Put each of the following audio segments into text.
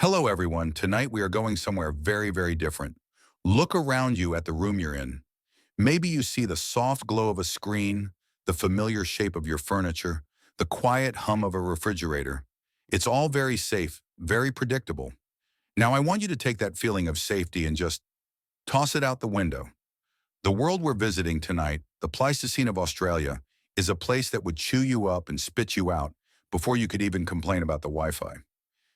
Hello, everyone. Tonight we are going somewhere very different. Look around you at the room you're in. Maybe you see the soft glow of a screen, the familiar shape of your furniture, the quiet hum of a refrigerator. It's all very safe, very predictable. Now I want you to take that feeling of safety and just toss it out the window. The world we're visiting tonight, the Pleistocene of Australia, is a place that would chew you up and spit you out before you could even complain about the Wi-Fi.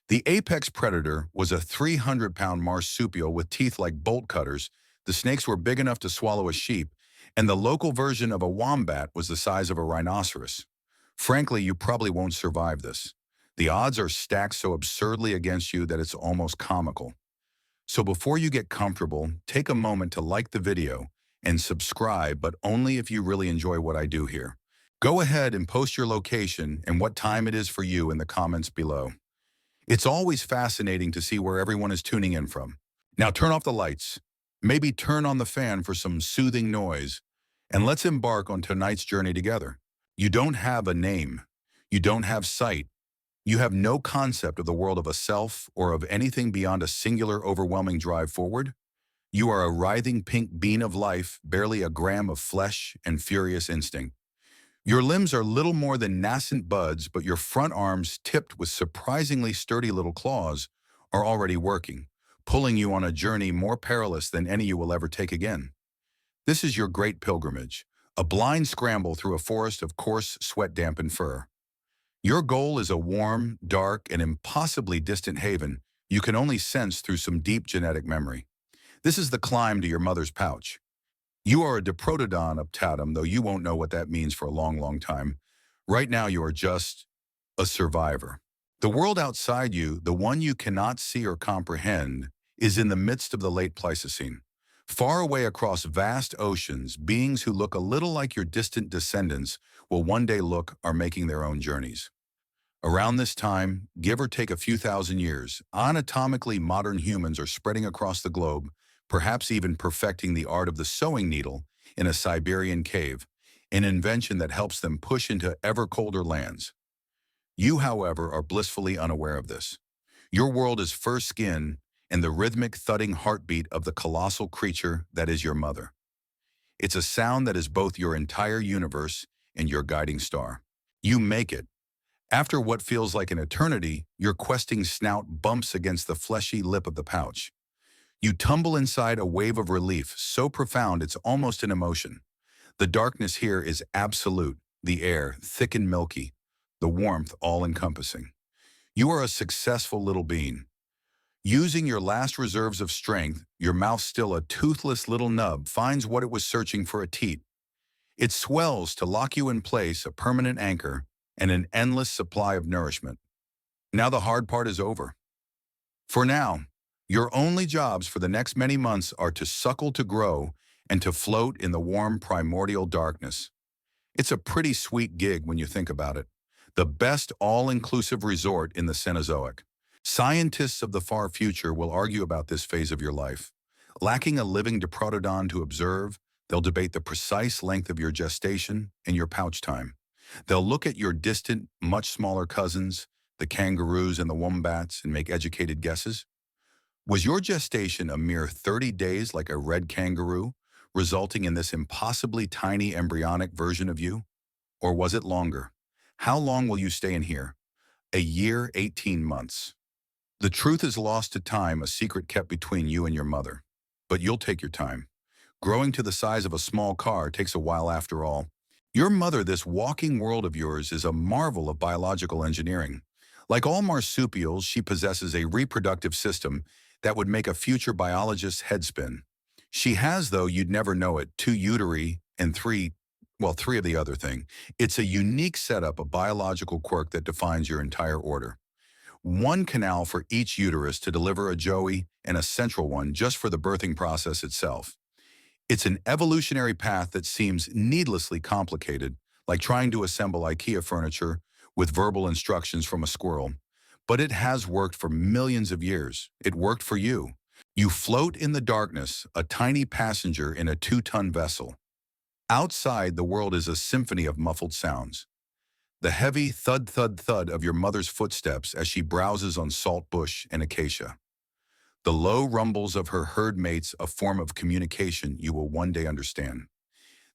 The apex predator was a 300-pound marsupial with teeth like bolt cutters. The snakes were big enough to swallow a sheep, and the local version of a wombat was the size of a rhinoceros. Frankly, you probably won't survive this. The odds are stacked so absurdly against you that it's almost comical. So before you get comfortable, take a moment to like the video and subscribe, but only if you really enjoy what I do here. Go ahead and post your location and what time it is for you in the comments below. It's always fascinating to see where everyone is tuning in from. Now turn off the lights, maybe turn on the fan for some soothing noise, and let's embark on tonight's journey together. You don't have a name. You don't have sight. You have no concept of the world of a self or of anything beyond a singular overwhelming drive forward. You are a writhing pink bean of life, barely a gram of flesh and furious instinct. Your limbs are little more than nascent buds, but your front arms, tipped with surprisingly sturdy little claws, are already working, pulling you on a journey more perilous than any you will ever take again. This is your great pilgrimage, a blind scramble through a forest of coarse, sweat-dampened fur. Your goal is a warm, dark, and impossibly distant haven you can only sense through some deep genetic memory. This is the climb to your mother's pouch. You are a Diprotodon uptatum, though you won't know what that means for a long time. Right now, you are just a survivor. The world outside you, the one you cannot see or comprehend, is in the midst of the late Pleistocene. Far away across vast oceans, beings who look a little like your distant descendants will one day are making their own journeys. Around this time, give or take a few thousand years, anatomically modern humans are spreading across the globe, perhaps even perfecting the art of the sewing needle in a Siberian cave, an invention that helps them push into ever colder lands. You, however, are blissfully unaware of this. Your world is fur skin and the rhythmic thudding heartbeat of the colossal creature that is your mother. It's a sound that is both your entire universe and your guiding star. You make it. After what feels like an eternity, your questing snout bumps against the fleshy lip of the pouch. You tumble inside a wave of relief, so profound it's almost an emotion. The darkness here is absolute, the air thick and milky, the warmth all-encompassing. You are a successful little being. Using your last reserves of strength, your mouth still a toothless little nub finds what it was searching for, a teat. It swells to lock you in place, a permanent anchor, and an endless supply of nourishment. Now the hard part is over. For now, your only jobs for the next many months are to suckle to grow and to float in the warm primordial darkness. It's a pretty sweet gig when you think about it. The best all-inclusive resort in the Cenozoic. Scientists of the far future will argue about this phase of your life. Lacking a living Diprotodon to observe, they'll debate the precise length of your gestation and your pouch time. They'll look at your distant, much smaller cousins, the kangaroos and the wombats, and make educated guesses. Was your gestation a mere 30 days like a red kangaroo, resulting in this impossibly tiny embryonic version of you? Or was it longer? How long will you stay in here? A year, 18 months. The truth is lost to time, a secret kept between you and your mother. But you'll take your time. Growing to the size of a small car takes a while after all. Your mother, this walking world of yours, is a marvel of biological engineering. Like all marsupials, she possesses a reproductive system that would make a future biologist's head spin. She has, though you'd never know it, 2 uteri and 3 of the other thing. It's a unique setup, a biological quirk that defines your entire order. 1 canal for each uterus to deliver a joey and a central one just for the birthing process itself. It's an evolutionary path that seems needlessly complicated, like trying to assemble IKEA furniture with verbal instructions from a squirrel. But it has worked for millions of years. It worked for you. You float in the darkness, a tiny passenger in a 2-ton vessel. Outside, the world is a symphony of muffled sounds. The heavy thud-thud-thud of your mother's footsteps as she browses on salt bush and acacia. The low rumbles of her herd mates, a form of communication you will one day understand.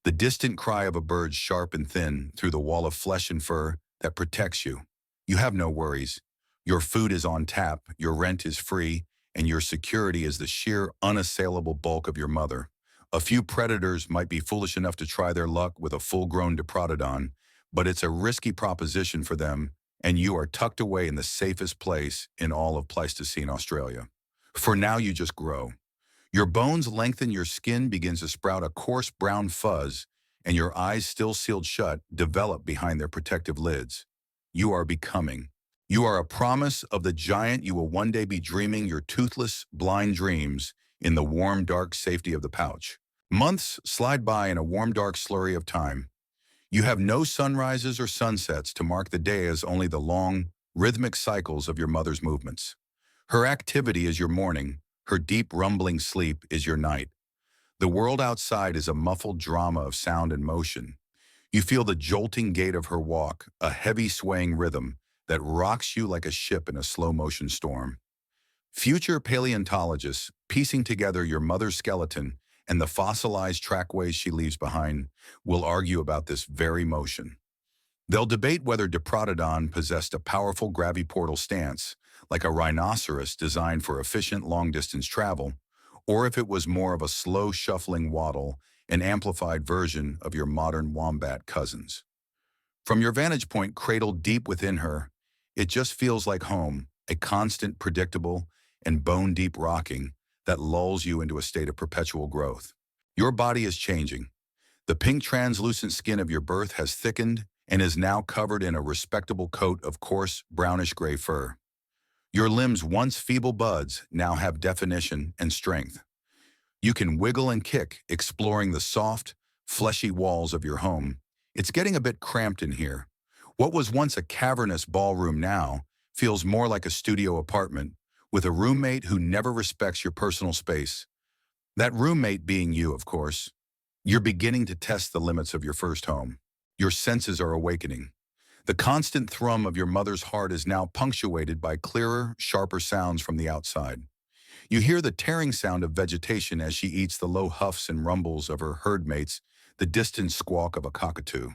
The distant cry of a bird sharp and thin through the wall of flesh and fur that protects you. You have no worries. Your food is on tap, your rent is free, and your security is the sheer, unassailable bulk of your mother. A few predators might be foolish enough to try their luck with a full-grown Diprotodon, but it's a risky proposition for them, and you are tucked away in the safest place in all of Pleistocene Australia. For now, you just grow. Your bones lengthen, your skin begins to sprout a coarse brown fuzz, and your eyes, still sealed shut, develop behind their protective lids. You are becoming. You are a promise of the giant you will one day be dreaming your toothless, blind dreams in the warm, dark safety of the pouch. Months slide by in a warm, dark slurry of time. You have no sunrises or sunsets to mark the day as only the long, rhythmic cycles of your mother's movements. Her activity is your morning, her deep rumbling sleep is your night. The world outside is a muffled drama of sound and motion. You feel the jolting gait of her walk, a heavy swaying rhythm that rocks you like a ship in a slow-motion storm. Future paleontologists, piecing together your mother's skeleton and the fossilized trackways she leaves behind, will argue about this very motion. They'll debate whether Diprotodon possessed a powerful graviportal stance, like a rhinoceros designed for efficient long-distance travel, or if it was more of a slow shuffling waddle, an amplified version of your modern wombat cousins. From your vantage point cradled deep within her, it just feels like home, a constant, predictable, and bone-deep rocking that lulls you into a state of perpetual growth. Your body is changing. The pink translucent skin of your birth has thickened and is now covered in a respectable coat of coarse, brownish-gray fur. Your limbs, once feeble buds, now have definition and strength. You can wiggle and kick, exploring the soft, fleshy walls of your home. It's getting a bit cramped in here. What was once a cavernous ballroom now feels more like a studio apartment, with a roommate who never respects your personal space. That roommate being you, of course. You're beginning to test the limits of your first home. Your senses are awakening. The constant thrum of your mother's heart is now punctuated by clearer, sharper sounds from the outside. You hear the tearing sound of vegetation as she eats, the low huffs and rumbles of her herd mates, the distant squawk of a cockatoo.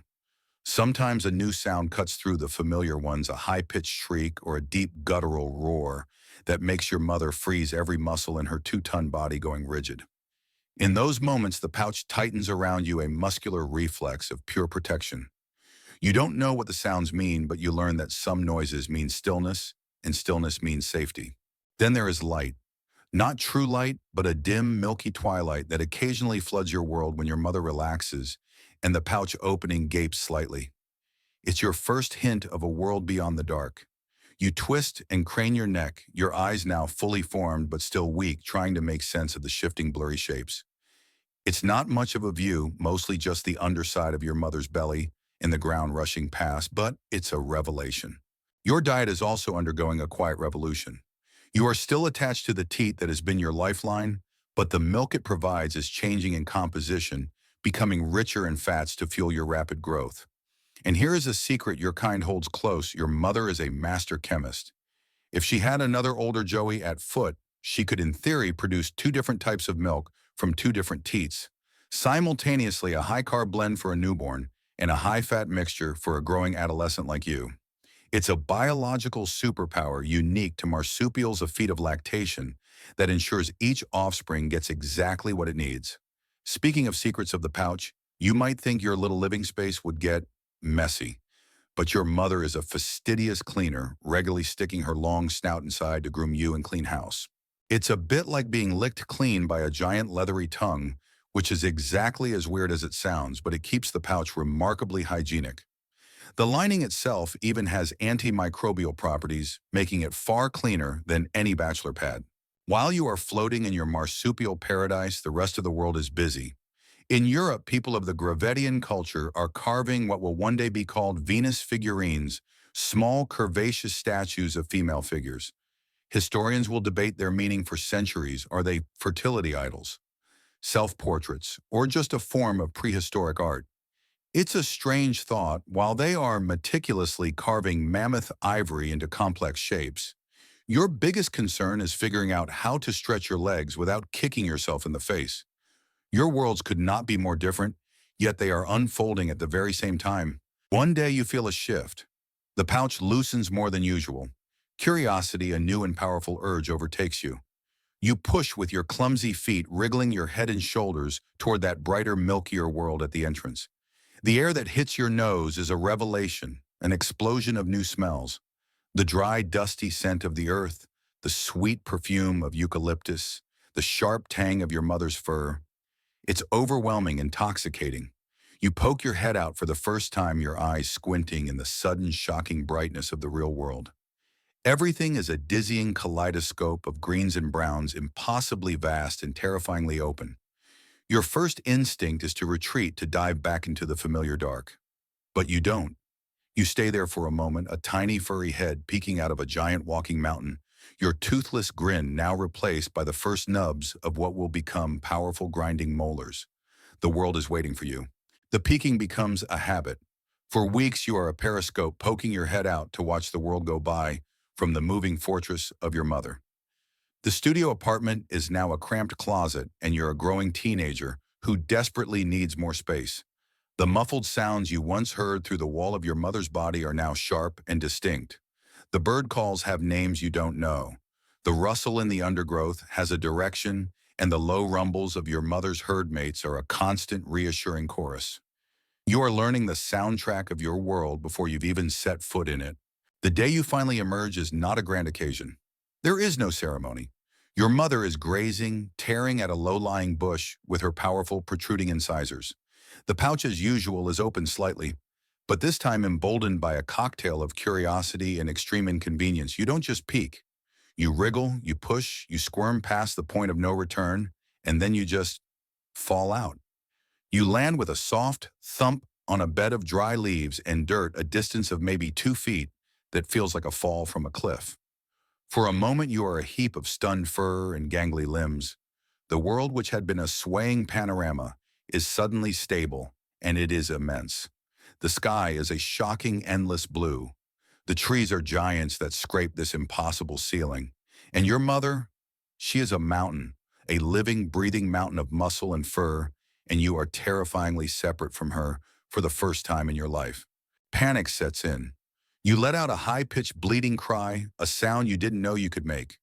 Sometimes a new sound cuts through the familiar ones, a high-pitched shriek or a deep guttural roar that makes your mother freeze, every muscle in her 2-ton body going rigid. In those moments, the pouch tightens around you, a muscular reflex of pure protection. You don't know what the sounds mean, but you learn that some noises mean stillness, and stillness means safety. Then there is light. Not true light, but a dim, milky twilight that occasionally floods your world when your mother relaxes and the pouch opening gapes slightly. It's your first hint of a world beyond the dark. You twist and crane your neck, your eyes now fully formed but still weak, trying to make sense of the shifting, blurry shapes. It's not much of a view, mostly just the underside of your mother's belly and the ground rushing past, but it's a revelation. Your diet is also undergoing a quiet revolution. You are still attached to the teat that has been your lifeline, but the milk it provides is changing in composition, becoming richer in fats to fuel your rapid growth. And here is a secret your kind holds close: your mother is a master chemist. If she had another older Joey at foot, she could in theory produce 2 different types of milk from 2 different teats, simultaneously, a high-carb blend for a newborn and a high-fat mixture for a growing adolescent like you. It's a biological superpower unique to marsupials, a feat of lactation that ensures each offspring gets exactly what it needs. Speaking of secrets of the pouch, you might think your little living space would get messy, but your mother is a fastidious cleaner, regularly sticking her long snout inside to groom you and clean house. It's a bit like being licked clean by a giant leathery tongue, which is exactly as weird as it sounds, but it keeps the pouch remarkably hygienic. The lining itself even has antimicrobial properties, making it far cleaner than any bachelor pad. While you are floating in your marsupial paradise, the rest of the world is busy. In Europe, people of the Gravettian culture are carving what will one day be called Venus figurines, small curvaceous statues of female figures. Historians will debate their meaning for centuries. Are they fertility idols, self-portraits, or just a form of prehistoric art? It's a strange thought. While they are meticulously carving mammoth ivory into complex shapes, your biggest concern is figuring out how to stretch your legs without kicking yourself in the face. Your worlds could not be more different, yet they are unfolding at the very same time. One day you feel a shift. The pouch loosens more than usual. Curiosity, a new and powerful urge, overtakes you. You push with your clumsy feet, wriggling your head and shoulders toward that brighter, milkier world at the entrance. The air that hits your nose is a revelation, an explosion of new smells. The dry, dusty scent of the earth, the sweet perfume of eucalyptus, the sharp tang of your mother's fur. It's overwhelming, intoxicating. You poke your head out for the first time, your eyes squinting in the sudden, shocking brightness of the real world. Everything is a dizzying kaleidoscope of greens and browns, impossibly vast and terrifyingly open. Your first instinct is to retreat, to dive back into the familiar dark. But you don't. You stay there for a moment, a tiny furry head peeking out of a giant walking mountain, your toothless grin now replaced by the first nubs of what will become powerful grinding molars. The world is waiting for you. The peeking becomes a habit. For weeks you are a periscope poking your head out to watch the world go by from the moving fortress of your mother. The studio apartment is now a cramped closet, and you're a growing teenager who desperately needs more space. The muffled sounds you once heard through the wall of your mother's body are now sharp and distinct. The bird calls have names you don't know. The rustle in the undergrowth has a direction, and the low rumbles of your mother's herd mates are a constant, reassuring chorus. You are learning the soundtrack of your world before you've even set foot in it. The day you finally emerge is not a grand occasion. There is no ceremony. Your mother is grazing, tearing at a low-lying bush with her powerful, protruding incisors. The pouch, as usual, is open slightly, but this time emboldened by a cocktail of curiosity and extreme inconvenience. You don't just peek. You wriggle, you push, you squirm past the point of no return, and then you just fall out. You land with a soft thump on a bed of dry leaves and dirt, a distance of maybe 2 feet that feels like a fall from a cliff. For a moment you are a heap of stunned fur and gangly limbs. The world, which had been a swaying panorama, is suddenly stable, and it is immense. The sky is a shocking, endless blue. The trees are giants that scrape this impossible ceiling. And your mother, she is a mountain, a living, breathing mountain of muscle and fur, and you are terrifyingly separate from her for the first time in your life. Panic sets in. You let out a high-pitched bleating cry, a sound you didn't know you could make.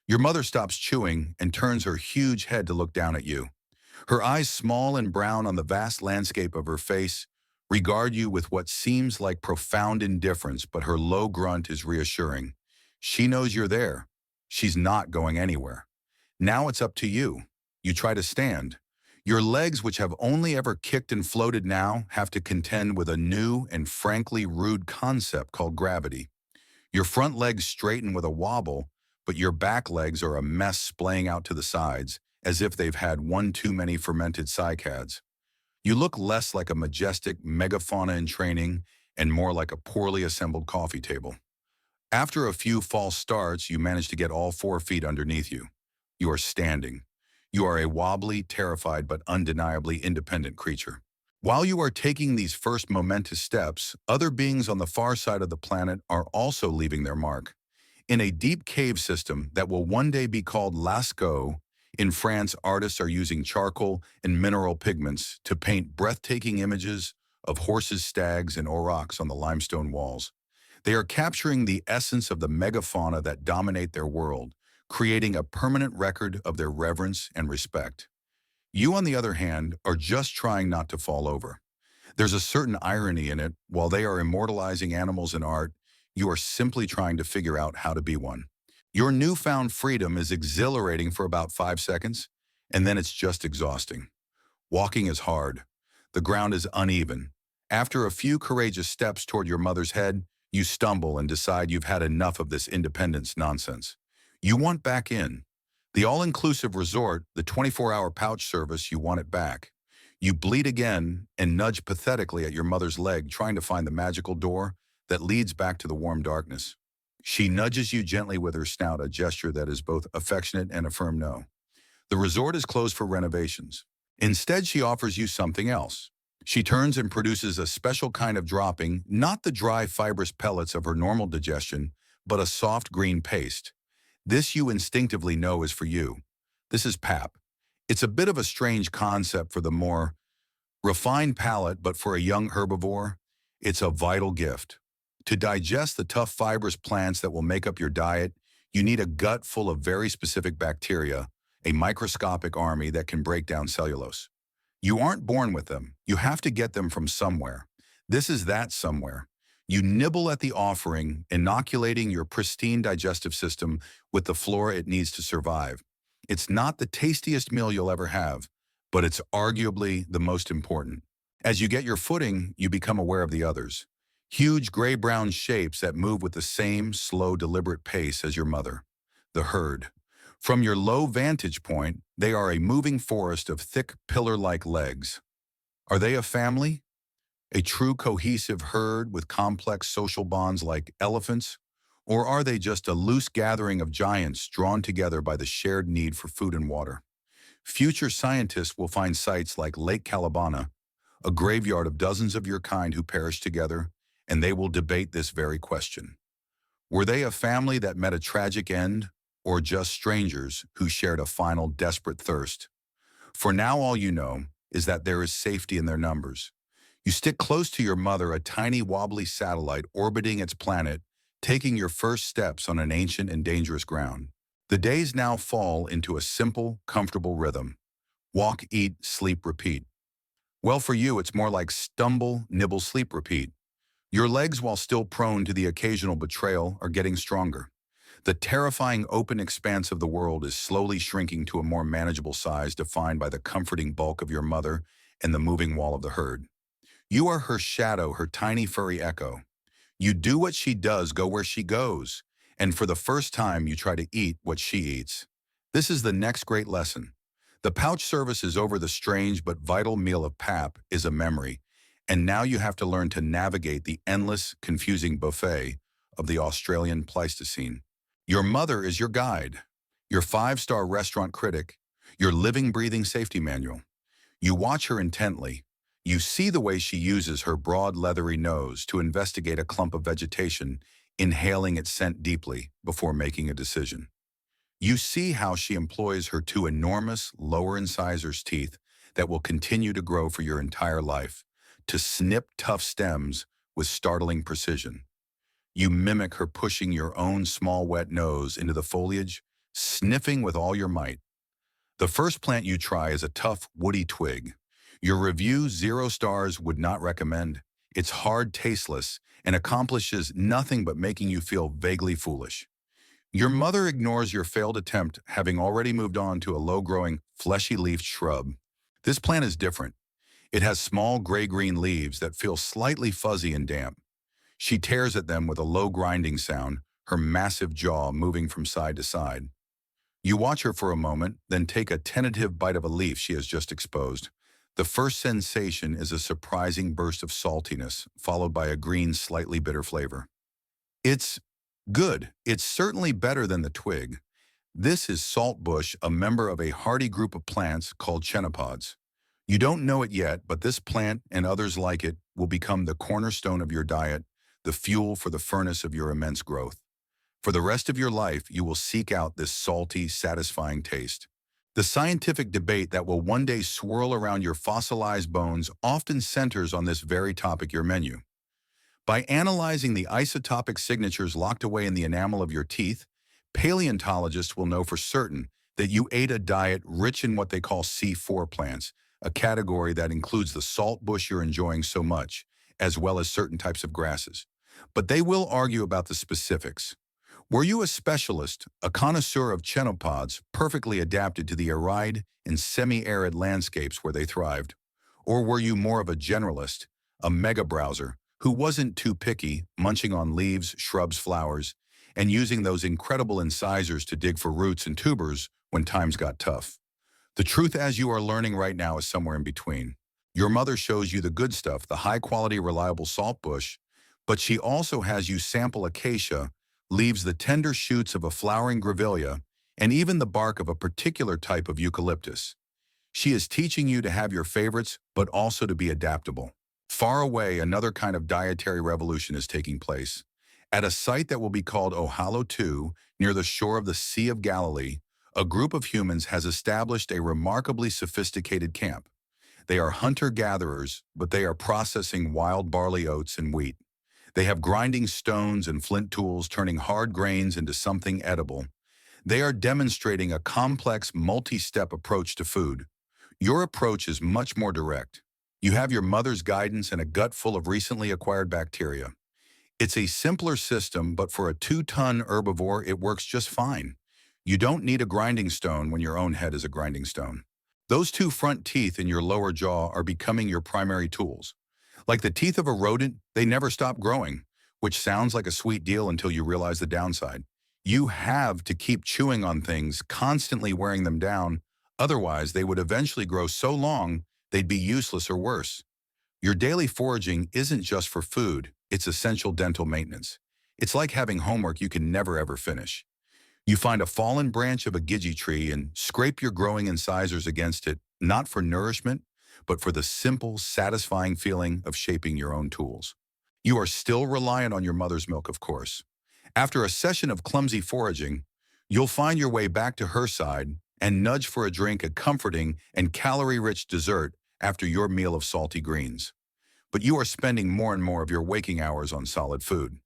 Your mother stops chewing and turns her huge head to look down at you. Her eyes, small and brown on the vast landscape of her face, regard you with what seems like profound indifference, but her low grunt is reassuring. She knows you're there. She's not going anywhere. Now it's up to you. You try to stand. Your legs, which have only ever kicked and floated, now have to contend with a new and frankly rude concept called gravity. Your front legs straighten with a wobble, but your back legs are a mess, splaying out to the sides, as if they've had one too many fermented cycads. You look less like a majestic megafauna in training and more like a poorly assembled coffee table. After a few false starts, you manage to get all 4 feet underneath you. You are standing. You are a wobbly, terrified, but undeniably independent creature. While you are taking these first momentous steps, other beings on the far side of the planet are also leaving their mark. In a deep cave system that will one day be called Lascaux, in France, artists are using charcoal and mineral pigments to paint breathtaking images of horses, stags, and aurochs on the limestone walls. They are capturing the essence of the megafauna that dominate their world, creating a permanent record of their reverence and respect. You, on the other hand, are just trying not to fall over. There's a certain irony in it. While they are immortalizing animals in art, you are simply trying to figure out how to be one. Your newfound freedom is exhilarating for about 5 seconds, and then it's just exhausting. Walking is hard. The ground is uneven. After a few courageous steps toward your mother's head, you stumble and decide you've had enough of this independence nonsense. You want back in. The all-inclusive resort, the 24-hour pouch service, you want it back. You bleed again and nudge pathetically at your mother's leg, trying to find the magical door that leads back to the warm darkness. She nudges you gently with her snout, a gesture that is both affectionate and a firm no. The resort is closed for renovations. Instead, she offers you something else. She turns and produces a special kind of dropping, not the dry fibrous pellets of her normal digestion, but a soft green paste. This you instinctively know is for you. This is pap. It's a bit of a strange concept for the more refined palate, but for a young herbivore, it's a vital gift. To digest the tough fibrous plants that will make up your diet, you need a gut full of very specific bacteria, a microscopic army that can break down cellulose. You aren't born with them. You have to get them from somewhere. This is that somewhere. You nibble at the offering, inoculating your pristine digestive system with the flora it needs to survive. It's not the tastiest meal you'll ever have, but it's arguably the most important. As you get your footing, you become aware of the others. Huge gray-brown shapes that move with the same slow, deliberate pace as your mother. The herd. From your low vantage point, they are a moving forest of thick, pillar-like legs. Are they a family? A true cohesive herd with complex social bonds like elephants? Or are they just a loose gathering of giants drawn together by the shared need for food and water? Future scientists will find sites like Lake Calabana, a graveyard of dozens of your kind who perished together, and they will debate this very question. Were they a family that met a tragic end, or just strangers who shared a final desperate thirst? For now, all you know is that there is safety in their numbers. You stick close to your mother, a tiny wobbly satellite orbiting its planet, taking your first steps on an ancient and dangerous ground. The days now fall into a simple, comfortable rhythm. Walk, eat, sleep, repeat. Well, for you, it's more like stumble, nibble, sleep, repeat. Your legs, while still prone to the occasional betrayal, are getting stronger. The terrifying open expanse of the world is slowly shrinking to a more manageable size defined by the comforting bulk of your mother and the moving wall of the herd. You are her shadow, her tiny furry echo. You do what she does, go where she goes, and for the first time you try to eat what she eats. This is the next great lesson. The pouch service is over. The strange but vital meal of pap is a memory, and now you have to learn to navigate the endless, confusing buffet of the Australian Pleistocene. Your mother is your guide, your five-star restaurant critic, your living, breathing safety manual. You watch her intently. You see the way she uses her broad, leathery nose to investigate a clump of vegetation, inhaling its scent deeply before making a decision. You see how she employs her two enormous, lower incisors teeth that will continue to grow for your entire life to snip tough stems with startling precision. You mimic her pushing your own small, wet nose into the foliage, sniffing with all your might. The first plant you try is a tough, woody twig. Your review, 0 stars, would not recommend. It's hard, tasteless, and accomplishes nothing but making you feel vaguely foolish. Your mother ignores your failed attempt, having already moved on to a low-growing, fleshy-leafed shrub. This plant is different. It has small gray-green leaves that feel slightly fuzzy and damp. She tears at them with a low grinding sound, her massive jaw moving from side to side. You watch her for a moment, then take a tentative bite of a leaf she has just exposed. The first sensation is a surprising burst of saltiness, followed by a green, slightly bitter flavor. It's good. It's certainly better than the twig. This is saltbush, a member of a hardy group of plants called ctenopods. You don't know it yet, but this plant and others like it will become the cornerstone of your diet, the fuel for the furnace of your immense growth. For the rest of your life, you will seek out this salty, satisfying taste. The scientific debate that will one day swirl around your fossilized bones often centers on this very topic, your menu. By analyzing the isotopic signatures locked away in the enamel of your teeth, paleontologists will know for certain that you ate a diet rich in what they call C4 plants, a category that includes the saltbush you're enjoying so much, as well as certain types of grasses. But they will argue about the specifics. Were you a specialist, a connoisseur of ctenopods, perfectly adapted to the arid and semi-arid landscapes where they thrived? Or were you more of a generalist, a mega-browser, who wasn't too picky, munching on leaves, shrubs, flowers, and using those incredible incisors to dig for roots and tubers when times got tough? The truth, as you are learning right now, is somewhere in between. Your mother shows you the good stuff, the high-quality, reliable saltbush, but she also has you sample acacia, leaves the tender shoots of a flowering grevillea, and even the bark of a particular type of eucalyptus. She is teaching you to have your favorites, but also to be adaptable. Far away, another kind of dietary revolution is taking place. At a site that will be called Ohalo 2, near the shore of the Sea of Galilee, a group of humans has established a remarkably sophisticated camp. They are hunter-gatherers, but they are processing wild barley oats and wheat. They have grinding stones and flint tools turning hard grains into something edible. They are demonstrating a complex, multi-step approach to food. Your approach is much more direct. You have your mother's guidance and a gut full of recently acquired bacteria. It's a simpler system, but for a 2-ton herbivore, it works just fine. You don't need a grinding stone when your own head is a grinding stone. Those 2 front teeth in your lower jaw are becoming your primary tools. Like the teeth of a rodent, they never stop growing, which sounds like a sweet deal until you realize the downside. You have to keep chewing on things, constantly wearing them down. Otherwise, they would eventually grow so long, they'd be useless or worse. Your daily foraging isn't just for food, it's essential dental maintenance. It's like having homework you can never ever finish. You find a fallen branch of a gidgee tree and scrape your growing incisors against it, not for nourishment, but for the simple, satisfying feeling of shaping your own tools. You are still reliant on your mother's milk, of course. After a session of clumsy foraging, you'll find your way back to her side and nudge for a drink, a comforting and calorie-rich dessert after your meal of salty greens. But you are spending more and more of your waking hours on solid food.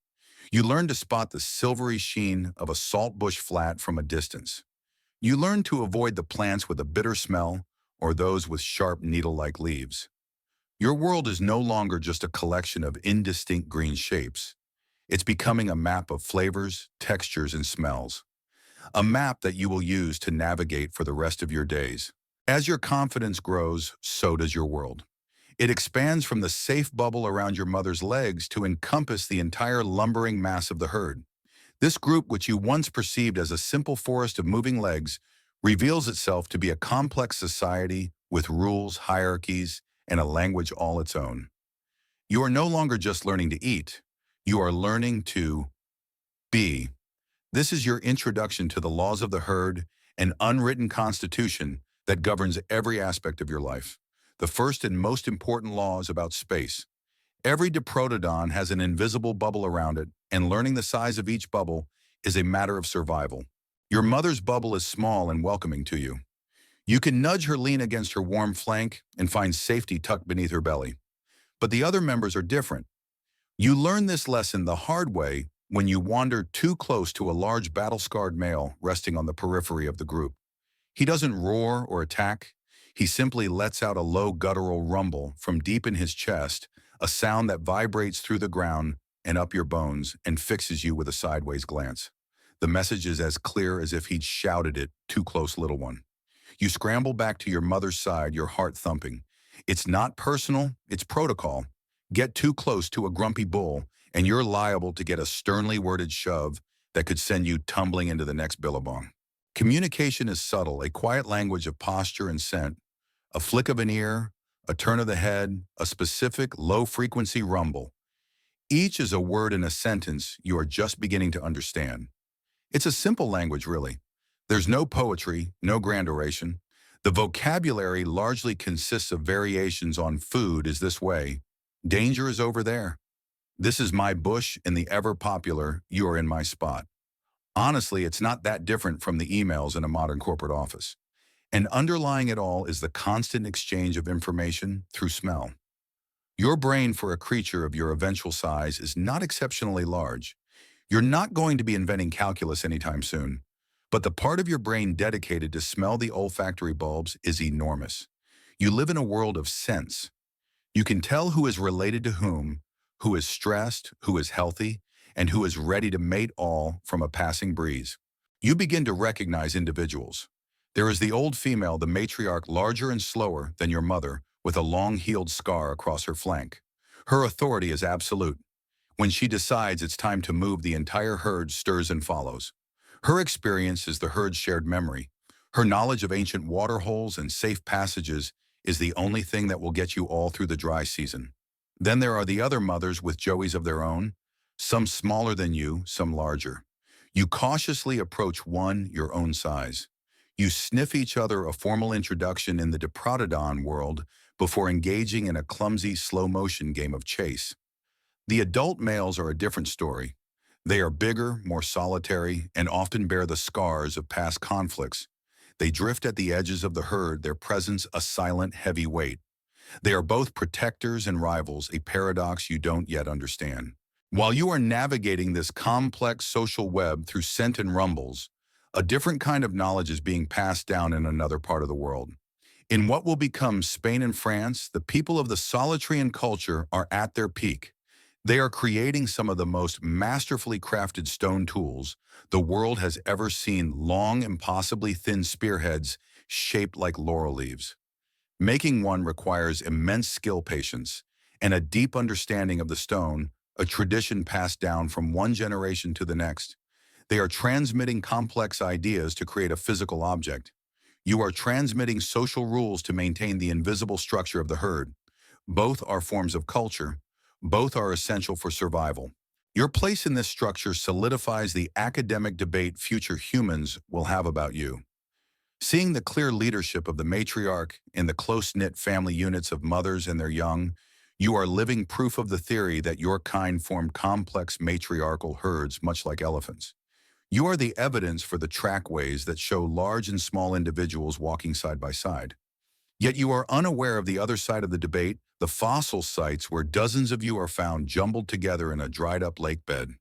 You learn to spot the silvery sheen of a saltbush flat from a distance. You learn to avoid the plants with a bitter smell or those with sharp needle-like leaves. Your world is no longer just a collection of indistinct green shapes. It's becoming a map of flavors, textures, and smells. A map that you will use to navigate for the rest of your days. As your confidence grows, so does your world. It expands from the safe bubble around your mother's legs to encompass the entire lumbering mass of the herd. This group, which you once perceived as a simple forest of moving legs, reveals itself to be a complex society with rules, hierarchies, and a language all its own. You are no longer just learning to eat. You are learning to be. This is your introduction to the laws of the herd, an unwritten constitution that governs every aspect of your life. The first and most important law is about space. Every Diprotodon has an invisible bubble around it, and learning the size of each bubble is a matter of survival. Your mother's bubble is small and welcoming to you. You can nudge her, lean against her warm flank, and find safety tucked beneath her belly. But the other members are different. You learn this lesson the hard way when you wander too close to a large battle-scarred male resting on the periphery of the group. He doesn't roar or attack. He simply lets out a low guttural rumble from deep in his chest, a sound that vibrates through the ground and up your bones and fixes you with a sideways glance. The message is as clear as if he'd shouted it, "Too close, little one." You scramble back to your mother's side, your heart thumping. It's not personal, it's protocol. Get too close to a grumpy bull, and you're liable to get a sternly worded shove that could send you tumbling into the next billabong. Communication is subtle, a quiet language of posture and scent, a flick of an ear, a turn of the head, a specific low-frequency rumble. Each is a word in a sentence you are just beginning to understand. It's a simple language, really. There's no poetry, no grand oration. The vocabulary largely consists of variations on food is this way. Danger is over there. This is my bush, and the ever-popular, you are in my spot. Honestly, it's not that different from the emails in a modern corporate office. And underlying it all is the constant exchange of information through smell. Your brain, for a creature of your eventual size, is not exceptionally large. You're not going to be inventing calculus anytime soon. But the part of your brain dedicated to smell the olfactory bulbs is enormous. You live in a world of sense. You can tell who is related to who is stressed, who is healthy, and who is ready to mate all from a passing breeze. You begin to recognize individuals. There is the old female, the matriarch, larger and slower than your mother, with a long-healed scar across her flank. Her authority is absolute. When she decides it's time to move, the entire herd stirs and follows. Her experience is the herd's shared memory. Her knowledge of ancient water holes and safe passages is the only thing that will get you all through the dry season. Then there are the other mothers with joeys of their own, some smaller than you, some larger. You cautiously approach one your own size. You sniff each other a formal introduction in the Diprotodon world before engaging in a clumsy slow-motion game of chase. The adult males are a different story. They are bigger, more solitary, and often bear the scars of past conflicts. They drift at the edges of the herd, their presence a silent, heavy weight. They are both protectors and rivals, a paradox you don't yet understand. While you are navigating this complex social web through scent and rumbles, a different kind of knowledge is being passed down in another part of the world. In what will become Spain and France, the people of the Solitrian culture are at their peak. They are creating some of the most masterfully crafted stone tools the world has ever seen, long, impossibly thin spearheads shaped like laurel leaves. Making one requires immense skill, patience, and a deep understanding of the stone, a tradition passed down from one generation to the next. They are transmitting complex ideas to create a physical object. You are transmitting social rules to maintain the invisible structure of the herd. Both are forms of culture. Both are essential for survival. Your place in this structure solidifies the academic debate future humans will have about you. Seeing the clear leadership of the matriarch in the close-knit family units of mothers and their young, you are living proof of the theory that your kind formed complex matriarchal herds much like elephants. You are the evidence for the trackways that show large and small individuals walking side by side. Yet you are unaware of the other side of the debate, the fossil sites where dozens of you are found jumbled together in a dried-up lake bed.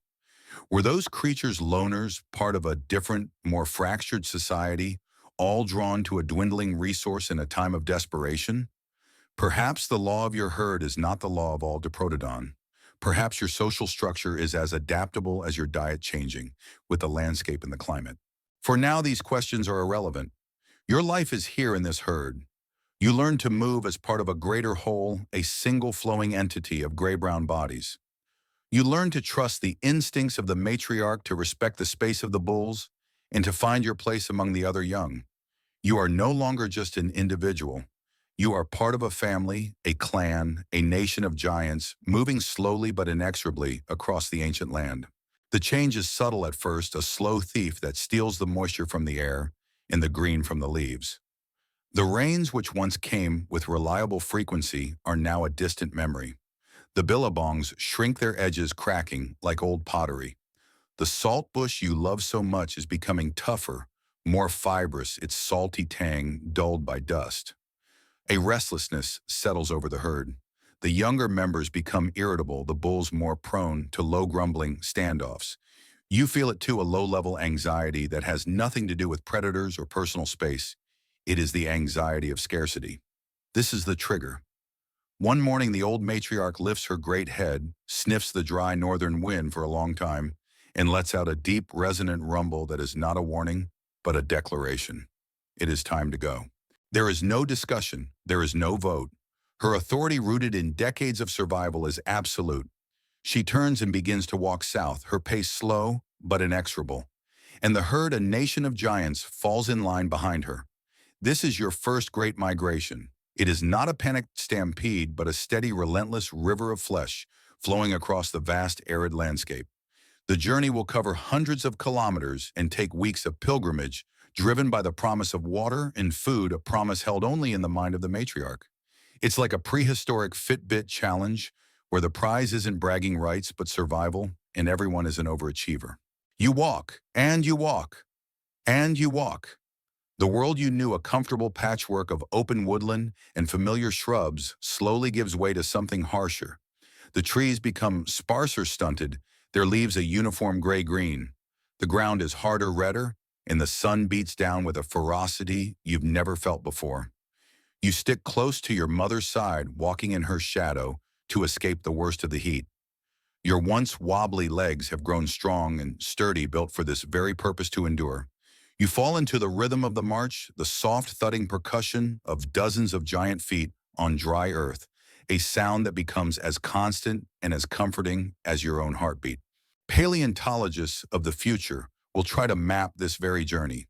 Were those creatures loners, part of a different, more fractured society, all drawn to a dwindling resource in a time of desperation? Perhaps the law of your herd is not the law of all Diprotodon. Perhaps your social structure is as adaptable as your diet changing with the landscape and the climate. For now, these questions are irrelevant. Your life is here in this herd. You learn to move as part of a greater whole, a single flowing entity of gray-brown bodies. You learn to trust the instincts of the matriarch, to respect the space of the bulls, and to find your place among the other young. You are no longer just an individual. You are part of a family, a clan, a nation of giants, moving slowly but inexorably across the ancient land. The change is subtle at first, a slow thief that steals the moisture from the air and the green from the leaves. The rains which once came with reliable frequency are now a distant memory. The billabongs shrink, their edges cracking like old pottery. The salt bush you love so much is becoming tougher, more fibrous, its salty tang dulled by dust. A restlessness settles over the herd. The younger members become irritable, the bulls more prone to low grumbling standoffs. You feel it too, a low-level anxiety that has nothing to do with predators or personal space. It is the anxiety of scarcity. This is the trigger. One morning, the old matriarch lifts her great head, sniffs the dry northern wind for a long time, and lets out a deep, resonant rumble that is not a warning, but a declaration. It is time to go. There is no discussion. There is no vote. Her authority, rooted in decades of survival, is absolute. She turns and begins to walk south, her pace slow but inexorable. And the herd, a nation of giants, falls in line behind her. This is your first great migration. It is not a panicked stampede, but a steady, relentless river of flesh flowing across the vast, arid landscape. The journey will cover hundreds of kilometers and take weeks of pilgrimage, driven by the promise of water and food, a promise held only in the mind of the matriarch. It's like a prehistoric Fitbit challenge, where the prize isn't bragging rights, but survival, and everyone is an overachiever. You walk, and you walk, and you walk. The world you knew, a comfortable patchwork of open woodland and familiar shrubs, slowly gives way to something harsher. The trees become sparser stunted, their leaves a uniform gray-green. The ground is harder, redder, and the sun beats down with a ferocity you've never felt before. You stick close to your mother's side, walking in her shadow to escape the worst of the heat. Your once wobbly legs have grown strong and sturdy, built for this very purpose, to endure. You fall into the rhythm of the march, the soft thudding percussion of dozens of giant feet on dry earth, a sound that becomes as constant and as comforting as your own heartbeat. Paleontologists of the future will try to map this very journey.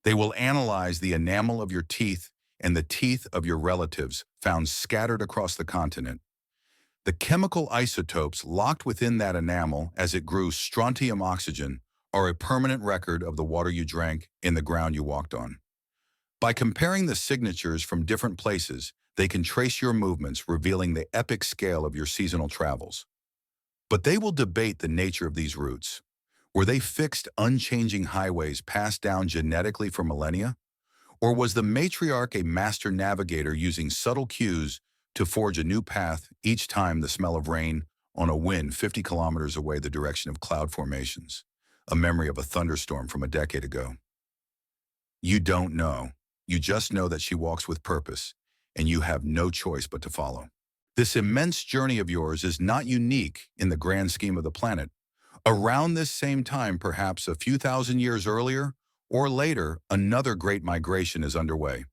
They will analyze the enamel of your teeth and the teeth of your relatives found scattered across the continent. The chemical isotopes locked within that enamel as it grew strontium oxygen are a permanent record of the water you drank and the ground you walked on. By comparing the signatures from different places, they can trace your movements, revealing the epic scale of your seasonal travels. But they will debate the nature of these routes. Were they fixed, unchanging highways passed down genetically for millennia? Or was the matriarch a master navigator using subtle cues to forge a new path each time the smell of rain on a wind 50 kilometers away the direction of cloud formations? A memory of a thunderstorm from a decade ago. You don't know. You just know that she walks with purpose, and you have no choice but to follow. This immense journey of yours is not unique in the grand scheme of the planet. Around this same time, perhaps a few thousand years earlier or later, another great migration is underway.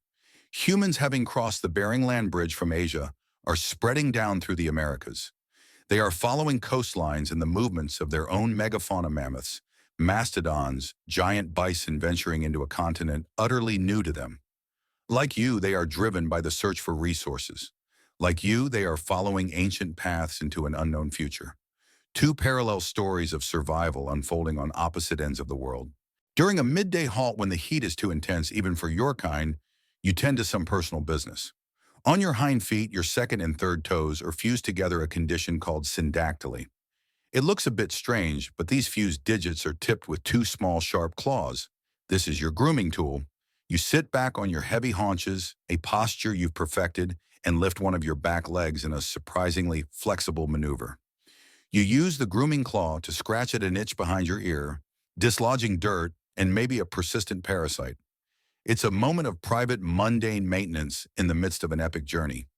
Humans, having crossed the Bering Land Bridge from Asia, are spreading down through the Americas. They are following coastlines and the movements of their own megafauna mammoths, mastodons, giant bison venturing into a continent utterly new to them. Like you, they are driven by the search for resources. Like you, they are following ancient paths into an unknown future. Two parallel stories of survival unfolding on opposite ends of the world. During a midday halt when the heat is too intense even for your kind, you tend to some personal business. On your hind feet, your second and third toes are fused together a condition called syndactyly. It looks a bit strange, but these fused digits are tipped with two small sharp claws. This is your grooming tool. You sit back on your heavy haunches, a posture you've perfected, and lift one of your back legs in a surprisingly flexible maneuver. You use the grooming claw to scratch at an itch behind your ear, dislodging dirt and maybe a persistent parasite. It's a moment of private, mundane maintenance in the midst of an epic journey.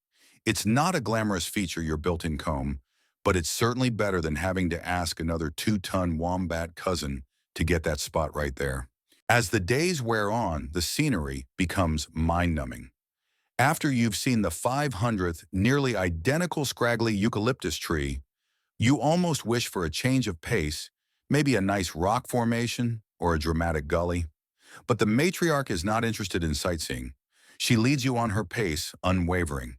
It's not a glamorous feature, your built-in comb, but it's certainly better than having to ask another 2-ton wombat cousin to get that spot right there. As the days wear on, the scenery becomes mind-numbing. After you've seen the 500th nearly identical scraggly eucalyptus tree, you almost wish for a change of pace, maybe a nice rock formation or a dramatic gully. But the matriarch is not interested in sightseeing. She leads you on her pace, unwavering.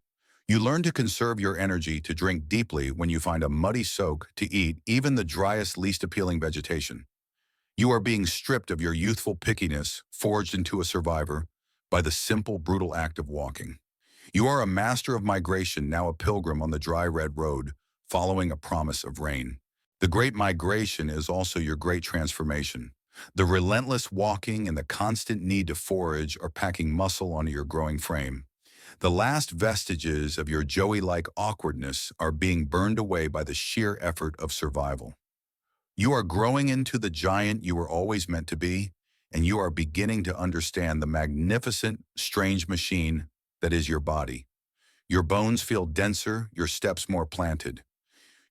You learn to conserve your energy, to drink deeply when you find a muddy soak, to eat even the driest, least appealing vegetation. You are being stripped of your youthful pickiness, forged into a survivor, by the simple, brutal act of walking. You are a master of migration, now a pilgrim on the dry red road, following a promise of rain. The great migration is also your great transformation. The relentless walking and the constant need to forage are packing muscle onto your growing frame. The last vestiges of your Joey-like awkwardness are being burned away by the sheer effort of survival. You are growing into the giant you were always meant to be, and you are beginning to understand the magnificent, strange machine that is your body. Your bones feel denser, your steps more planted.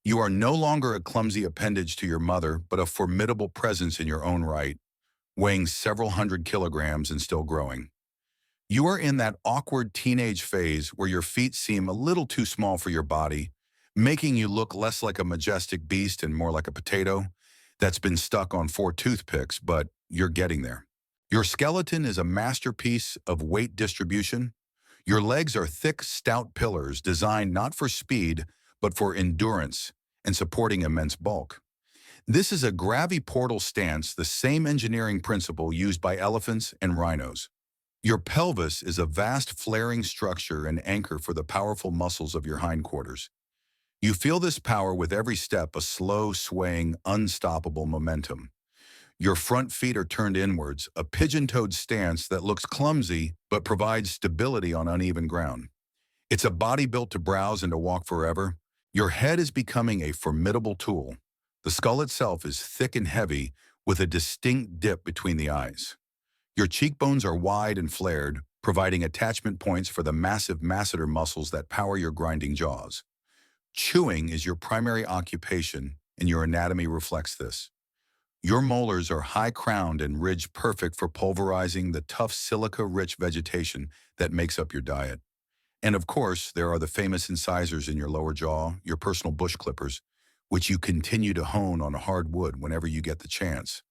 You are no longer a clumsy appendage to your mother, but a formidable presence in your own right, weighing several hundred kilograms and still growing. You are in that awkward teenage phase where your feet seem a little too small for your body, making you look less like a majestic beast and more like a potato that's been stuck on 4 toothpicks, but you're getting there. Your skeleton is a masterpiece of weight distribution. Your legs are thick, stout pillars designed not for speed, but for endurance and supporting immense bulk. This is a graviportal stance, the same engineering principle used by elephants and rhinos. Your pelvis is a vast flaring structure and anchor for the powerful muscles of your hindquarters. You feel this power with every step, a slow, swaying, unstoppable momentum. Your front feet are turned inwards, a pigeon-toed stance that looks clumsy but provides stability on uneven ground. It's a body built to browse and to walk forever. Your head is becoming a formidable tool. The skull itself is thick and heavy, with a distinct dip between the eyes. Your cheekbones are wide and flared, providing attachment points for the massive masseter muscles that power your grinding jaws. Chewing is your primary occupation, and your anatomy reflects this. Your molars are high-crowned and ridged, perfect for pulverizing the tough silica-rich vegetation that makes up your diet. And of course, there are the famous incisors in your lower jaw, your personal bush clippers, which you continue to hone on hard wood whenever you get the chance.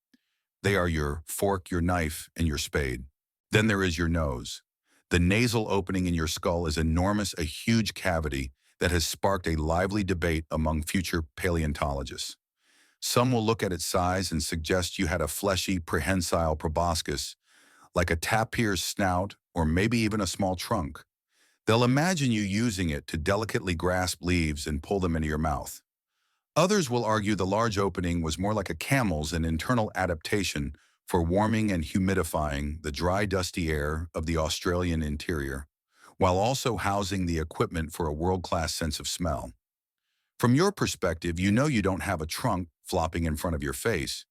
They are your fork, your knife, and your spade. Then there is your nose. The nasal opening in your skull is enormous, a huge cavity that has sparked a lively debate among future paleontologists. Some will look at its size and suggest you had a fleshy, prehensile proboscis, like a tapir's snout or maybe even a small trunk. They'll imagine you using it to delicately grasp leaves and pull them into your mouth. Others will argue the large opening was more like a camel's an internal adaptation for warming and humidifying the dry, dusty air of the Australian interior, while also housing the equipment for a world-class sense of smell. From your perspective, you know you don't have a trunk flopping in front of your face,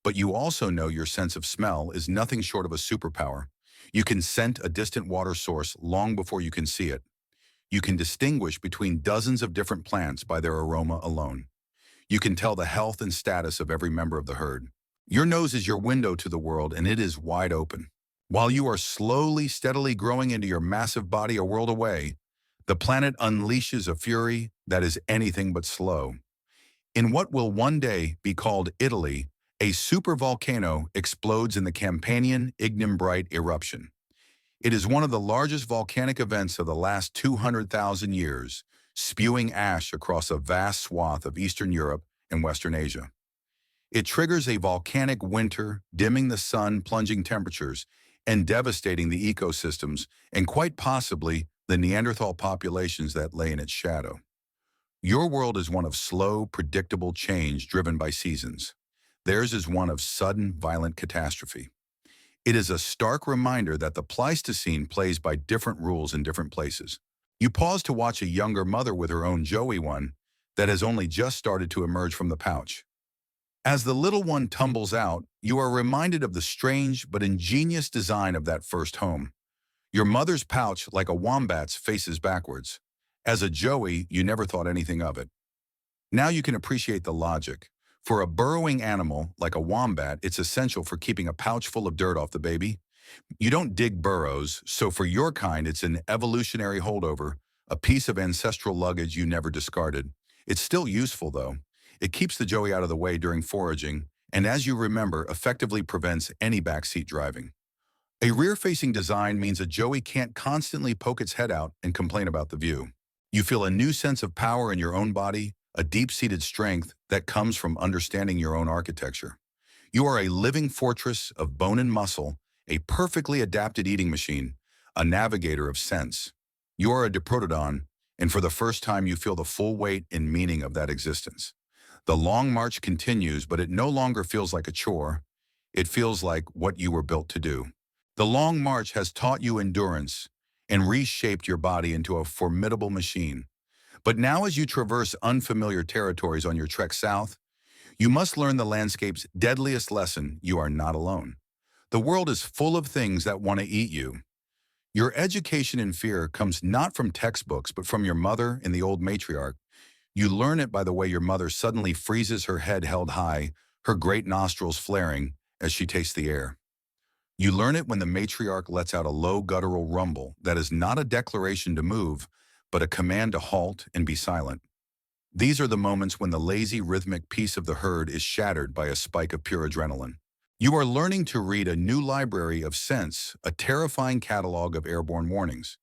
but you also know your sense of smell is nothing short of a superpower. You can scent a distant water source long before you can see it. You can distinguish between dozens of different plants by their aroma alone. You can tell the health and status of every member of the herd. Your nose is your window to the world, and it is wide open. While you are slowly, steadily growing into your massive body a world away, the planet unleashes a fury that is anything but slow. In what will one day be called Italy, a supervolcano explodes in the Campanian Ignimbrite eruption. It is one of the largest volcanic events of the last 200,000 years, spewing ash across a vast swath of Eastern Europe and Western Asia. It triggers a volcanic winter, dimming the sun, plunging temperatures, and devastating the ecosystems, and quite possibly the Neanderthal populations that lay in its shadow. Your world is one of slow, predictable change driven by seasons. Theirs is one of sudden, violent catastrophe. It is a stark reminder that the Pleistocene plays by different rules in different places. You pause to watch a younger mother with her own Joey one that has only just started to emerge from the pouch. As the little one tumbles out, you are reminded of the strange but ingenious design of that first home. Your mother's pouch, like a wombat's, faces backwards. As a Joey, you never thought anything of it. Now you can appreciate the logic. For a burrowing animal, like a wombat, it's essential for keeping a pouch full of dirt off the baby. You don't dig burrows, so for your kind, it's an evolutionary holdover, a piece of ancestral luggage you never discarded. It's still useful, though. It keeps the Joey out of the way during foraging, and as you remember, effectively prevents any backseat driving. A rear-facing design means a Joey can't constantly poke its head out and complain about the view. You feel a new sense of power in your own body, a deep-seated strength that comes from understanding your own architecture. You are a living fortress of bone and muscle, a perfectly adapted eating machine, a navigator of sense. You are a Diprotodon, and for the first time you feel the full weight and meaning of that existence. The long march continues, but it no longer feels like a chore. It feels like what you were built to do. The long march has taught you endurance and reshaped your body into a formidable machine. But now as you traverse unfamiliar territories on your trek south, you must learn the landscape's deadliest lesson: you are not alone. The world is full of things that want to eat you. Your education in fear comes not from textbooks, but from your mother and the old matriarch. You learn it by the way your mother suddenly freezes, her head held high, her great nostrils flaring as she tastes the air. You learn it when the matriarch lets out a low guttural rumble that is not a declaration to move, but a command to halt and be silent. These are the moments when the lazy, rhythmic peace of the herd is shattered by a spike of pure adrenaline. You are learning to read a new library of scents, a terrifying catalog of airborne warnings.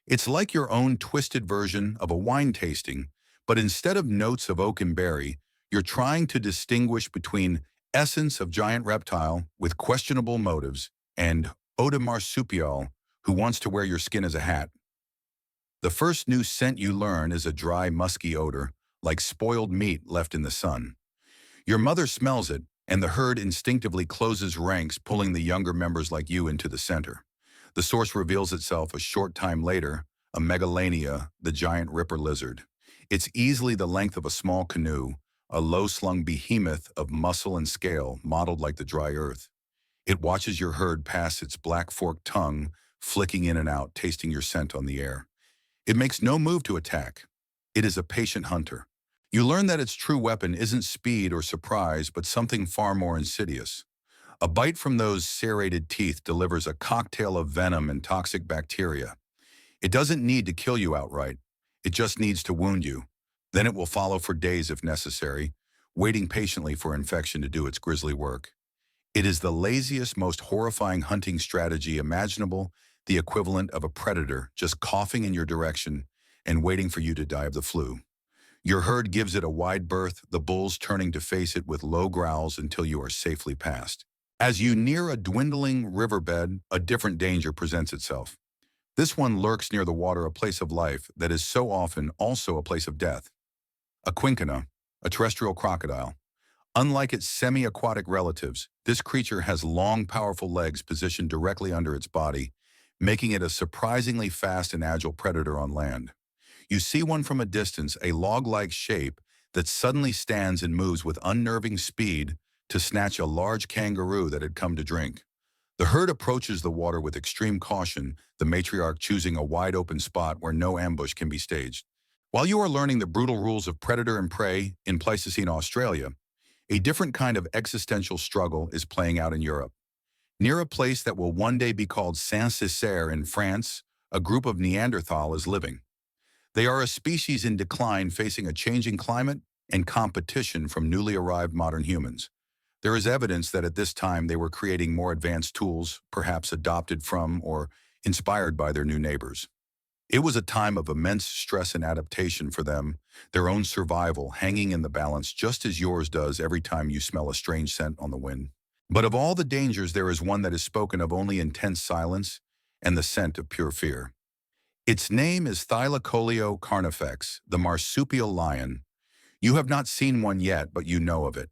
It's like your own twisted version of a wine tasting, but instead of notes of oak and berry, you're trying to distinguish between essence of giant reptile with questionable motives and eau de marsupial who wants to wear your skin as a hat. The first new scent you learn is a dry, musky odor, like spoiled meat left in the sun. Your mother smells it, and the herd instinctively closes ranks, pulling the younger members like you into the center. The source reveals itself a short time later, a megalania, the giant ripper lizard. It's easily the length of a small canoe, a low-slung behemoth of muscle and scale modeled like the dry earth. It watches your herd pass its black forked tongue, flicking in and out, tasting your scent on the air. It makes no move to attack. It is a patient hunter. You learn that its true weapon isn't speed or surprise, but something far more insidious. A bite from those serrated teeth delivers a cocktail of venom and toxic bacteria. It doesn't need to kill you outright. It just needs to wound you. Then it will follow for days if necessary, waiting patiently for infection to do its grisly work. It is the laziest, most horrifying hunting strategy imaginable, the equivalent of a predator just coughing in your direction and waiting for you to die of the flu. Your herd gives it a wide berth, the bulls turning to face it with low growls until you are safely past. As you near a dwindling riverbed, a different danger presents itself. This one lurks near the water, a place of life that is so often also a place of death. A quinquina, a terrestrial crocodile. Unlike its semi-aquatic relatives, this creature has long, powerful legs positioned directly under its body, making it a surprisingly fast and agile predator on land. You see one from a distance, a log-like shape that suddenly stands and moves with unnerving speed to snatch a large kangaroo that had come to drink. The herd approaches the water with extreme caution, the matriarch choosing a wide-open spot where no ambush can be staged. While you are learning the brutal rules of predator and prey in Pleistocene Australia, a different kind of existential struggle is playing out in Europe. Near a place that will one day be called Saint-Césaire in France, a group of Neanderthal is living. They are a species in decline facing a changing climate and competition from newly arrived modern humans. There is evidence that at this time they were creating more advanced tools, perhaps adopted from or inspired by their new neighbors. It was a time of immense stress and adaptation for them, their own survival hanging in the balance just as yours does every time you smell a strange scent on the wind. But of all the dangers, there is one that is spoken of only in tense silence and the scent of pure fear. Its name is Thylacoleo carnifex, the marsupial lion. You have not seen one yet, but you know of it.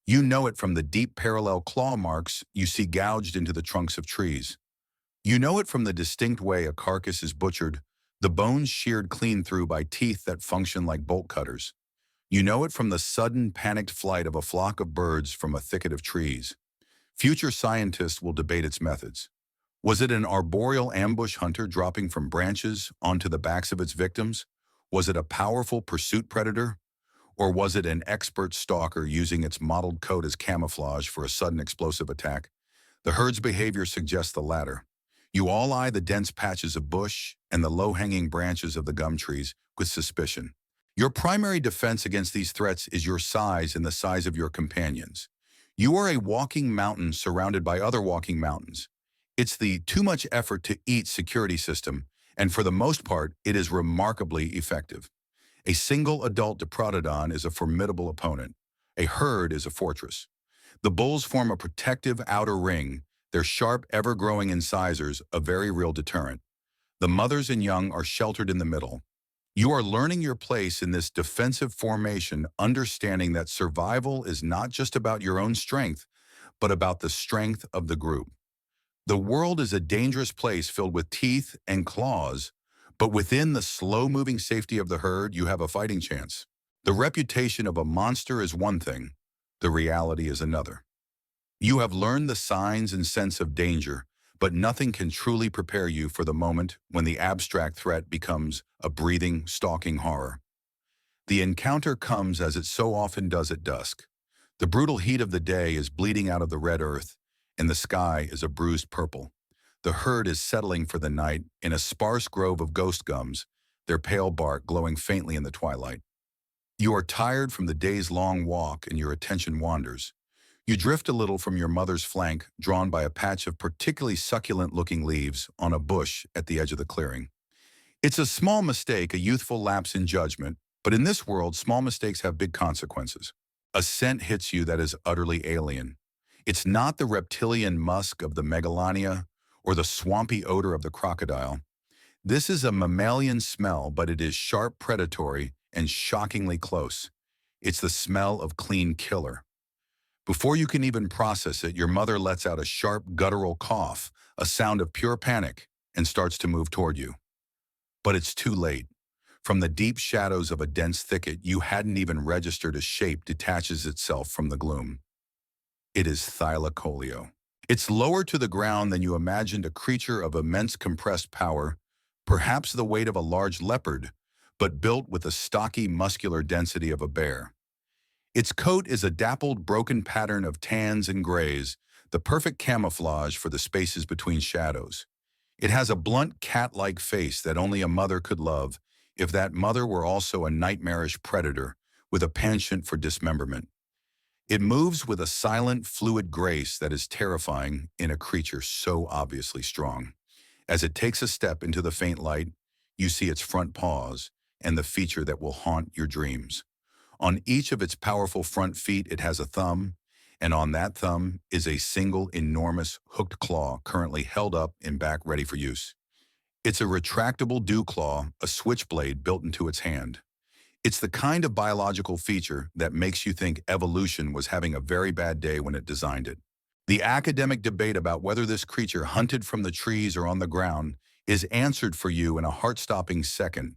You know it from the deep parallel claw marks you see gouged into the trunks of trees. You know it from the distinct way a carcass is butchered, the bones sheared clean through by teeth that function like bolt cutters. You know it from the sudden, panicked flight of a flock of birds from a thicket of trees. Future scientists will debate its methods. Was it an arboreal ambush hunter dropping from branches onto the backs of its victims? Was it a powerful pursuit predator? Or was it an expert stalker using its mottled coat as camouflage for a sudden explosive attack? The herd's behavior suggests the latter. You all eye the dense patches of bush and the low-hanging branches of the gum trees with suspicion. Your primary defense against these threats is your size and the size of your companions. You are a walking mountain surrounded by other walking mountains. It's the too much effort to eat security system, and for the most part, it is remarkably effective. A single adult Diprotodon is a formidable opponent. A herd is a fortress. The bulls form a protective outer ring, their sharp, ever-growing incisors a very real deterrent. The mothers and young are sheltered in the middle. You are learning your place in this defensive formation, understanding that survival is not just about your own strength, but about the strength of the group. The world is a dangerous place filled with teeth and claws, but within the slow-moving safety of the herd, you have a fighting chance. The reputation of a monster is one thing, the reality is another. You have learned the signs and sense of danger, but nothing can truly prepare you for the moment when the abstract threat becomes a breathing, stalking horror. The encounter comes as it so often does at dusk. The brutal heat of the day is bleeding out of the red earth, and the sky is a bruised purple. The herd is settling for the night in a sparse grove of ghost gums, their pale bark glowing faintly in the twilight. You are tired from the day's long walk and your attention wanders. You drift a little from your mother's flank, drawn by a patch of particularly succulent-looking leaves on a bush at the edge of the clearing. It's a small mistake, a youthful lapse in judgment, but in this world, small mistakes have big consequences. A scent hits you that is utterly alien. It's not the reptilian musk of the megalania or the swampy odor of the crocodile. This is a mammalian smell, but it is sharp, predatory, and shockingly close. It's the smell of clean killer. Before you can even process it, your mother lets out a sharp, guttural cough, a sound of pure panic, and starts to move toward you. But it's too late. From the deep shadows of a dense thicket you hadn't even registered, a shape detaches itself from the gloom. It is Thylacoleo. It's lower to the ground than you imagined, a creature of immense compressed power, perhaps the weight of a large leopard, but built with the stocky, muscular density of a bear. Its coat is a dappled, broken pattern of tans and grays, the perfect camouflage for the spaces between shadows. It has a blunt, cat-like face that only a mother could love, if that mother were also a nightmarish predator with a penchant for dismemberment. It moves with a silent, fluid grace that is terrifying in a creature so obviously strong. As it takes a step into the faint light, you see its front paws and the feature that will haunt your dreams. On each of its powerful front feet, it has a thumb, And on that thumb is a single enormous hooked claw currently held up and back ready for use. It's a retractable dew claw, a switchblade built into its hand. It's the kind of biological feature that makes you think evolution was having a very bad day when it designed it. The academic debate about whether this creature hunted from the trees or on the ground is answered for you in a heart-stopping second.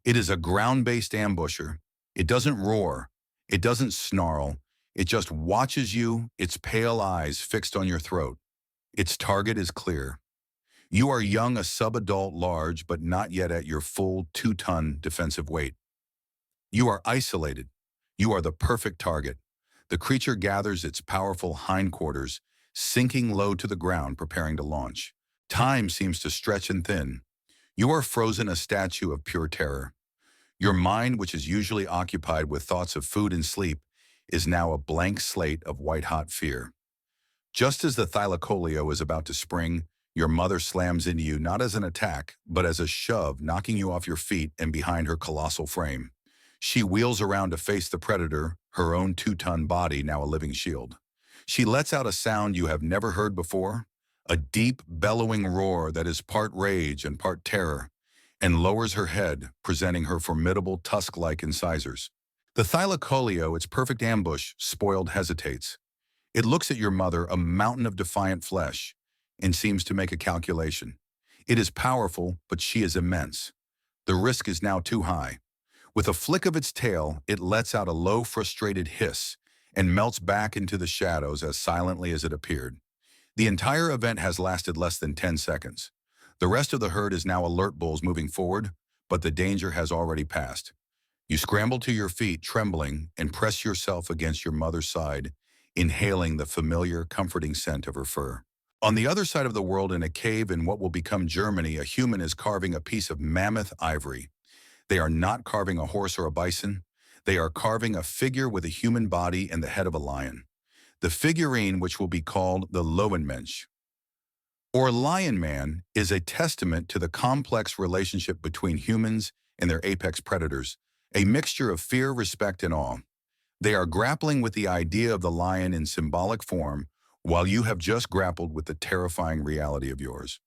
It is a ground-based ambusher. It doesn't roar. It doesn't snarl. It just watches you, its pale eyes fixed on your throat. Its target is clear. You are young, a sub-adult large, but not yet at your full 2-ton defensive weight. You are isolated. You are the perfect target. The creature gathers its powerful hindquarters, sinking low to the ground, preparing to launch. Time seems to stretch and thin. You are frozen, a statue of pure terror. Your mind, which is usually occupied with thoughts of food and sleep, is now a blank slate of white-hot fear. Just as the Thylacoleo is about to spring, your mother slams into you not as an attack, but as a shove, knocking you off your feet and behind her colossal frame. She wheels around to face the predator, her own 2-ton body now a living shield. She lets out a sound you have never heard before, a deep, bellowing roar that is part rage and part terror, and lowers her head, presenting her formidable tusk-like incisors. The Thylacoleo, its perfect ambush, spoiled, hesitates. It looks at your mother, a mountain of defiant flesh, and seems to make a calculation. It is powerful, but she is immense. The risk is now too high. With a flick of its tail, it lets out a low, frustrated hiss and melts back into the shadows as silently as it appeared. The entire event has lasted less than 10 seconds. The rest of the herd is now alert bulls moving forward, but the danger has already passed. You scramble to your feet, trembling, and press yourself against your mother's side, inhaling the familiar, comforting scent of her fur. On the other side of the world, in a cave in what will become Germany, a human is carving a piece of mammoth ivory. They are not carving a horse or a bison. They are carving a figure with a human body and the head of a lion. The figurine, which will be called the Lowenmensch, or Lion Man, is a testament to the complex relationship between humans and their apex predators, a mixture of fear, respect, and awe. They are grappling with the idea of the lion in symbolic form, while you have just grappled with the terrifying reality of yours.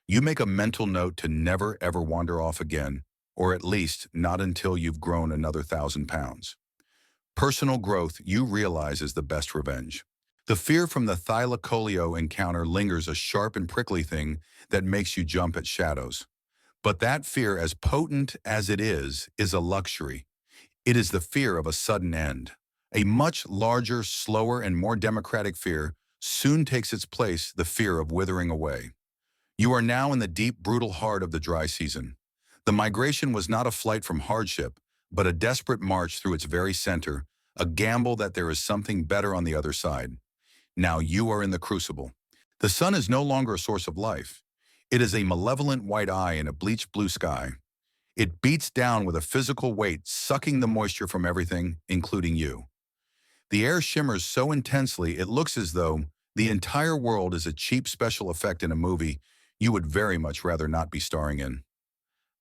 You make a mental note to never ever wander off again, or at least not until you've grown another 1,000 pounds. Personal growth, you realize, is the best revenge. The fear from the Thylacoleo encounter lingers, a sharp and prickly thing that makes you jump at shadows. But that fear, as potent as it is a luxury. It is the fear of a sudden end. A much larger, slower, and more democratic fear soon takes its place, the fear of withering away. You are now in the deep, brutal heart of the dry season. The migration was not a flight from hardship, but a desperate march through its very center, a gamble that there is something better on the other side. Now you are in the crucible. The sun is no longer a source of life. It is a malevolent white eye in a bleached blue sky. It beats down with a physical weight, sucking the moisture from everything, including you. The air shimmers so intensely it looks as though the entire world is a cheap special effect in a movie you would very much rather not be starring in.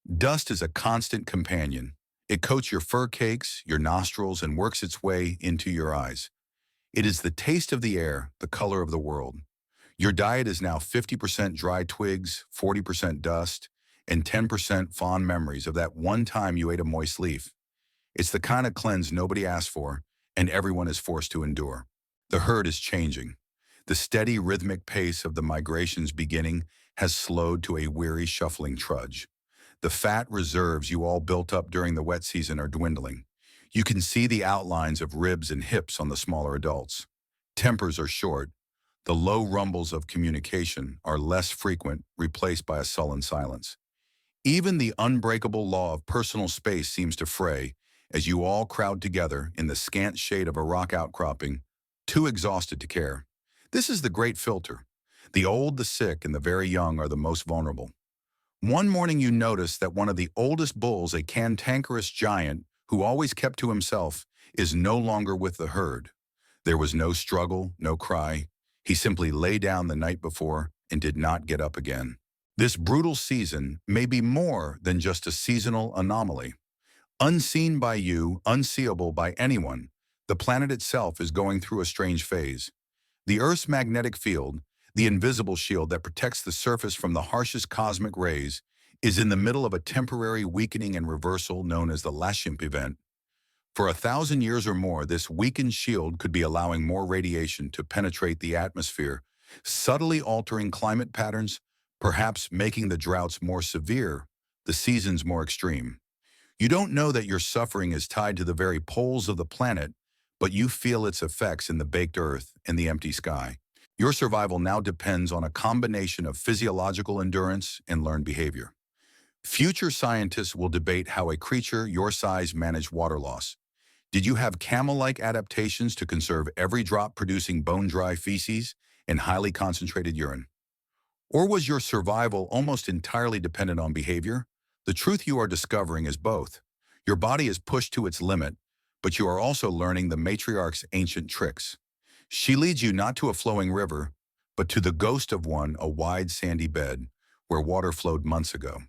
Dust is a constant companion. It coats your fur cakes, your nostrils, and works its way into your eyes. It is the taste of the air, the color of the world. Your diet is now 50% dry twigs, 40% dust, and 10% fond memories of that one time you ate a moist leaf. It's the kind of cleanse nobody asked for, and everyone is forced to endure. The herd is changing. The steady, rhythmic pace of the migration's beginning has slowed to a weary, shuffling trudge. The fat reserves you all built up during the wet season are dwindling. You can see the outlines of ribs and hips on the smaller adults. Tempers are short. The low rumbles of communication are less frequent, replaced by a sullen silence. Even the unbreakable law of personal space seems to fray as you all crowd together in the scant shade of a rock outcropping, too exhausted to care. This is the great filter. The old, the sick, and the very young are the most vulnerable. One morning you notice that one of the oldest bulls, a cantankerous giant who always kept to himself, is no longer with the herd. There was no struggle, no cry. He simply lay down the night before and did not get up again. This brutal season may be more than just a seasonal anomaly. Unseen by you, unseeable by anyone, The planet itself is going through a strange phase. The Earth's magnetic field, the invisible shield that protects the surface from the harshest cosmic rays, is in the middle of a temporary weakening and reversal known as the Glacial event. For 1,000 years or more, this weakened shield could be allowing more radiation to penetrate the atmosphere, subtly altering climate patterns, perhaps making the droughts more severe, the seasons more extreme. You don't know that your suffering is tied to the very poles of the planet, but you feel its effects in the baked earth and the empty sky. Your survival now depends on a combination of physiological endurance and learned behavior. Future scientists will debate how a creature your size managed water loss. Did you have camel-like adaptations to conserve every drop producing bone-dry feces and highly concentrated urine? Or was your survival almost entirely dependent on behavior? The truth you are discovering is both. Your body is pushed to its limit, but you are also learning the matriarch's ancient tricks. She leads you not to a flowing river, but to the ghost of one, a wide sandy bed, where water flowed months ago.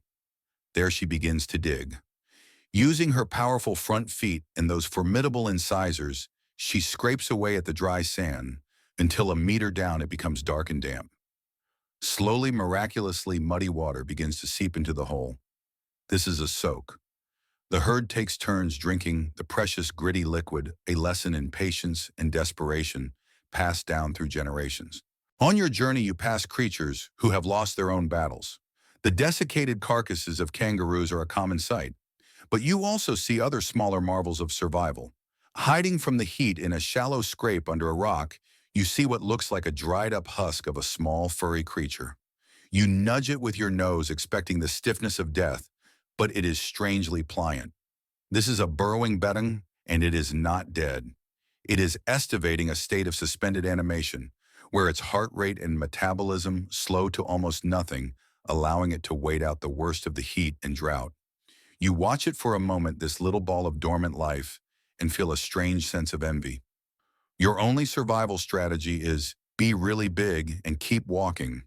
There she begins to dig. Using her powerful front feet and those formidable incisors, she scrapes away at the dry sand until a meter down it becomes dark and damp. Slowly, miraculously, muddy water begins to seep into the hole. This is a soak. The herd takes turns drinking the precious gritty liquid, a lesson in patience and desperation passed down through generations. On your journey, you pass creatures who have lost their own battles. The desiccated carcasses of kangaroos are a common sight, but you also see other smaller marvels of survival. Hiding from the heat in a shallow scrape under a rock, you see what looks like a dried-up husk of a small, furry creature. You nudge it with your nose, expecting the stiffness of death, but it is strangely pliant. This is a burrowing bettong, and it is not dead. It is estivating a state of suspended animation, where its heart rate and metabolism slow to almost nothing, allowing it to wait out the worst of the heat and drought. You watch it for a moment, this little ball of dormant life, and feel a strange sense of envy. Your only survival strategy is be really big and keep walking,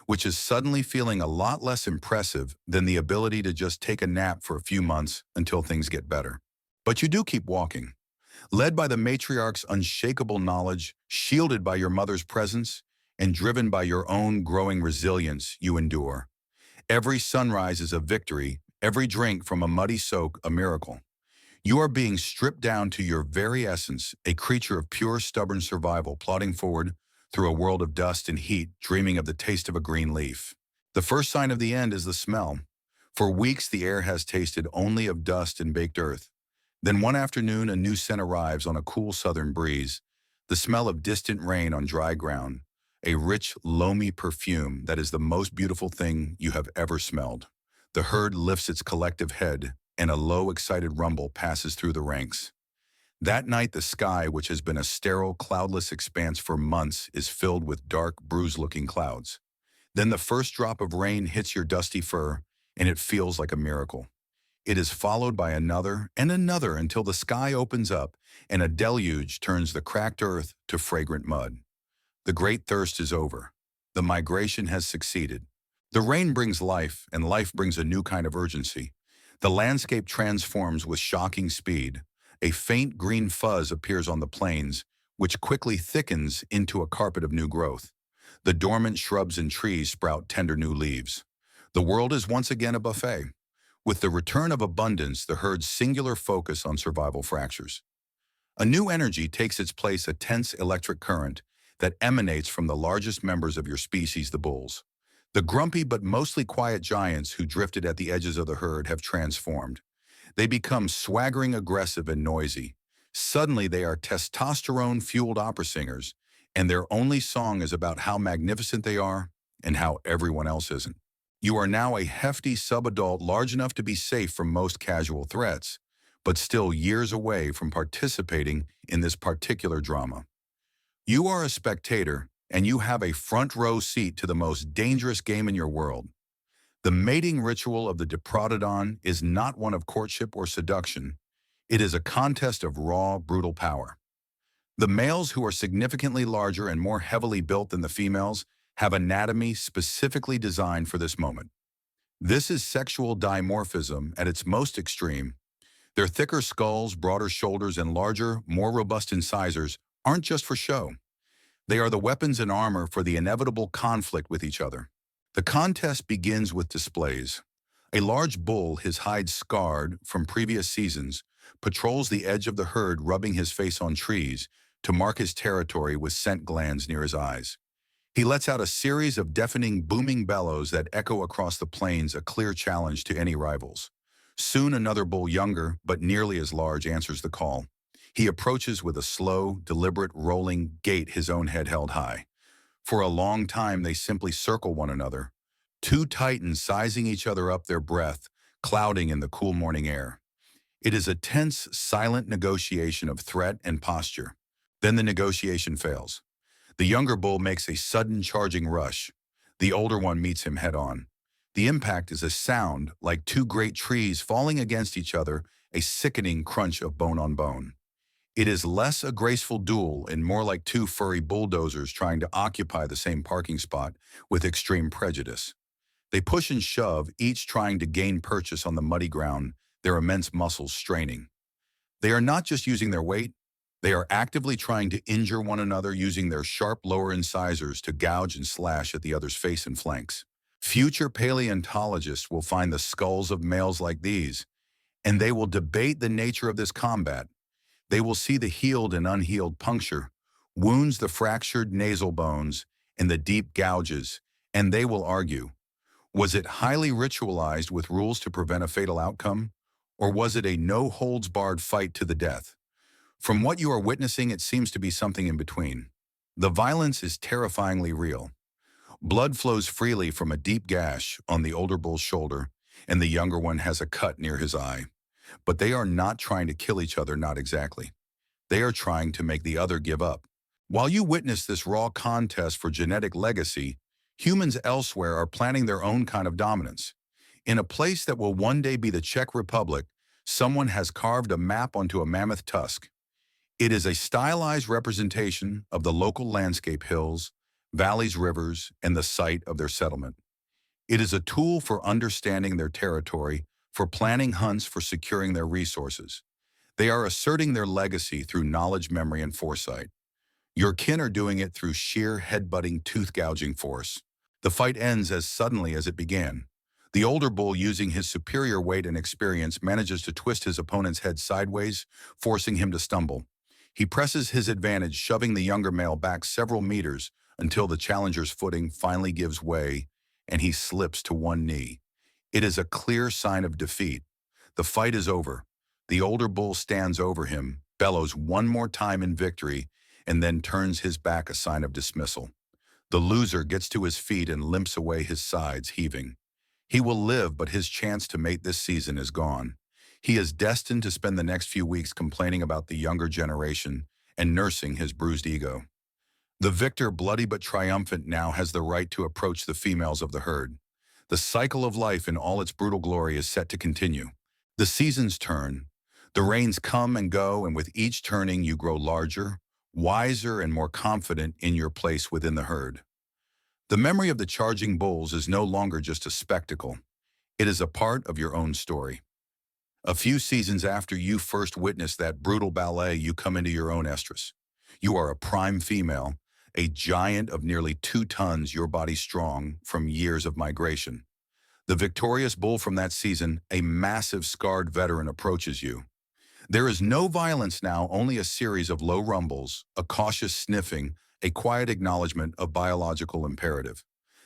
which is suddenly feeling a lot less impressive than the ability to just take a nap for a few months until things get better. But you do keep walking. Led by the matriarch's unshakable knowledge, shielded by your mother's presence, and driven by your own growing resilience, you endure. Every sunrise is a victory, every drink from a muddy soak a miracle. You are being stripped down to your very essence, a creature of pure, stubborn survival, plodding forward through a world of dust and heat, dreaming of the taste of a green leaf. The first sign of the end is the smell. For weeks, the air has tasted only of dust and baked earth. Then one afternoon, a new scent arrives on a cool southern breeze, the smell of distant rain on dry ground, a rich, loamy perfume that is the most beautiful thing you have ever smelled. The herd lifts its collective head, and a low, excited rumble passes through the ranks. That night, the sky, which has been a sterile, cloudless expanse for months, is filled with dark, bruised-looking clouds. Then the first drop of rain hits your dusty fur, and it feels like a miracle. It is followed by another and another until the sky opens up and a deluge turns the cracked earth to fragrant mud. The great thirst is over. The migration has succeeded. The rain brings life, and life brings a new kind of urgency. The landscape transforms with shocking speed. A faint green fuzz appears on the plains, which quickly thickens into a carpet of new growth. The dormant shrubs and trees sprout tender new leaves. The world is once again a buffet. With the return of abundance, the herd's singular focus on survival fractures. A new energy takes its place, a tense electric current that emanates from the largest members of your species, the bulls. The grumpy but mostly quiet giants who drifted at the edges of the herd have transformed. They become swaggering, aggressive, and noisy. Suddenly, they are testosterone-fueled opera singers, and their only song is about how magnificent they are and how everyone else isn't. You are now a hefty subadult, large enough to be safe from most casual threats, but still years away from participating in this particular drama. You are a spectator, and you have a front row seat to the most dangerous game in your world. The mating ritual of the Diprotodon is not one of courtship or seduction. It is a contest of raw, brutal power. The males, who are significantly larger and more heavily built than the females, have anatomy specifically designed for this moment. This is sexual dimorphism at its most extreme. Their thicker skulls, broader shoulders, and larger, more robust incisors aren't just for show. They are the weapons and armor for the inevitable conflict with each other. The contest begins with displays. A large bull, his hide scarred from previous seasons, patrols the edge of the herd, rubbing his face on trees to mark his territory with scent glands near his eyes. He lets out a series of deafening, booming bellows that echo across the plains, a clear challenge to any rivals. Soon another bull, younger but nearly as large, answers the call. He approaches with a slow, deliberate, rolling gait, his own head held high. For a long time they simply circle one another, two titans sizing each other up, their breath clouding in the cool morning air. It is a tense, silent negotiation of threat and posture. Then the negotiation fails. The younger bull makes a sudden charging rush. The older one meets him head-on. The impact is a sound like two great trees falling against each other, a sickening crunch of bone on bone. It is less a graceful duel and more like two furry bulldozers trying to occupy the same parking spot with extreme prejudice. They push and shove, each trying to gain purchase on the muddy ground, their immense muscles straining. They are not just using their weight, they are actively trying to injure one another, using their sharp lower incisors to gouge and slash at the other's face and flanks. Future paleontologists will find the skulls of males like these, and they will debate the nature of this combat. They will see the healed and unhealed puncture, wounds, the fractured nasal bones, and the deep gouges, and they will argue, was it highly ritualized with rules to prevent a fatal outcome, or was it a no-holds-barred fight to the death? From what you are witnessing, it seems to be something in between. The violence is terrifyingly real. Blood flows freely from a deep gash on the older bull's shoulder, and the younger one has a cut near his eye. But they are not trying to kill each other, not exactly. They are trying to make the other give up. While you witness this raw contest for genetic legacy, humans elsewhere are planning their own kind of dominance. In a place that will one day be the Czech Republic, someone has carved a map onto a mammoth tusk. It is a stylized representation of the local landscape, hills, valleys, rivers, and the site of their settlement. It is a tool for understanding their territory, for planning hunts, for securing their resources. They are asserting their legacy through knowledge, memory, and foresight. Your kin are doing it through sheer head-butting, tooth-gouging force. The fight ends as suddenly as it began. The older bull, using his superior weight and experience, manages to twist his opponent's head sideways, forcing him to stumble. He presses his advantage, shoving the younger male back several meters until the challenger's footing finally gives way and he slips to one knee. It is a clear sign of defeat. The fight is over. The older bull stands over him, bellows one more time in victory, and then turns his back, a sign of dismissal. The loser gets to his feet and limps away, his sides heaving. He will live, but his chance to mate this season is gone. He is destined to spend the next few weeks complaining about the younger generation and nursing his bruised ego. The victor, bloody but triumphant, now has the right to approach the females of the herd. The cycle of life in all its brutal glory is set to continue. The seasons turn. The rains come and go, and with each turning you grow larger, wiser, and more confident in your place within the herd. The memory of the charging bulls is no longer just a spectacle. It is a part of your own story. A few seasons after you first witnessed that brutal ballet, you come into your own estrus. You are a prime female, a giant of nearly 2 tons, your body strong from years of migration. The victorious bull from that season, a massive scarred veteran, approaches you. There is no violence now, only a series of low rumbles, a cautious sniffing, a quiet acknowledgement of biological imperative.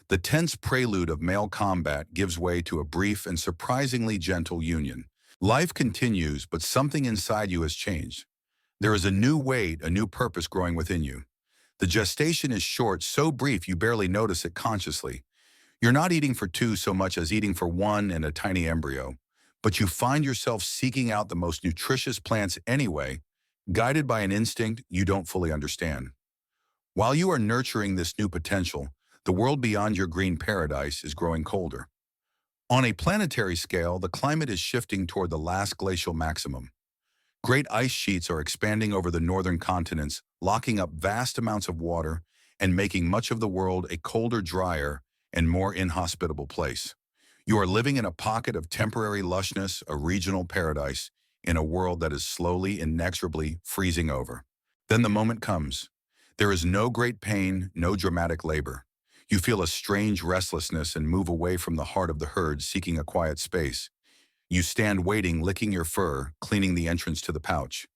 The tense prelude of male combat gives way to a brief and surprisingly gentle union. Life continues, but something inside you has changed. There is a new weight, a new purpose growing within you. The gestation is short, so brief you barely notice it consciously. You're not eating for 2 so much as eating for 1 and a tiny embryo, but you find yourself seeking out the most nutritious plants anyway, guided by an instinct you don't fully understand. While you are nurturing this new potential, the world beyond your green paradise is growing colder. On a planetary scale, the climate is shifting toward the last glacial maximum. Great ice sheets are expanding over the northern continents, locking up vast amounts of water and making much of the world a colder, drier, and more inhospitable place. You are living in a pocket of temporary lushness, a regional paradise, in a world that is slowly, inexorably freezing over. Then the moment comes. There is no great pain, no dramatic labor. You feel a strange restlessness and move away from the heart of the herd, seeking a quiet space. You stand waiting, licking your fur, cleaning the entrance to the pouch.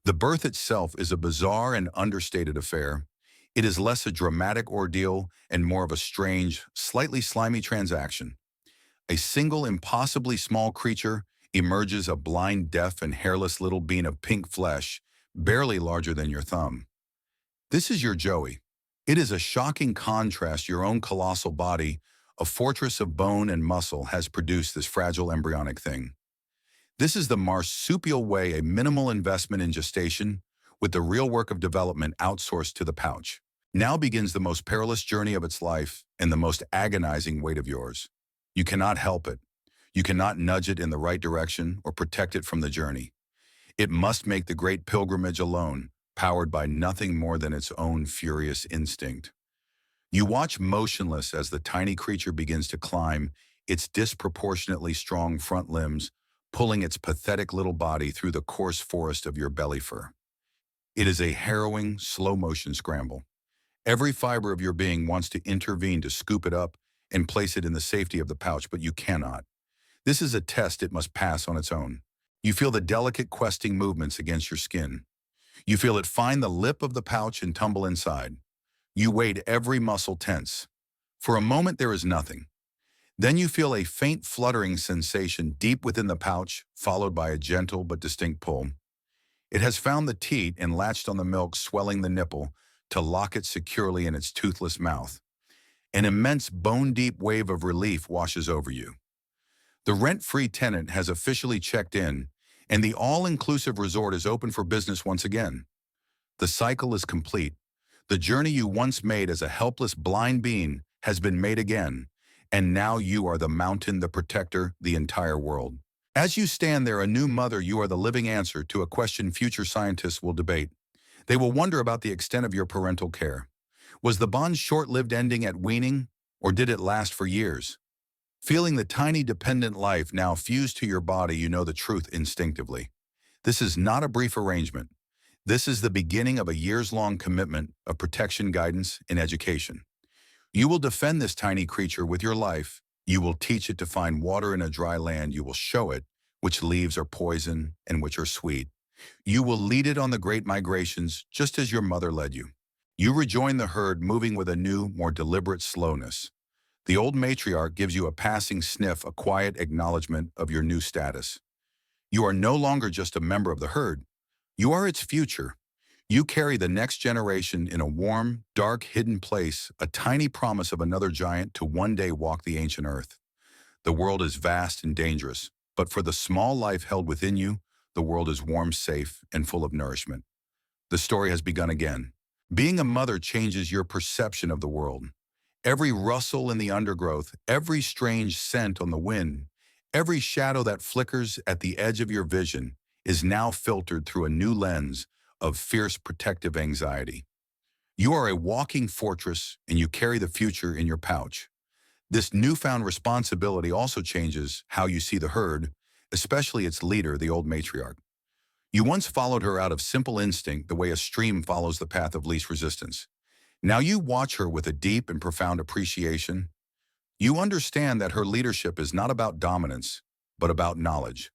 The birth itself is a bizarre and understated affair. It is less a dramatic ordeal and more of a strange, slightly slimy transaction. A single impossibly small creature emerges, a blind, deaf, and hairless little bean of pink flesh, barely larger than your thumb. This is your Joey. It is a shocking contrast. Your own colossal body, a fortress of bone and muscle, has produced this fragile embryonic thing. This is the marsupial way, a minimal investment in gestation, with the real work of development outsourced to the pouch. Now begins the most perilous journey of its life and the most agonizing weight of yours. You cannot help it. You cannot nudge it in the right direction or protect it from the journey. It must make the great pilgrimage alone, powered by nothing more than its own furious instinct. You watch motionless as the tiny creature begins to climb, its disproportionately strong front limbs pulling its pathetic little body through the coarse forest of your belly fur. It is a harrowing, slow-motion scramble. Every fiber of your being wants to intervene to scoop it up and place it in the safety of the pouch, but you cannot. This is a test it must pass on its own. You feel the delicate questing movements against your skin. You feel it find the lip of the pouch and tumble inside. You wait, every muscle tense. For a moment there is nothing. Then you feel a faint fluttering sensation deep within the pouch, followed by a gentle but distinct pull. It has found the teat and latched on the milk, swelling the nipple to lock it securely in its toothless mouth. An immense bone-deep wave of relief washes over you. The rent-free tenant has officially checked in, and the all-inclusive resort is open for business once again. The cycle is complete. The journey you once made as a helpless blind being has been made again, and now you are the mountain, the protector, the entire world. As you stand there, a new mother, you are the living answer to a question future scientists will debate. They will wonder about the extent of your parental care. Was the bond's short-lived ending at weaning, or did it last for years? Feeling the tiny dependent life now fused to your body, you know the truth instinctively. This is not a brief arrangement. This is the beginning of a years-long commitment of protection, guidance, and education. You will defend this tiny creature with your life. You will teach it to find water in a dry land. You will show it which leaves are poison and which are sweet. You will lead it on the great migrations, just as your mother led you. You rejoin the herd, moving with a new, more deliberate slowness. The old matriarch gives you a passing sniff, a quiet acknowledgement of your new status. You are no longer just a member of the herd. You are its future. You carry the next generation in a warm, dark, hidden place, a tiny promise of another giant to one day walk the ancient earth. The world is vast and dangerous, but for the small life held within you, the world is warm, safe, and full of nourishment. The story has begun again. Being a mother changes your perception of the world. Every rustle in the undergrowth, every strange scent on the wind, every shadow that flickers at the edge of your vision is now filtered through a new lens of fierce protective anxiety. You are a walking fortress, and you carry the future in your pouch. This newfound responsibility also changes how you see the herd, especially its leader, the old matriarch. You once followed her out of simple instinct, the way a stream follows the path of least resistance. Now you watch her with a deep and profound appreciation. You understand that her leadership is not about dominance, but about knowledge.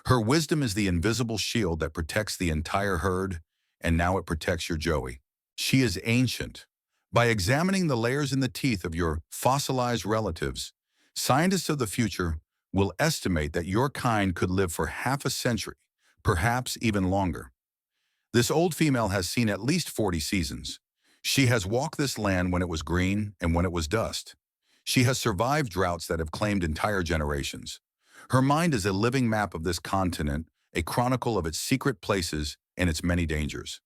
Her wisdom is the invisible shield that protects the entire herd, and now it protects your Joey. She is ancient. By examining the layers in the teeth of your fossilized relatives, scientists of the future will estimate that your kind could live for half a century, perhaps even longer. This old female has seen at least 40 seasons. She has walked this land when it was green and when it was dust. She has survived droughts that have claimed entire generations. Her mind is a living map of this continent, a chronicle of its secret places and its many dangers.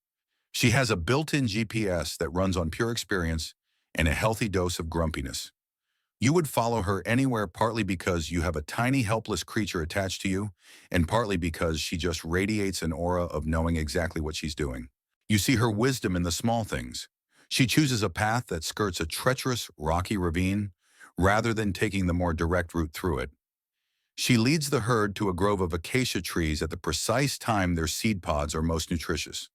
She has a built-in GPS that runs on pure experience and a healthy dose of grumpiness. You would follow her anywhere, partly because you have a tiny helpless creature attached to you, and partly because she just radiates an aura of knowing exactly what she's doing. You see her wisdom in the small things. She chooses a path that skirts a treacherous, rocky ravine rather than taking the more direct route through it. She leads the herd to a grove of acacia trees at the precise time their seed pods are most nutritious.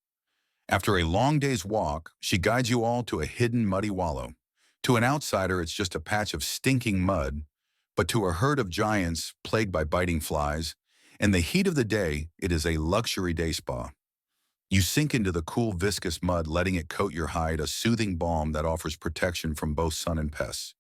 After a long day's walk, she guides you all to a hidden muddy wallow. To an outsider, it's just a patch of stinking mud, but to a herd of giants plagued by biting flies, in the heat of the day, it is a luxury day spa. You sink into the cool, viscous mud, letting it coat your hide, a soothing balm that offers protection from both sun and pests.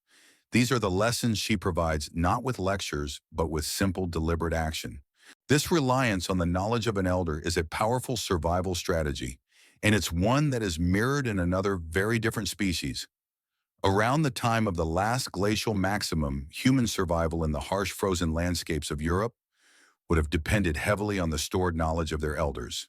These are the lessons she provides, not with lectures, but with simple, deliberate action. This reliance on the knowledge of an elder is a powerful survival strategy, and it's one that is mirrored in another very different species. Around the time of the last glacial maximum, human survival in the harsh frozen landscapes of Europe would have depended heavily on the stored knowledge of their elders.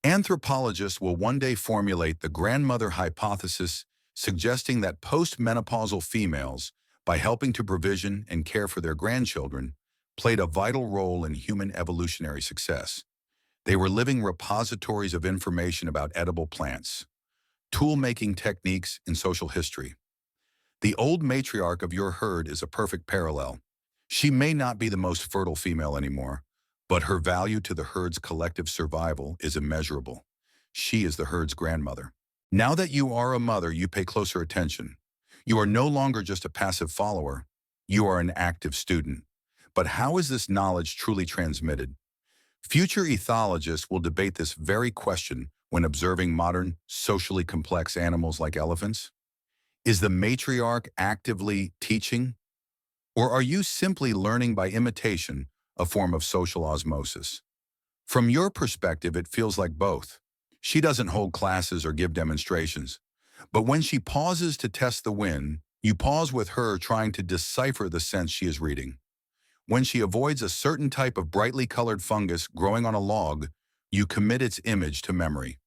Anthropologists will one day formulate the grandmother hypothesis, suggesting that postmenopausal females, by helping to provision and care for their grandchildren, played a vital role in human evolutionary success. They were living repositories of information about edible plants, tool-making techniques, and social history. The old matriarch of your herd is a perfect parallel. She may not be the most fertile female anymore, but her value to the herd's collective survival is immeasurable. She is the herd's grandmother. Now that you are a mother, you pay closer attention. You are no longer just a passive follower. You are an active student. But how is this knowledge truly transmitted? Future ethologists will debate this very question when observing modern, socially complex animals like elephants. Is the matriarch actively teaching, or are you simply learning by imitation, a form of social osmosis? From your perspective, it feels like both. She doesn't hold classes or give demonstrations, but when she pauses to test the wind, you pause with her, trying to decipher the sense she is reading. When she avoids a certain type of brightly colored fungus growing on a log, you commit its image to memory.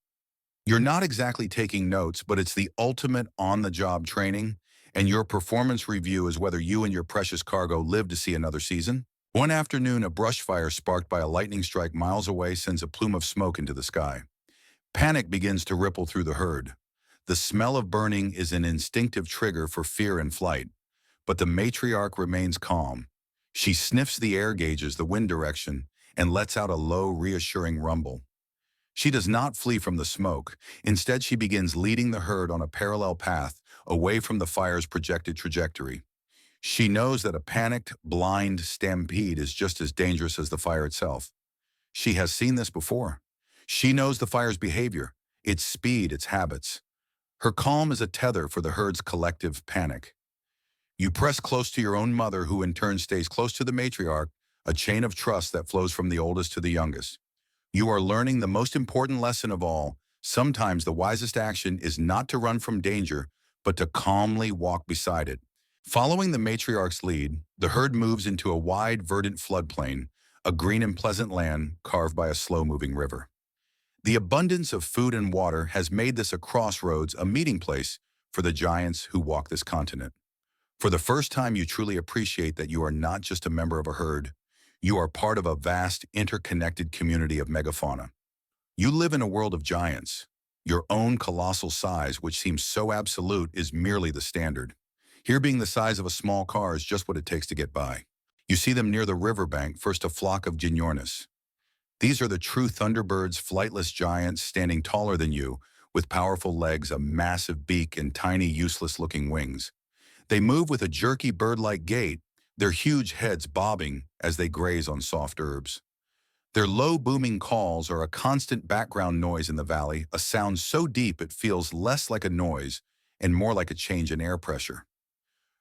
You're not exactly taking notes, but it's the ultimate on-the-job training, and your performance review is whether you and your precious cargo live to see another season. One afternoon, a brush fire sparked by a lightning strike miles away sends a plume of smoke into the sky. Panic begins to ripple through the herd. The smell of burning is an instinctive trigger for fear and flight, but the matriarch remains calm. She sniffs the air gauges, the wind direction, and lets out a low, reassuring rumble. She does not flee from the smoke. Instead, she begins leading the herd on a parallel path away from the fire's projected trajectory. She knows that a panicked, blind stampede is just as dangerous as the fire itself. She has seen this before. She knows the fire's behavior, its speed, its habits. Her calm is a tether for the herd's collective panic. You press close to your own mother, who in turn stays close to the matriarch, a chain of trust that flows from the oldest to the youngest. You are learning the most important lesson of all. Sometimes the wisest action is not to run from danger, but to calmly walk beside it. Following the matriarch's lead, the herd moves into a wide, verdant floodplain, a green and pleasant land carved by a slow-moving river. The abundance of food and water has made this a crossroads, a meeting place for the giants who walk this continent. For the first time, you truly appreciate that you are not just a member of a herd. You are part of a vast, interconnected community of megafauna. You live in a world of giants. Your own colossal size, which seems so absolute, is merely the standard. Here, being the size of a small car is just what it takes to get by. You see them near the riverbank, first a flock of goannas. These are the true thunderbirds, flightless giants standing taller than you, with powerful legs, a massive beak, and tiny, useless-looking wings. They move with a jerky bird-like gait, their huge heads bobbing as they graze on soft herbs. Their low, booming calls are a constant background noise in the valley, a sound so deep it feels less like a noise and more like a change in air pressure.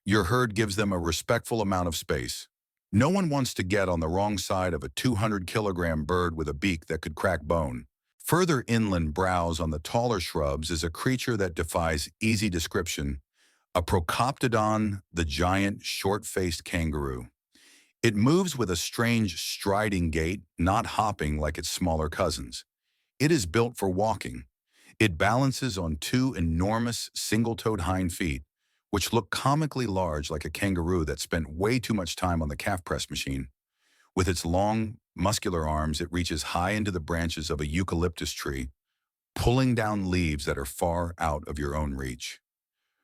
Your herd gives them a respectful amount of space. No one wants to get on the wrong side of a 200-kilogram bird with a beak that could crack bone. Further inland, browse on the taller shrubs is a creature that defies easy description, a Prehistoric, the giant, short-faced kangaroo. It moves with a strange, striding gait, not hopping like its smaller cousins. It is built for walking. It balances on two enormous, single-toed hind feet, which look comically large, like a kangaroo that spent way too much time on the calf press machine. With its long, muscular arms, it reaches high into the branches of a eucalyptus tree, pulling down leaves that are far out of your own reach.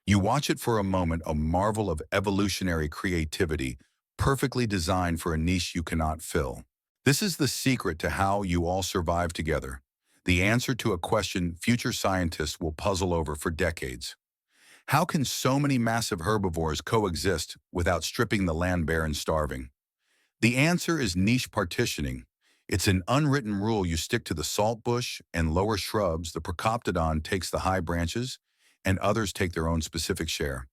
You watch it for a moment, a marvel of evolutionary creativity, perfectly designed for a niche you cannot fill. This is the secret to how you all survive together. The answer to a question future scientists will puzzle over for decades. How can so many massive herbivores coexist without stripping the land bare and starving? The answer is niche partitioning. It's an unwritten rule: you stick to the saltbush and lower shrubs, the Prehistoric takes the high branches, and others take their own specific share.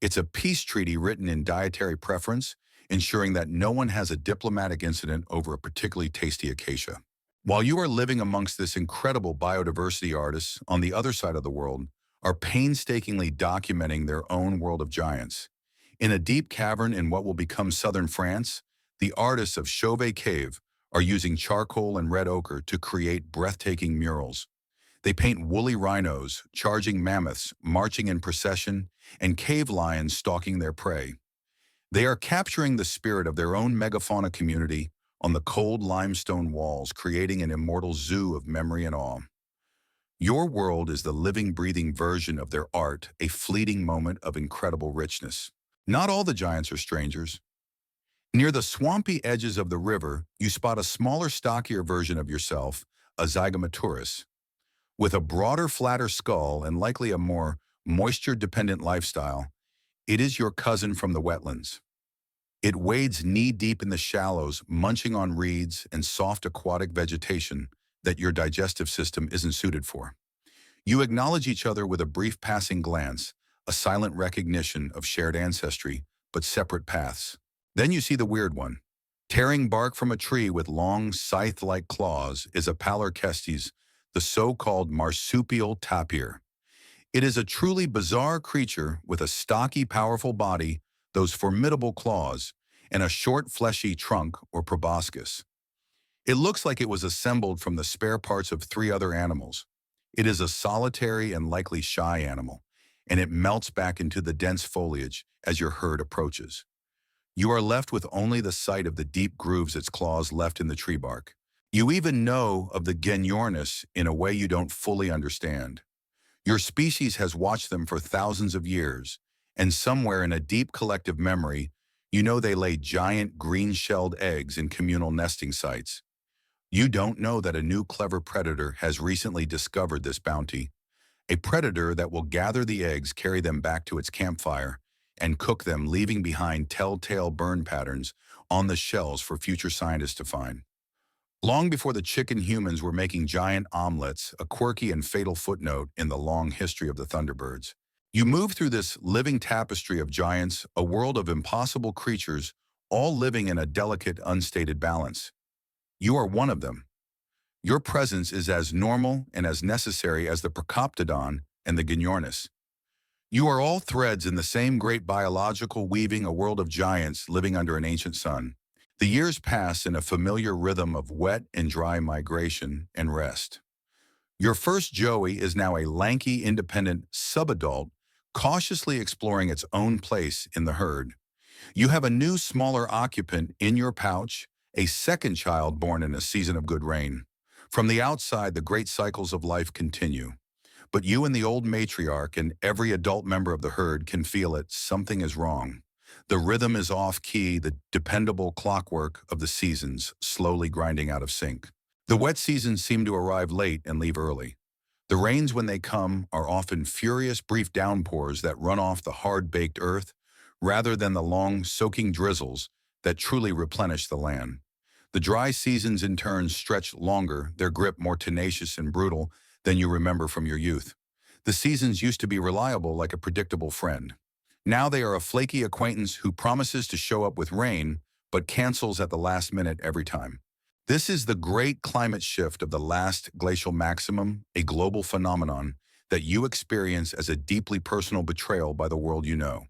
It's a peace treaty written in dietary preference, ensuring that no one has a diplomatic incident over a particularly tasty acacia. While you are living amongst this incredible biodiversity, artists on the other side of the world are painstakingly documenting their own world of giants. In a deep cavern in what will become southern France, the artists of Chauvet Cave are using charcoal and red ochre to create breathtaking murals. They paint woolly rhinos, charging mammoths, marching in procession, and cave lions stalking their prey. They are capturing the spirit of their own megafauna community on the cold limestone walls, creating an immortal zoo of memory and awe. Your world is the living, breathing version of their art, a fleeting moment of incredible richness. Not all the giants are strangers. Near the swampy edges of the river, you spot a smaller, stockier version of yourself, a zygomaturus. With a broader, flatter skull and likely a more moisture-dependent lifestyle, it is your cousin from the wetlands. It wades knee-deep in the shallows, munching on reeds and soft aquatic vegetation that your digestive system isn't suited for. You acknowledge each other with a brief passing glance, a silent recognition of shared ancestry, but separate paths. Then you see the weird one. Tearing bark from a tree with long, scythe-like claws is a Palorchestes, the so-called marsupial tapir. It is a truly bizarre creature with a stocky, powerful body, those formidable claws, and a short, fleshy trunk or proboscis. It looks like it was assembled from the spare parts of three other animals. It is a solitary and likely shy animal, and it melts back into the dense foliage as your herd approaches. You are left with only the sight of the deep grooves its claws left in the tree bark. You even know of the goannas in a way you don't fully understand. Your species has watched them for thousands of years, and somewhere in a deep collective memory, you know they lay giant green-shelled eggs in communal nesting sites. You don't know that a new clever predator has recently discovered this bounty, a predator that will gather the eggs, carry them back to its campfire, and cook them, leaving behind telltale burn patterns on the shells for future scientists to find. Long before the chicken humans were making giant omelets, a quirky and fatal footnote in the long history of the Thunderbirds. You move through this living tapestry of giants, a world of impossible creatures, all living in a delicate, unstated balance. You are one of them. Your presence is as normal and as necessary as the Prehistoric and the goannas. You are all threads in the same great biological weaving, a world of giants living under an ancient sun. The years pass in a familiar rhythm of wet and dry migration and rest. Your first Joey is now a lanky, independent subadult, cautiously exploring its own place in the herd. You have a new, smaller occupant in your pouch, a second child born in a season of good rain. From the outside, the great cycles of life continue. But you and the old matriarch and every adult member of the herd can feel it. Something is wrong. The rhythm is off-key, the dependable clockwork of the seasons slowly grinding out of sync. The wet seasons seem to arrive late and leave early. The rains, when they come, are often furious, brief downpours that run off the hard-baked earth, rather than the long, soaking drizzles that truly replenish the land. The dry seasons, in turn, stretch longer, their grip more tenacious and brutal than you remember from your youth. The seasons used to be reliable, like a predictable friend. Now they are a flaky acquaintance who promises to show up with rain, but cancels at the last minute every time. This is the great climate shift of the last glacial maximum, a global phenomenon that you experience as a deeply personal betrayal by the world you know.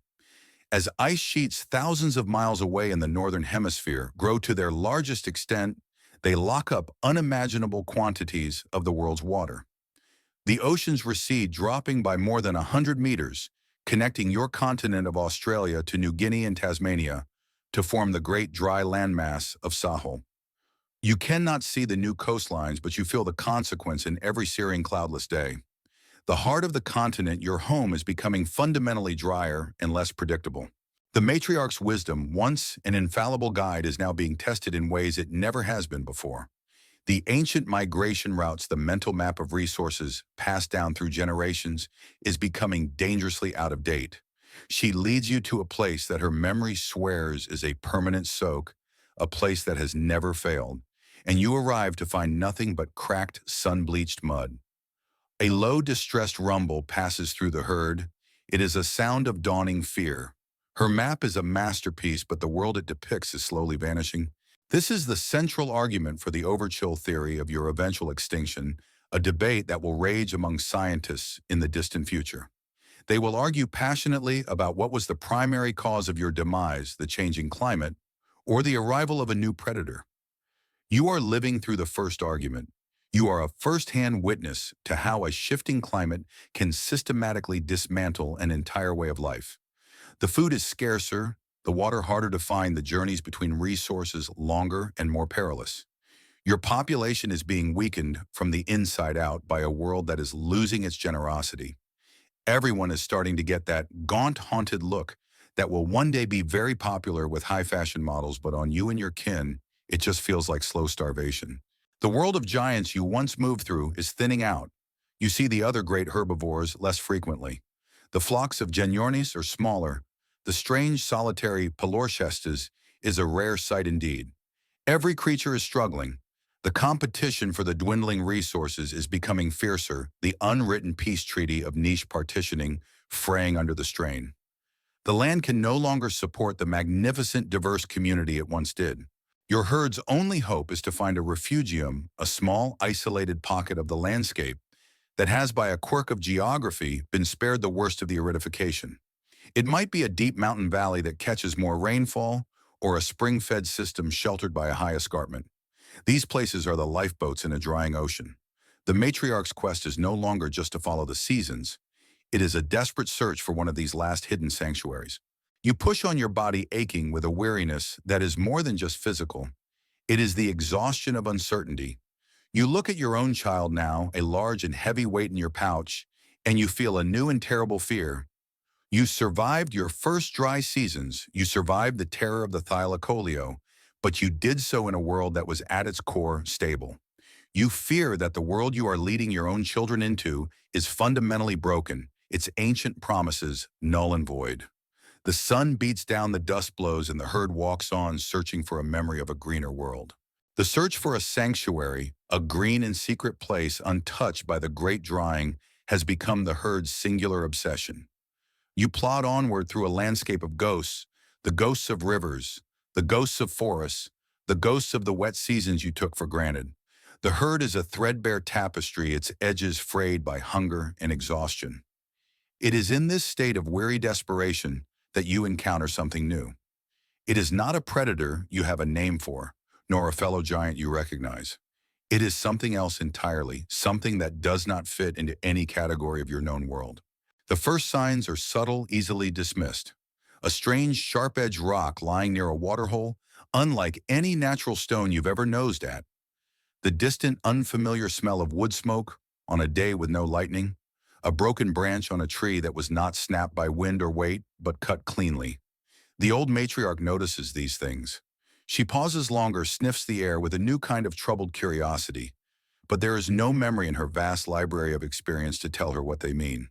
As ice sheets thousands of miles away in the northern hemisphere grow to their largest extent, they lock up unimaginable quantities of the world's water. The oceans recede, dropping by more than 100 meters, connecting your continent of Australia to New Guinea and Tasmania to form the great dry landmass of Sahel. You cannot see the new coastlines, but you feel the consequence in every searing cloudless day. The heart of the continent, your home, is becoming fundamentally drier and less predictable. The matriarch's wisdom, once an infallible guide, is now being tested in ways it never has been before. The ancient migration routes, the mental map of resources passed down through generations, is becoming dangerously out of date. She leads you to a place that her memory swears is a permanent soak, a place that has never failed, and you arrive to find nothing but cracked, sun-bleached mud. A low, distressed rumble passes through the herd. It is a sound of dawning fear. Her map is a masterpiece, but the world it depicts is slowly vanishing. This is the central argument for the overchill theory of your eventual extinction, a debate that will rage among scientists in the distant future. They will argue passionately about what was the primary cause of your demise, the changing climate, or the arrival of a new predator. You are living through the first argument. You are a first-hand witness to how a shifting climate can systematically dismantle an entire way of life. The food is scarcer, the water harder to find, the journeys between resources longer and more perilous. Your population is being weakened from the inside out by a world that is losing its generosity. Everyone is starting to get that gaunt, haunted look that will one day be very popular with high-fashion models, but on you and your kin, it just feels like slow starvation. The world of giants you once moved through is thinning out. You see the other great herbivores less frequently. The flocks of Genornis are smaller. The strange, solitary Pelorchestes is a rare sight indeed. Every creature is struggling. The competition for the dwindling resources is becoming fiercer, the unwritten peace treaty of niche partitioning fraying under the strain. The land can no longer support the magnificent, diverse community it once did. Your herd's only hope is to find a refugium, a small, isolated pocket of the landscape that has, by a quirk of geography, been spared the worst of the aridification. It might be a deep mountain valley that catches more rainfall, or a spring-fed system sheltered by a high escarpment. These places are the lifeboats in a drying ocean. The matriarch's quest is no longer just to follow the seasons. It is a desperate search for one of these last hidden sanctuaries. You push on, your body aching with a weariness that is more than just physical. It is the exhaustion of uncertainty. You look at your own child now, a large and heavy weight in your pouch, and you feel a new and terrible fear. You survived your first dry seasons, you survived the terror of the Thylacoleo, but you did so in a world that was at its core stable. You fear that the world you are leading your own children into is fundamentally broken, its ancient promises null and void. The sun beats down, the dust blows, and the herd walks on, searching for a memory of a greener world. The search for a sanctuary, a green and secret place untouched by the great drying, has become the herd's singular obsession. You plod onward through a landscape of ghosts, the ghosts of rivers, the ghosts of forests, the ghosts of the wet seasons you took for granted. The herd is a threadbare tapestry, its edges frayed by hunger and exhaustion. It is in this state of weary desperation that you encounter something new. It is not a predator you have a name for, nor a fellow giant you recognize. It is something else entirely, something that does not fit into any category of your known world. The first signs are subtle, easily dismissed. A strange, sharp-edged rock lying near a waterhole, unlike any natural stone you've ever nosed at. The distant, unfamiliar smell of wood smoke on a day with no lightning. A broken branch on a tree that was not snapped by wind or weight, but cut cleanly. The old matriarch notices these things. She pauses longer, sniffs the air with a new kind of troubled curiosity. But there is no memory in her vast library of experience to tell her what they mean.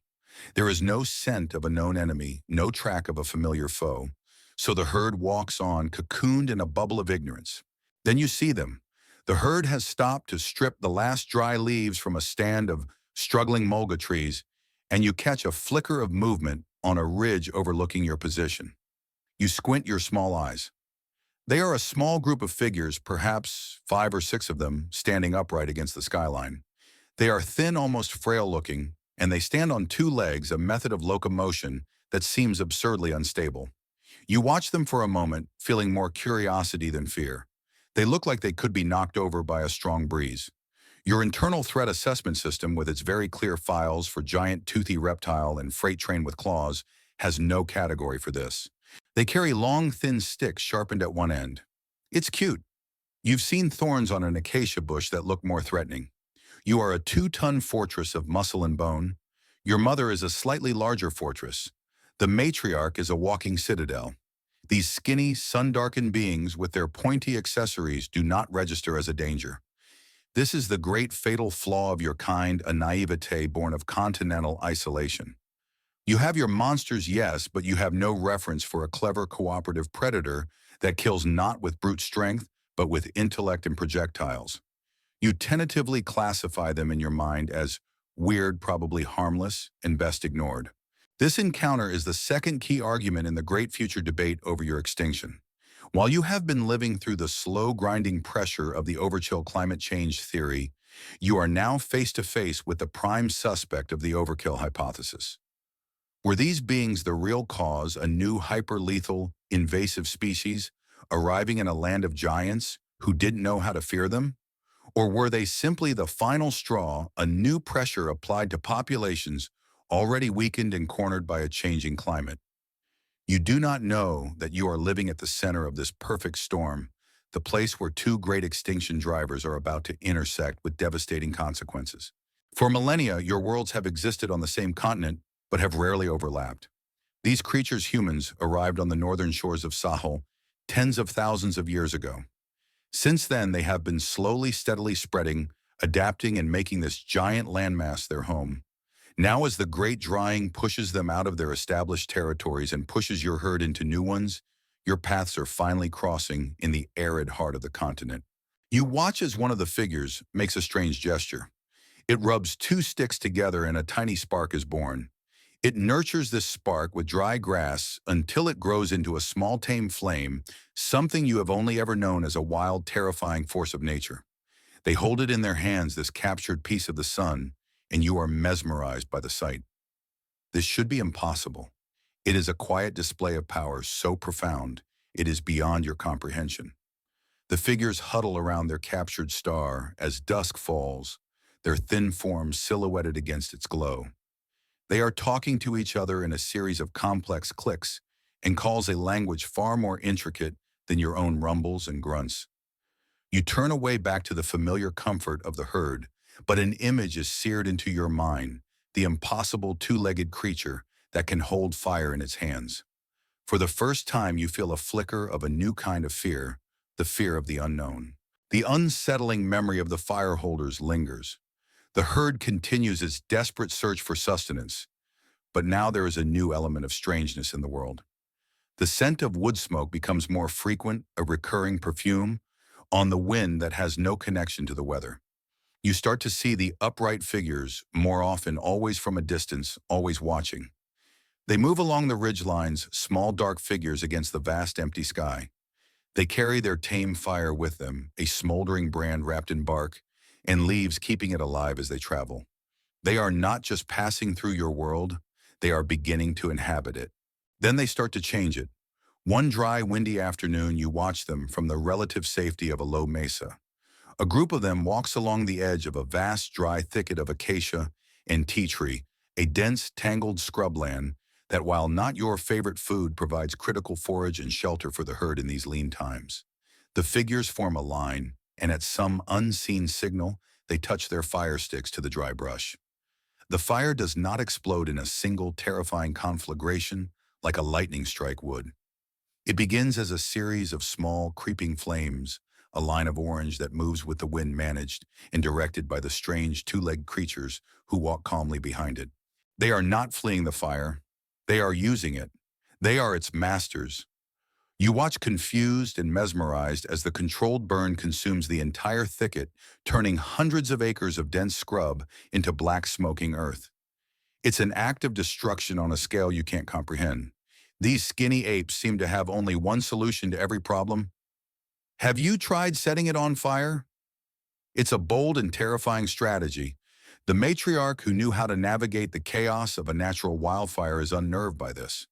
There is no scent of a known enemy, no track of a familiar foe. So the herd walks on, cocooned in a bubble of ignorance. Then you see them. The herd has stopped to strip the last dry leaves from a stand of struggling mulga trees, and you catch a flicker of movement on a ridge overlooking your position. You squint your small eyes. They are a small group of figures, perhaps 5 or 6 of them, standing upright against the skyline. They are thin, almost frail-looking, and they stand on 2 legs, a method of locomotion that seems absurdly unstable. You watch them for a moment, feeling more curiosity than fear. They look like they could be knocked over by a strong breeze. Your internal threat assessment system, with its very clear files for giant toothy reptile and freight train with claws, has no category for this. They carry long, thin sticks sharpened at one end. It's cute. You've seen thorns on an acacia bush that look more threatening. You are a 2-ton fortress of muscle and bone. Your mother is a slightly larger fortress. The matriarch is a walking citadel. These skinny, sun-darkened beings with their pointy accessories do not register as a danger. This is the great fatal flaw of your kind, a naivete born of continental isolation. You have your monsters, yes, but you have no reference for a clever cooperative predator that kills not with brute strength, but with intellect and projectiles. You tentatively classify them in your mind as weird, probably harmless, and best ignored. This encounter is the second key argument in the great future debate over your extinction. While you have been living through the slow grinding pressure of the overkill climate change theory, you are now face to face with the prime suspect of the overkill hypothesis. Were these beings the real cause, a new hyper-lethal, invasive species, arriving in a land of giants who didn't know how to fear them? Or were they simply the final straw, a new pressure applied to populations already weakened and cornered by a changing climate? You do not know that you are living at the center of this perfect storm, the place where two great extinction drivers are about to intersect with devastating consequences. For millennia, your worlds have existed on the same continent, but have rarely overlapped. These creatures, humans, arrived on the northern shores of Sahel tens of thousands of years ago. Since then, they have been slowly, steadily spreading, adapting, and making this giant landmass their home. Now, as the great drying pushes them out of their established territories and pushes your herd into new ones, your paths are finally crossing in the arid heart of the continent. You watch as one of the figures makes a strange gesture. It rubs two sticks together and a tiny spark is born. It nurtures this spark with dry grass until it grows into a small tame flame, something you have only ever known as a wild, terrifying force of nature. They hold it in their hands, this captured piece of the sun, and you are mesmerized by the sight. This should be impossible. It is a quiet display of power so profound, it is beyond your comprehension. The figures huddle around their captured star as dusk falls, their thin forms silhouetted against its glow. They are talking to each other in a series of complex clicks and calls a language far more intricate than your own rumbles and grunts. You turn away back to the familiar comfort of the herd, but an image is seared into your mind, the impossible two-legged creature that can hold fire in its hands. For the first time, you feel a flicker of a new kind of fear, the fear of the unknown. The unsettling memory of the fire holders lingers. The herd continues its desperate search for sustenance, but now there is a new element of strangeness in the world. The scent of wood smoke becomes more frequent, a recurring perfume, on the wind that has no connection to the weather. You start to see the upright figures, more often always from a distance, always watching. They move along the ridgelines, small dark figures against the vast empty sky. They carry their tame fire with them, a smoldering brand wrapped in bark, and leaves keeping it alive as they travel. They are not just passing through your world, they are beginning to inhabit it. Then they start to change it. One dry, windy afternoon, you watch them from the relative safety of a low mesa. A group of them walks along the edge of a vast, dry thicket of acacia and tea tree, a dense, tangled scrubland that, while not your favorite food, provides critical forage and shelter for the herd in these lean times. The figures form a line, and at some unseen signal, they touch their fire sticks to the dry brush. The fire does not explode in a single terrifying conflagration like a lightning strike would. It begins as a series of small, creeping flames, a line of orange that moves with the wind managed and directed by the strange two-legged creatures who walk calmly behind it. They are not fleeing the fire. They are using it. They are its masters. You watch confused and mesmerized as the controlled burn consumes the entire thicket, turning hundreds of acres of dense scrub into black smoking earth. It's an act of destruction on a scale you can't comprehend. These skinny apes seem to have only one solution to every problem. Have you tried setting it on fire? It's a bold and terrifying strategy. The matriarch who knew how to navigate the chaos of a natural wildfire is unnerved by this.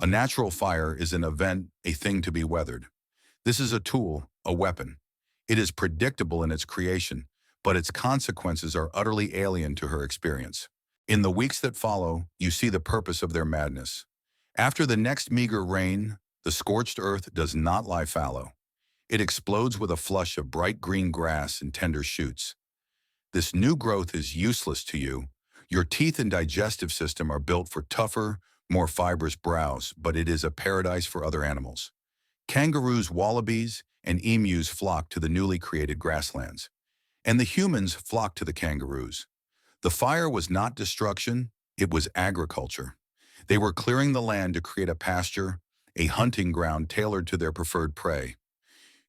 A natural fire is an event, a thing to be weathered. This is a tool, a weapon. It is predictable in its creation, but its consequences are utterly alien to her experience. In the weeks that follow, you see the purpose of their madness. After the next meager rain, the scorched earth does not lie fallow. It explodes with a flush of bright green grass and tender shoots. This new growth is useless to you. Your teeth and digestive system are built for tougher, more fibrous browse, but it is a paradise for other animals. Kangaroos, wallabies, and emus flocked to the newly created grasslands, and the humans flocked to the kangaroos. The fire was not destruction, it was agriculture. They were clearing the land to create a pasture, a hunting ground tailored to their preferred prey.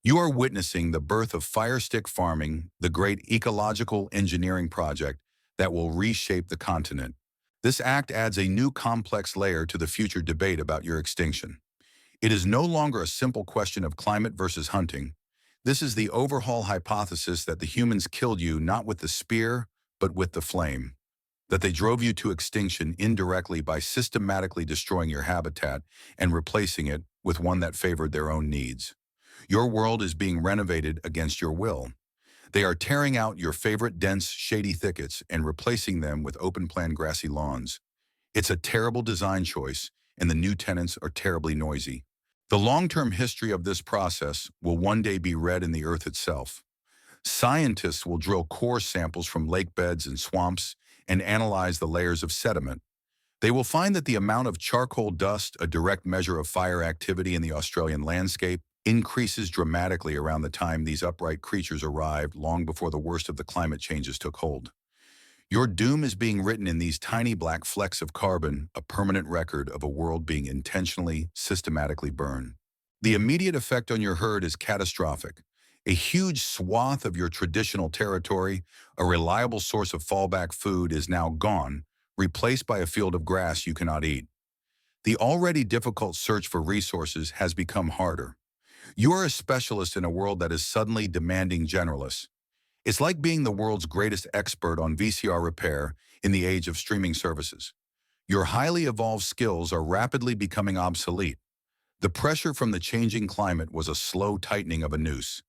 You are witnessing the birth of fire stick farming, the great ecological engineering project that will reshape the continent. This act adds a new complex layer to the future debate about your extinction. It is no longer a simple question of climate versus hunting. This is the overhaul hypothesis that the humans killed you not with the spear, but with the flame. That they drove you to extinction indirectly by systematically destroying your habitat and replacing it with one that favored their own needs. Your world is being renovated against your will. They are tearing out your favorite dense, shady thickets and replacing them with open-plan grassy lawns. It's a terrible design choice, and the new tenants are terribly noisy. The long-term history of this process will one day be read in the earth itself. Scientists will drill core samples from lake beds and swamps and analyze the layers of sediment. They will find that the amount of charcoal dust, a direct measure of fire activity in the Australian landscape, increases dramatically around the time these upright creatures arrived, long before the worst of the climate changes took hold. Your doom is being written in these tiny black flecks of carbon, a permanent record of a world being intentionally, systematically burned. The immediate effect on your herd is catastrophic. A huge swath of your traditional territory, a reliable source of fallback food, is now gone, replaced by a field of grass you cannot eat. The already difficult search for resources has become harder. You are a specialist in a world that is suddenly demanding generalists. It's like being the world's greatest expert on VCR repair in the age of streaming services. Your highly evolved skills are rapidly becoming obsolete. The pressure from the changing climate was a slow tightening of a noose.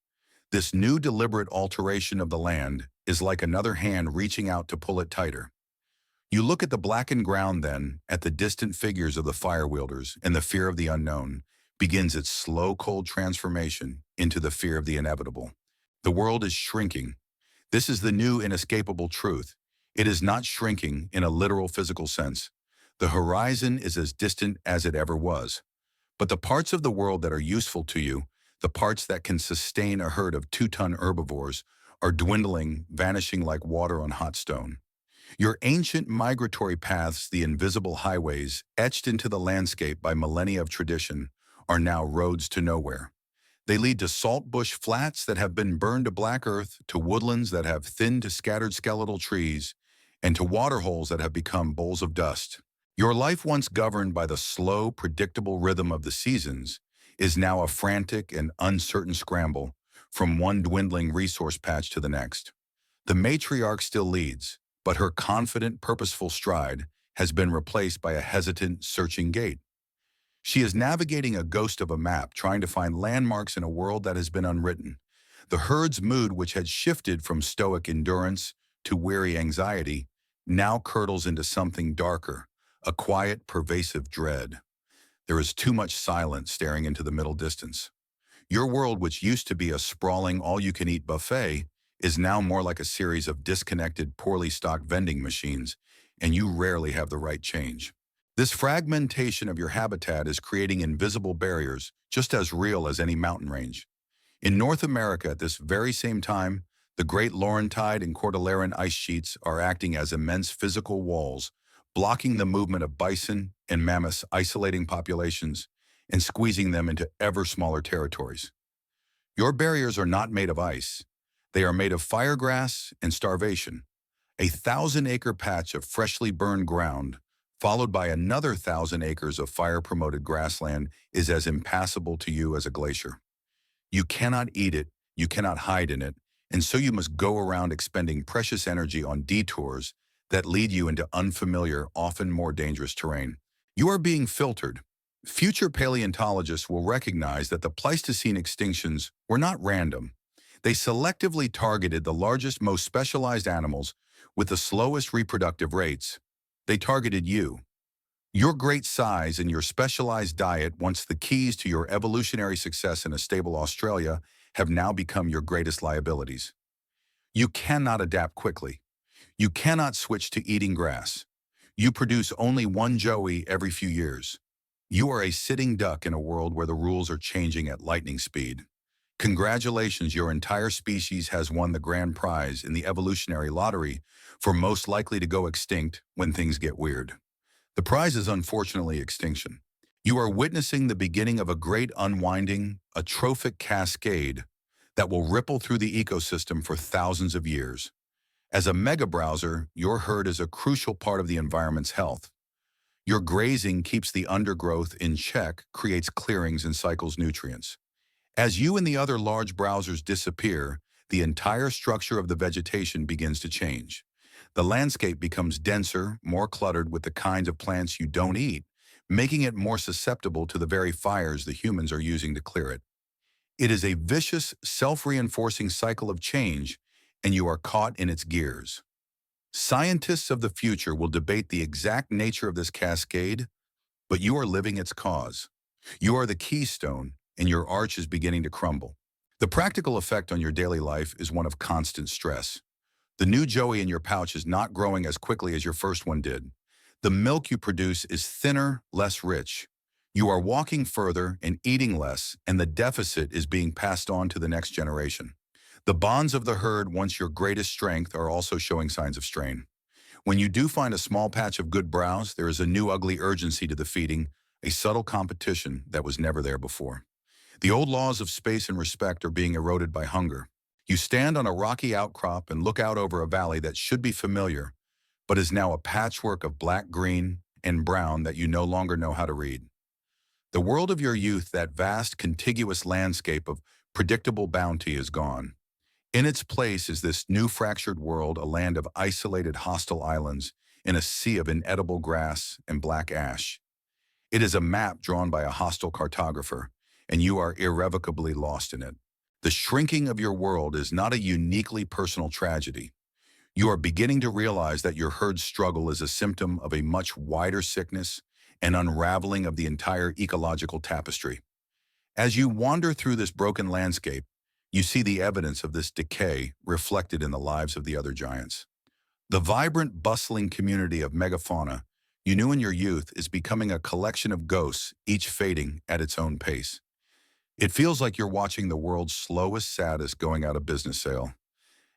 This new deliberate alteration of the land is like another hand reaching out to pull it tighter. You look at the blackened ground then, at the distant figures of the fire wielders, and the fear of the unknown begins its slow, cold transformation into the fear of the inevitable. The world is shrinking. This is the new inescapable truth. It is not shrinking in a literal physical sense. The horizon is as distant as it ever was. But the parts of the world that are useful to you, the parts that can sustain a herd of 2-ton herbivores, are dwindling, vanishing like water on hot stone. Your ancient migratory paths, the invisible highways, etched into the landscape by millennia of tradition, are now roads to nowhere. They lead to saltbush flats that have been burned to black earth, to woodlands that have thinned to scattered skeletal trees, and to waterholes that have become bowls of dust. Your life, once governed by the slow, predictable rhythm of the seasons, is now a frantic and uncertain scramble from one dwindling resource patch to the next. The matriarch still leads, but her confident, purposeful stride has been replaced by a hesitant, searching gait. She is navigating a ghost of a map, trying to find landmarks in a world that has been unwritten. The herd's mood, which had shifted from stoic endurance to weary anxiety, now curdles into something darker, a quiet, pervasive dread. There is too much silence staring into the middle distance. Your world, which used to be a sprawling, all-you-can-eat buffet, is now more like a series of disconnected, poorly stocked vending machines, and you rarely have the right change. This fragmentation of your habitat is creating invisible barriers, just as real as any mountain range. In North America at this very same time, the Great Laurentide and Cordilleran ice sheets are acting as immense physical walls, blocking the movement of bison and mammoths, isolating populations, and squeezing them into ever smaller territories. Your barriers are not made of ice. They are made of firegrass and starvation. A 1,000-acre patch of freshly burned ground, followed by another 1,000 acres of fire-promoted grassland, is as impassable to you as a glacier. You cannot eat it, you cannot hide in it, and so you must go around expending precious energy on detours that lead you into unfamiliar, often more dangerous terrain. You are being filtered. Future paleontologists will recognize that the Pleistocene extinctions were not random. They selectively targeted the largest, most specialized animals with the slowest reproductive rates. They targeted you. Your great size and your specialized diet, once the keys to your evolutionary success in a stable Australia, have now become your greatest liabilities. You cannot adapt quickly. You cannot switch to eating grass. You produce only one joey every few years. You are a sitting duck in a world where the rules are changing at lightning speed. Congratulations, your entire species has won the grand prize in the evolutionary lottery for most likely to go extinct when things get weird. The prize is unfortunately extinction. You are witnessing the beginning of a great unwinding, a trophic cascade that will ripple through the ecosystem for thousands of years. As a mega browser, your herd is a crucial part of the environment's health. Your grazing keeps the undergrowth in check, creates clearings, and cycles nutrients. As you and the other large browsers disappear, the entire structure of the vegetation begins to change. The landscape becomes denser, more cluttered with the kinds of plants you don't eat, making it more susceptible to the very fires the humans are using to clear it. It is a vicious, self-reinforcing cycle of change, and you are caught in its gears. Scientists of the future will debate the exact nature of this cascade, but you are living its cause. You are the keystone, and your arch is beginning to crumble. The practical effect on your daily life is one of constant stress. The new Joey in your pouch is not growing as quickly as your first one did. The milk you produce is thinner, less rich. You are walking further and eating less, and the deficit is being passed on to the next generation. The bonds of the herd, once your greatest strength, are also showing signs of strain. When you do find a small patch of good browse, there is a new ugly urgency to the feeding, a subtle competition that was never there before. The old laws of space and respect are being eroded by hunger. You stand on a rocky outcrop and look out over a valley that should be familiar, but is now a patchwork of black, green, and brown that you no longer know how to read. The world of your youth, that vast, contiguous landscape of predictable bounty, is gone. In its place is this new fractured world, a land of isolated hostile islands in a sea of inedible grass and black ash. It is a map drawn by a hostile cartographer, and you are irrevocably lost in it. The shrinking of your world is not a uniquely personal tragedy. You are beginning to realize that your herd's struggle is a symptom of a much wider sickness and unraveling of the entire ecological tapestry. As you wander through this broken landscape, you see the evidence of this decay reflected in the lives of the other giants. The vibrant, bustling community of Megafauna you knew in your youth is becoming a collection of ghosts, each fading at its own pace. It feels like you're watching the world's slowest, saddest going out of business sale.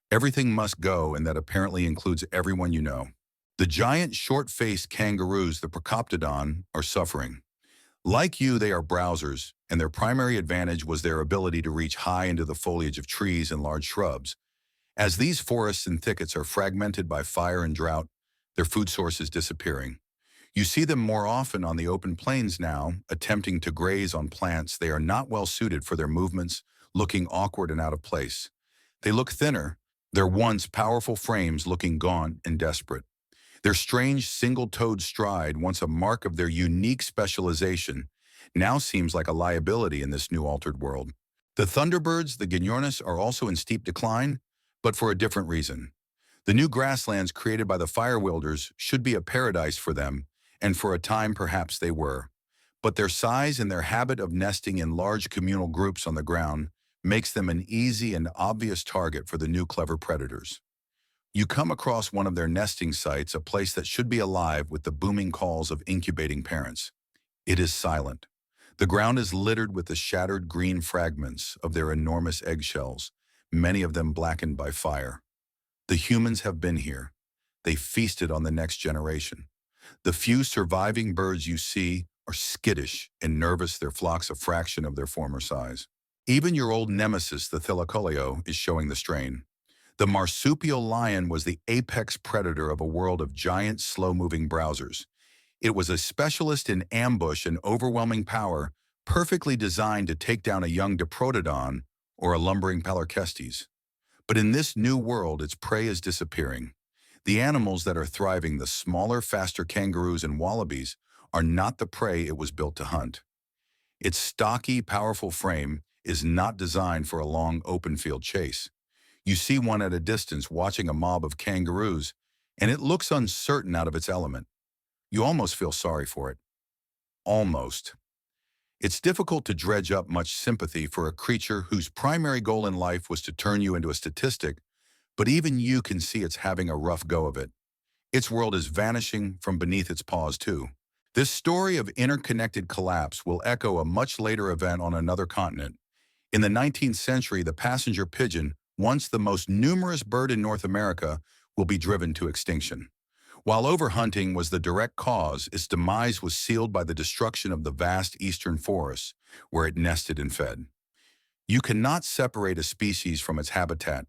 Everything must go, and that apparently includes everyone you know. The giant, short-faced kangaroos, the Prehistoric, are suffering. Like you, they are browsers, and their primary advantage was their ability to reach high into the foliage of trees and large shrubs. As these forests and thickets are fragmented by fire and drought, their food source is disappearing. You see them more often on the open plains now, attempting to graze on plants they are not well suited for their movements, looking awkward and out of place. They look thinner, their once powerful frames looking gaunt and desperate. Their strange single-toed stride, once a mark of their unique specialization, now seems like a liability in this new altered world. The thunderbirds, the goannas, are also in steep decline, but for a different reason. The new grasslands created by the fire wielders should be a paradise for them, and for a time perhaps they were. But their size and their habit of nesting in large communal groups on the ground makes them an easy and obvious target for the new clever predators. You come across one of their nesting sites, a place that should be alive with the booming calls of incubating parents. It is silent. The ground is littered with the shattered green fragments of their enormous eggshells, many of them blackened by fire. The humans have been here. They feasted on the next generation. The few surviving birds you see are skittish and nervous, their flocks a fraction of their former size. Even your old nemesis, the Thylacoleo, is showing the strain. The marsupial lion was the apex predator of a world of giant, slow-moving browsers. It was a specialist in ambush and overwhelming power, perfectly designed to take down a young Diprotodon or a lumbering Pleistocene. But in this new world, its prey is disappearing. The animals that are thriving, the smaller, faster kangaroos and wallabies, are not the prey it was built to hunt. Its stocky, powerful frame is not designed for a long, open-field chase. You see one at a distance watching a mob of kangaroos, and it looks uncertain, out of its element. You almost feel sorry for it. Almost. It's difficult to dredge up much sympathy for a creature whose primary goal in life was to turn you into a statistic, but even you can see it's having a rough go of it. Its world is vanishing from beneath its paws too. This story of interconnected collapse will echo a much later event on another continent. In the 19th century, the passenger pigeon, once the most numerous bird in North America, will be driven to extinction. While overhunting was the direct cause, its demise was sealed by the destruction of the vast eastern forests, where it nested and fed. You cannot separate a species from its habitat.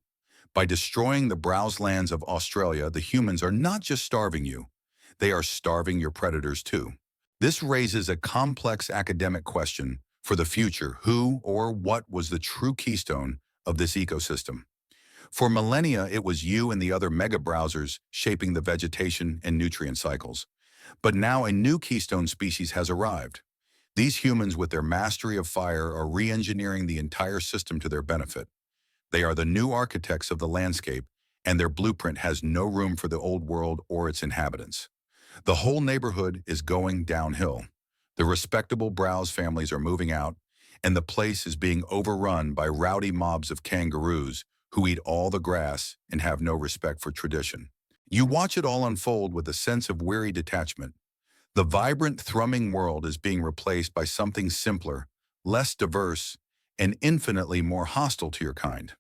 By destroying the browselands of Australia, the humans are not just starving you, they are starving your predators too. This raises a complex academic question for the future: who or what was the true keystone of this ecosystem? For millennia, it was you and the other mega-browsers shaping the vegetation and nutrient cycles. But now a new keystone species has arrived. These humans, with their mastery of fire, are re-engineering the entire system to their benefit. They are the new architects of the landscape, and their blueprint has no room for the old world or its inhabitants. The whole neighborhood is going downhill. The respectable browse families are moving out, and the place is being overrun by rowdy mobs of kangaroos who eat all the grass and have no respect for tradition. You watch it all unfold with a sense of weary detachment. The vibrant, thrumming world is being replaced by something simpler, less diverse, and infinitely more hostile to your kind.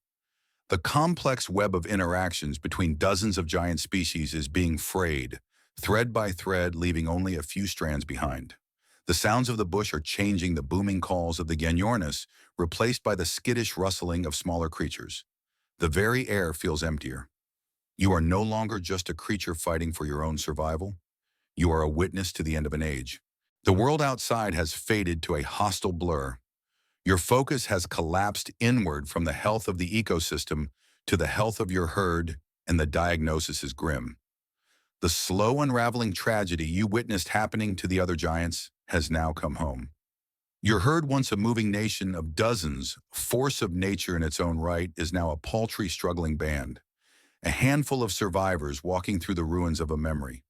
The complex web of interactions between dozens of giant species is being frayed, thread by thread, leaving only a few strands behind. The sounds of the bush are changing, the booming calls of the goannas replaced by the skittish rustling of smaller creatures. The very air feels emptier. You are no longer just a creature fighting for your own survival. You are a witness to the end of an age. The world outside has faded to a hostile blur. Your focus has collapsed inward from the health of the ecosystem to the health of your herd, and the diagnosis is grim. The slow unraveling tragedy you witnessed happening to the other giants has now come home. Your herd, once a moving nation of dozens, force of nature in its own right, is now a paltry, struggling band, a handful of survivors walking through the ruins of a memory.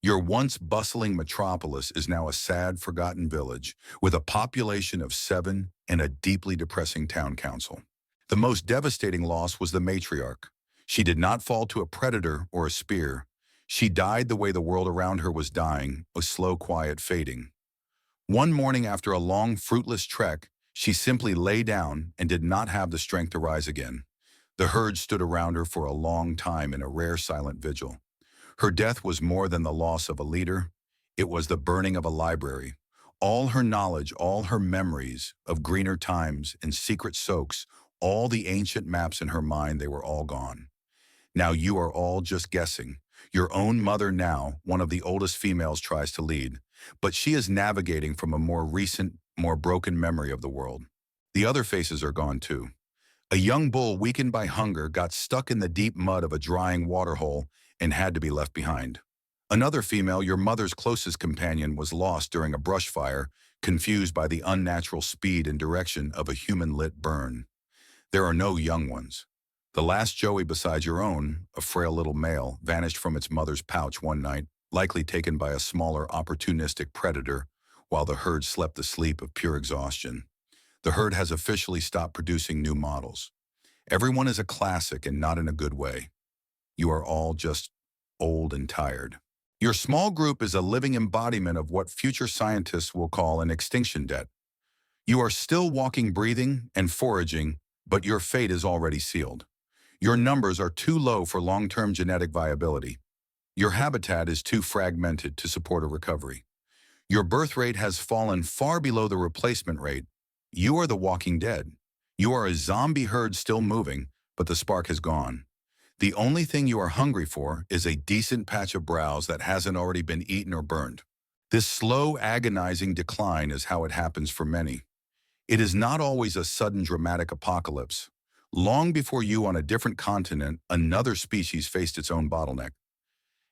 Your once bustling metropolis is now a sad, forgotten village with a population of 7 and a deeply depressing town council. The most devastating loss was the matriarch. She did not fall to a predator or a spear. She died the way the world around her was dying, a slow, quiet fading. One morning after a long, fruitless trek, she simply lay down and did not have the strength to rise again. The herd stood around her for a long time in a rare silent vigil. Her death was more than the loss of a leader. It was the burning of a library. All her knowledge, all her memories of greener times and secret soaks, all the ancient maps in her mind, they were all gone. Now you are all just guessing. Your own mother now, one of the oldest females, tries to lead, but she is navigating from a more recent, more broken memory of the world. The other faces are gone too. A young bull, weakened by hunger, got stuck in the deep mud of a drying waterhole and had to be left behind. Another female, your mother's closest companion, was lost during a brush fire, confused by the unnatural speed and direction of a human-lit burn. There are no young ones. The last joey besides your own, a frail little male, vanished from its mother's pouch one night, likely taken by a smaller, opportunistic predator, while the herd slept the sleep of pure exhaustion. The herd has officially stopped producing new models. Everyone is a classic, and not in a good way. You are all just old and tired. Your small group is a living embodiment of what future scientists will call an extinction debt. You are still walking, breathing, and foraging, but your fate is already sealed. Your numbers are too low for long-term genetic viability. Your habitat is too fragmented to support a recovery. Your birth rate has fallen far below the replacement rate. You are the walking dead. You are a zombie herd still moving, but the spark has gone. The only thing you are hungry for is a decent patch of browse that hasn't already been eaten or burned. This slow, agonizing decline is how it happens for many. It is not always a sudden, dramatic apocalypse. Long before you, on a different continent, another species faced its own bottleneck.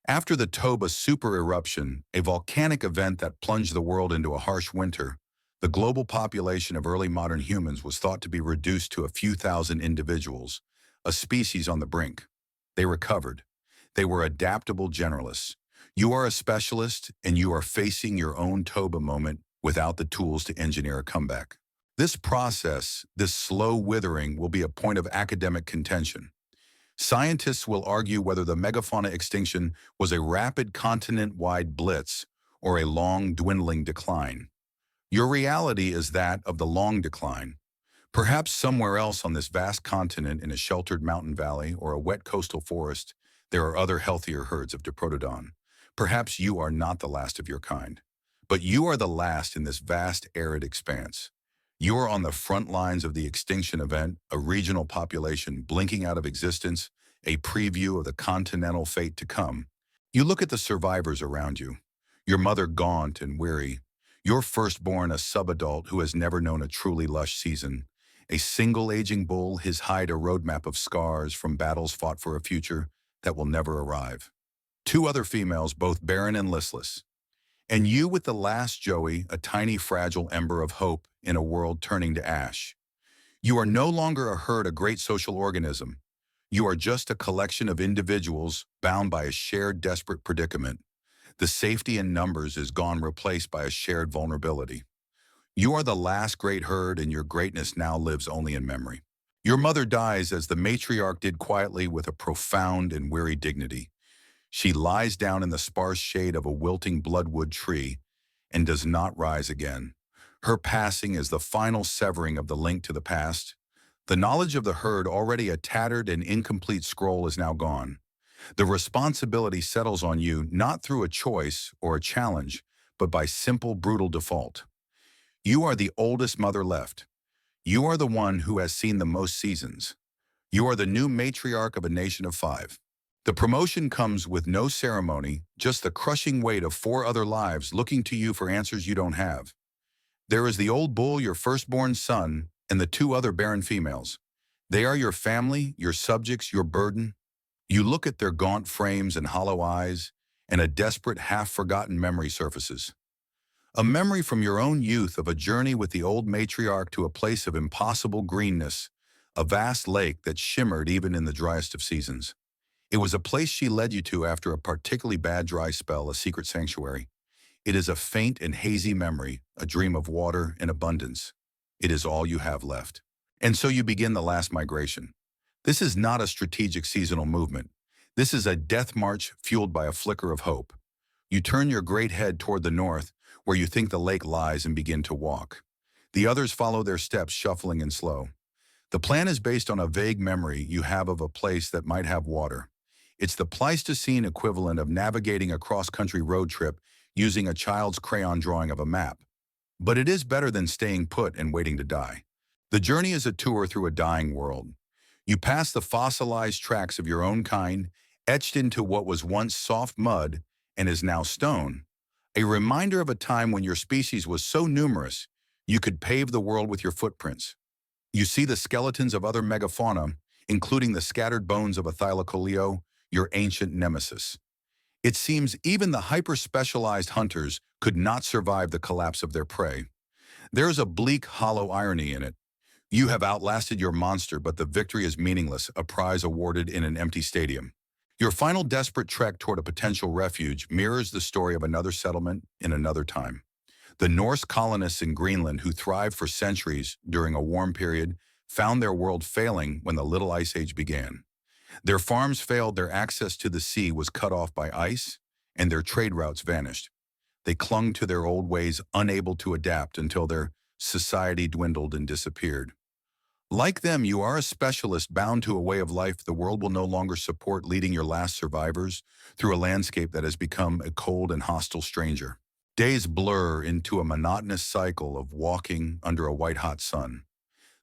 After the Toba super eruption, a volcanic event that plunged the world into a harsh winter, the global population of early modern humans was thought to be reduced to a few thousand individuals, a species on the brink. They recovered. They were adaptable generalists. You are a specialist, and you are facing your own Toba moment without the tools to engineer a comeback. This process, this slow withering, will be a point of academic contention. Scientists will argue whether the megafauna extinction was a rapid continent-wide blitz or a long, dwindling decline. Your reality is that of the long decline. Perhaps somewhere else on this vast continent in a sheltered mountain valley or a wet coastal forest, there are other healthier herds of Diprotodon. Perhaps you are not the last of your kind, but you are the last in this vast arid expanse. You are on the front lines of the extinction event, a regional population blinking out of existence, a preview of the continental fate to come. You look at the survivors around you, your mother gaunt and weary, your firstborn a subadult who has never known a truly lush season, a single aging bull, his hide a roadmap of scars from battles fought for a future that will never arrive. Two other females, both barren and listless. And you with the last Joey, a tiny fragile ember of hope in a world turning to ash. You are no longer a herd, a great social organism. You are just a collection of individuals bound by a shared desperate predicament. The safety in numbers is gone, replaced by a shared vulnerability. You are the last great herd, and your greatness now lives only in memory. Your mother dies as the matriarch did, quietly with a profound and weary dignity. She lies down in the sparse shade of a wilting bloodwood tree and does not rise again. Her passing is the final severing of the link to the past. The knowledge of the herd, already a tattered and incomplete scroll, is now gone. The responsibility settles on you, not through a choice or a challenge, but by simple, brutal default. You are the oldest mother left. You are the one who has seen the most seasons. You are the new matriarch of a nation of 5. The promotion comes with no ceremony, just the crushing weight of 4 other lives looking to you for answers you don't have. There is the old bull, your firstborn son, and the 2 other barren females. They are your family, your subjects, your burden. You look at their gaunt frames and hollow eyes, and a desperate, half-forgotten memory surfaces. A memory from your own youth of a journey with the old matriarch to a place of impossible greenness, a vast lake that shimmered even in the driest of seasons. It was a place she led you to after a particularly bad dry spell, a secret sanctuary. It is a faint and hazy memory, a dream of water and abundance. It is all you have left. And so you begin the last migration. This is not a strategic seasonal movement. This is a death march fueled by a flicker of hope. You turn your great head toward the north, where you think the lake lies, and begin to walk. The others follow their steps, shuffling and slow. The plan is based on a vague memory you have of a place that might have water. It's the Pleistocene equivalent of navigating a cross-country road trip using a child's crayon drawing of a map. But it is better than staying put and waiting to die. The journey is a tour through a dying world. You pass the fossilized tracks of your own kind, etched into what was once soft mud and is now stone, a reminder of a time when your species was so numerous you could pave the world with your footprints. You see the skeletons of other megafauna, including the scattered bones of a Thylacoleo, your ancient nemesis. It seems even the hyper-specialized hunters could not survive the collapse of their prey. There is a bleak, hollow irony in it. You have outlasted your monster, but the victory is meaningless, a prize awarded in an empty stadium. Your final desperate trek toward a potential refuge mirrors the story of another settlement in another time. The Norse colonists in Greenland, who thrived for centuries during a warm period, found their world failing when the Little Ice Age began. Their farms failed, their access to the sea was cut off by ice, and their trade routes vanished. They clung to their old ways, unable to adapt until their society dwindled and disappeared. Like them, you are a specialist bound to a way of life the world will no longer support, leading your last survivors through a landscape that has become a cold and hostile stranger. Days blur into a monotonous cycle of walking under a white-hot sun.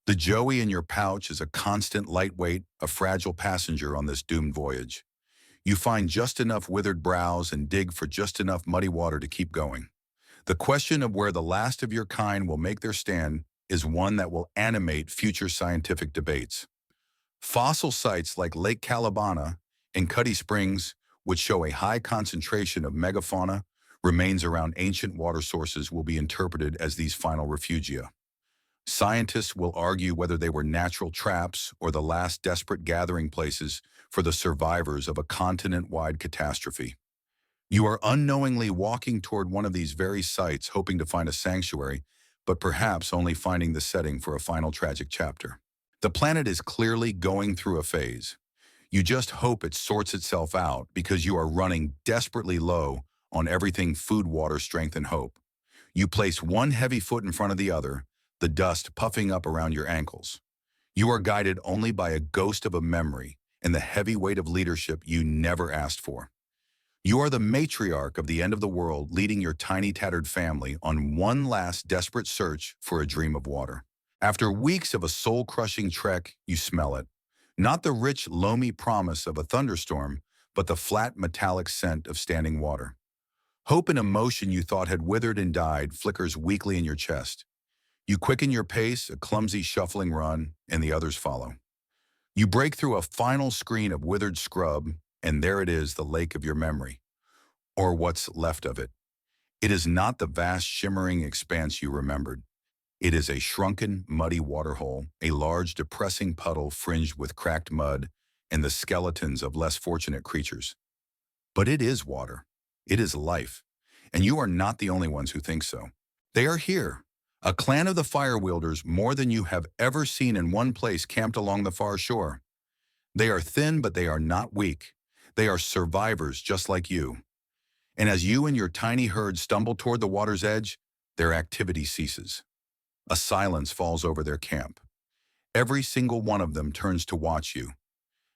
The Joey in your pouch is a constant lightweight, a fragile passenger on this doomed voyage. You find just enough withered browse and dig for just enough muddy water to keep going. The question of where the last of your kind will make their stand is one that will animate future scientific debates. Fossil sites like Lake Calabana and Cuddy Springs, which show a high concentration of megafauna, remains around ancient water sources, will be interpreted as these final refugia. Scientists will argue whether they were natural traps or the last desperate gathering places for the survivors of a continent-wide catastrophe. You are unknowingly walking toward one of these very sites, hoping to find a sanctuary, but perhaps only finding the setting for a final tragic chapter. The planet is clearly going through a phase. You just hope it sorts itself out because you are running desperately low on everything food, water, strength, and hope. You place one heavy foot in front of the other, the dust puffing up around your ankles. You are guided only by a ghost of a memory and the heavy weight of leadership you never asked for. You are the matriarch of the end of the world, leading your tiny tattered family on one last desperate search for a dream of water. After weeks of a soul-crushing trek, you smell it. Not the rich, loamy promise of a thunderstorm, but the flat, metallic scent of standing water. Hope and emotion you thought had withered and died flickers weakly in your chest. You quicken your pace, a clumsy shuffling run, and the others follow. You break through a final screen of withered scrub, and there it is, the lake of your memory, or what's left of it. It is not the vast, shimmering expanse you remembered. It is a shrunken, muddy waterhole, a large, depressing puddle fringed with cracked mud and the skeletons of less fortunate creatures. But it is water. It is life. And you are not the only ones who think so. They are here. A clan of the fire wielders, more than you have ever seen in one place, camped along the far shore. They are thin, but they are not weak. They are survivors just like you. And as you and your tiny herd stumble toward the water's edge, their activity ceases. A silence falls over their camp. Every single one of them turns to watch you.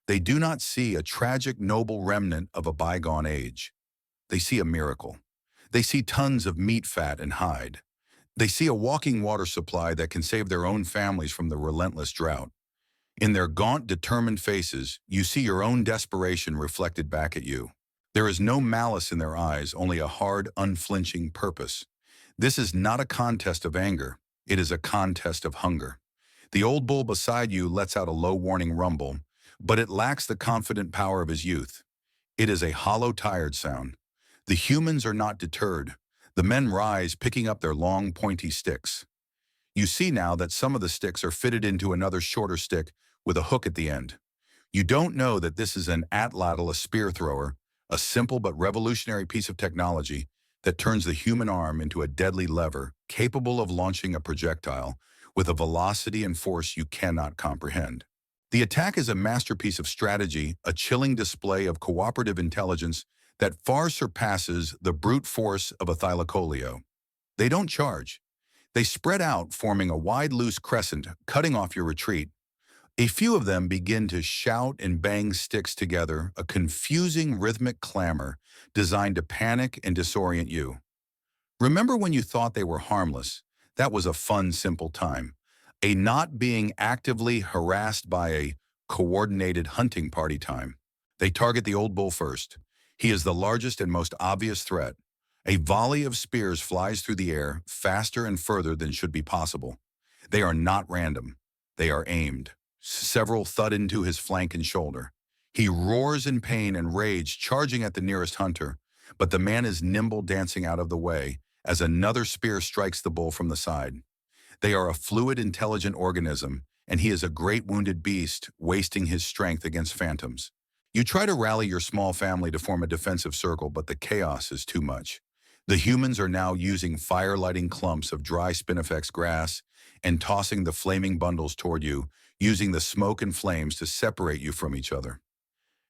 They do not see a tragic, noble remnant of a bygone age. They see a miracle. They see tons of meat, fat, and hide. They see a walking water supply that can save their own families from the relentless drought. In their gaunt, determined faces, you see your own desperation reflected back at you. There is no malice in their eyes, only a hard, unflinching purpose. This is not a contest of anger. It is a contest of hunger. The old bull beside you lets out a low warning rumble, but it lacks the confident power of his youth. It is a hollow, tired sound. The humans are not deterred. The men rise, picking up their long, pointy sticks. You see now that some of the sticks are fitted into another shorter stick with a hook at the end. You don't know that this is an atlatl, a spear thrower, a simple but revolutionary piece of technology that turns the human arm into a deadly lever capable of launching a projectile with a velocity and force you cannot comprehend. The attack is a masterpiece of strategy, a chilling display of cooperative intelligence that far surpasses the brute force of a Thylacoleo. They don't charge. They spread out, forming a wide, loose crescent, cutting off your retreat. A few of them begin to shout and bang sticks together, a confusing rhythmic clamor designed to panic and disorient you. Remember when you thought they were harmless? That was a fun, simple time. A not being actively harassed by a coordinated hunting party time. They target the old bull first. He is the largest and most obvious threat. A volley of spears flies through the air, faster and further than should be possible. They are not random. They are aimed. Several thud into his flank and shoulder. He roars in pain and rage, charging at the nearest hunter, but the man is nimble, dancing out of the way as another spear strikes the bull from the side. They are a fluid, intelligent organism, and he is a great wounded beast, wasting his strength against phantoms. You try to rally your small family to form a defensive circle, but the chaos is too much. The humans are now using fire-lighting clumps of dry spinifex grass and tossing the flaming bundles toward you, using the smoke and flames to separate you from each other.